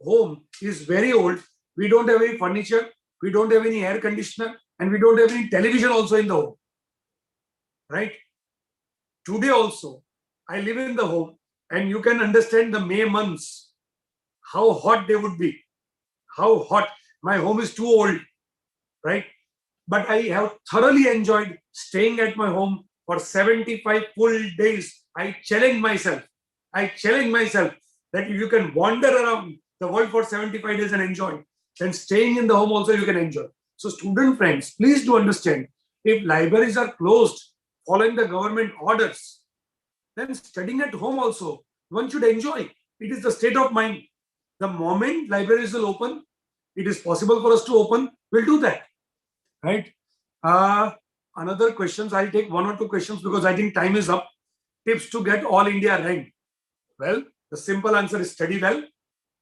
home is very old. We don't have any furniture. We don't have any air conditioner. And we don't have any television also in the home. Right? Today also, I live in the home. And you can understand the May months, how hot they would be. How hot. My home is too old. Right? But I have thoroughly enjoyed staying at my home for 75 full days. I challenge myself. That if you can wander around the world for 75 days and enjoy, then staying in the home also you can enjoy. So student friends, please do understand, if libraries are closed following the government orders, then studying at home also, one should enjoy. It is the state of mind. The moment libraries will open, it is possible for us to open, we'll do that. Right? another questions. I'll take 1 or 2 questions because I think time is up. Tips to get all India rank. Well, the simple answer is study well,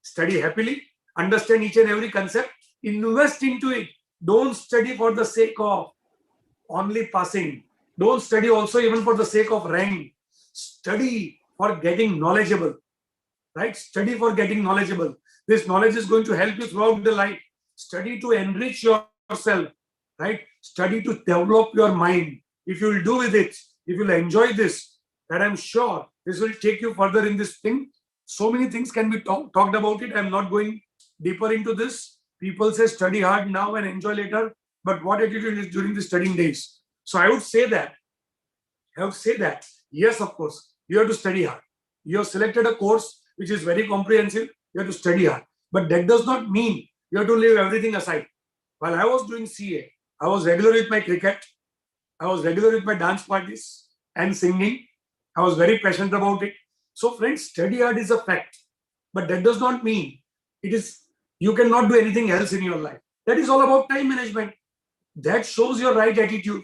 study happily, understand each and every concept, invest into it. Don't study for the sake of only passing. Don't study also even for the sake of rank. Study for getting knowledgeable, right? Study for getting knowledgeable. This knowledge is going to help you throughout the life. Study to enrich yourself, right? Study to develop your mind. If you will do with it, if you will enjoy this, then I'm sure this will take you further in this thing. So many things can be talked about it. I'm not going deeper into this. People say study hard now and enjoy later. But what attitude is during the studying days? So I would say that, yes, of course, you have to study hard. You have selected a course which is very comprehensive. You have to study hard. But that does not mean you have to leave everything aside. While I was doing CA, I was regular with my cricket. I was regular with my dance parties and singing. I was very passionate about it. So friends, study hard is a fact. But that does not mean you cannot do anything else in your life. That is all about time management. That shows your right attitude.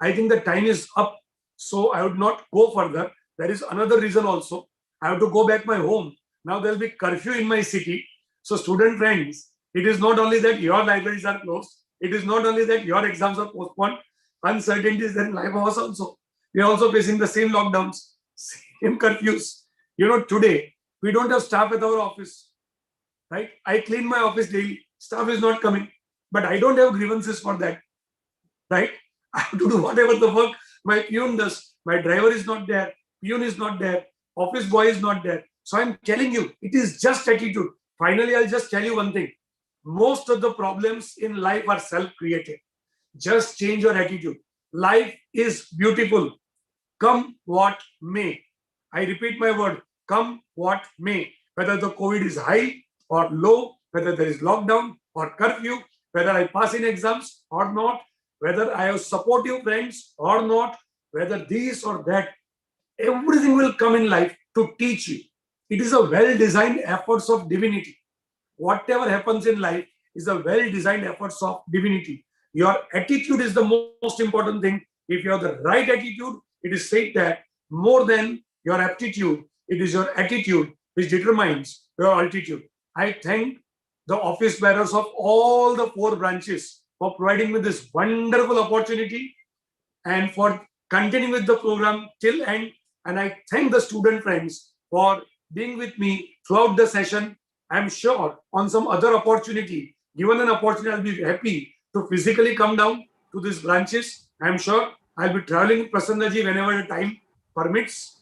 I think the time is up. So I would not go further. There is another reason also. I have to go back my home. Now there will be curfew in my city. So student friends, it is not only that your libraries are closed. It is not only that your exams are postponed. Uncertainties in life also. We are also facing the same lockdowns, same curfews. You know, today, we don't have staff at our office, right? I clean my office daily. Staff is not coming. But I don't have grievances for that, right? I have to do whatever the work my peon does. My driver is not there. Peon is not there. Office boy is not there. So I'm telling you, it is just attitude. Finally, I'll just tell you one thing. Most of the problems in life are self-created. Just change your attitude. Life is beautiful. Come what may. I repeat my word. Come what may. Whether the COVID is high or low, whether there is lockdown or curfew, whether I pass in exams or not, whether I have supportive friends or not, whether this or that, everything will come in life to teach you. It is a well-designed efforts of divinity. Whatever happens in life is a well-designed efforts of divinity. Your attitude is the most important thing. If you have the right attitude, it is said that more than your aptitude, it is your attitude which determines your altitude. I thank the office bearers of all the 4 branches for providing me this wonderful opportunity and for continuing with the program till end. And I thank the student friends for being with me throughout the session. I'm sure on some other opportunity, given an opportunity, I'll be happy to physically come down to these branches. I'm sure I'll be traveling with Prasanna ji whenever the time permits.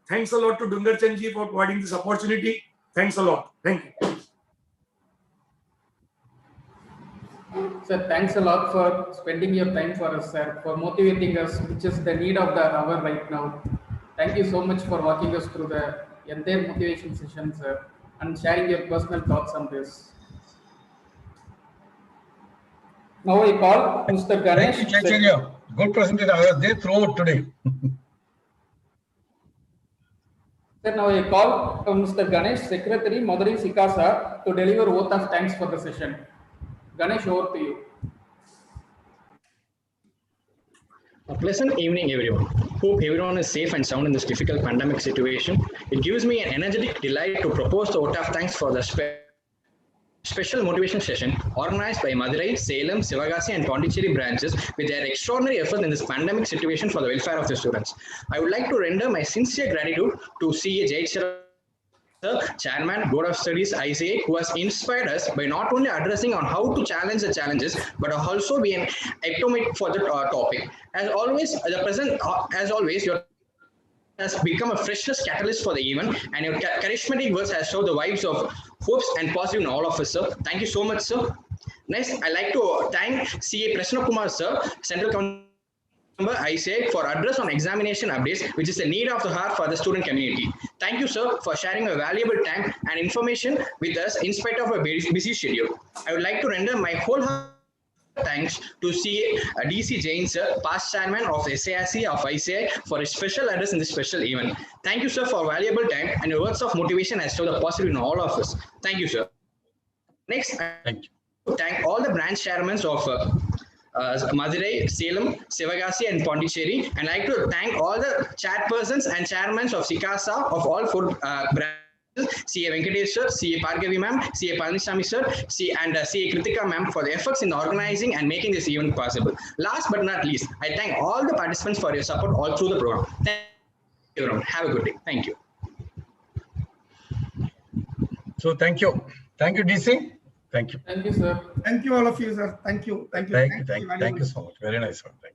Thanks a lot to Dungar ji for providing this opportunity. Thanks a lot. Thank you. Sir, thanks a lot for spending your time for us, sir, for motivating us, which is the need of the hour right now. Thank you so much for walking us through the entire motivation session, sir, and sharing your personal thoughts on this. Now I call Mr. Ganesh. Thank you, Chhaira. Good presentation. I was there throughout today. Sir, now I call Mr. Ganesh, Secretary, Madurai SICASA, to deliver oath of thanks for the session. Ganesh, over to you. A pleasant evening, everyone. Hope everyone is safe and sound in this difficult pandemic situation. It gives me an energetic delight to propose the vote of thanks for the special motivation session organized by Madurai, Salem, Sivagasi and Pondicherry branches with their extraordinary effort in this pandemic situation for the welfare of the students. I would like to render my sincere gratitude to CA Jain, Chairman, Board of Studies, ICAI, who has inspired us by not only addressing on how to challenge the challenges, but also be an atomic for the topic. As always, your has become a freshness catalyst for the event, and your charismatic words has shown the vibes of hopes and positive in all of us, sir. Thank you so much, sir. Next, I'd like to thank CA Prasanna Kumar, sir, Central Council Member ICAI, for address on examination updates, which is the need of the heart for the student community. Thank you, sir, for sharing a valuable time and information with us in spite of a very busy schedule. I would like to render my wholehearted thanks to CA DC Jain, sir, past chairman of SIRC of ICAI, for his special address in this special event. Thank you, sir, for valuable time and your words of motivation has shown the positive in all of us. Thank you, sir. Next, thank all the branch chairmen of Madurai, Salem, Sivagasi, and Pondicherry. And I'd like to thank all the chairpersons and chairmen of SICASA of all 4 branches. CA Venkatesh sir, CA Pargavi ma'am, CA Panisami sir, and CA Kritika ma'am for the efforts in organizing and making this event possible. Last but not least, I thank all the participants for your support all through the program. Thank you everyone. Have a good day. Thank you. So thank you. Thank you, DC. Thank you. Thank you, sir. Thank you, all of you, sir. Thank you. Thank you. Thank you so much. Very nice one. Thank you.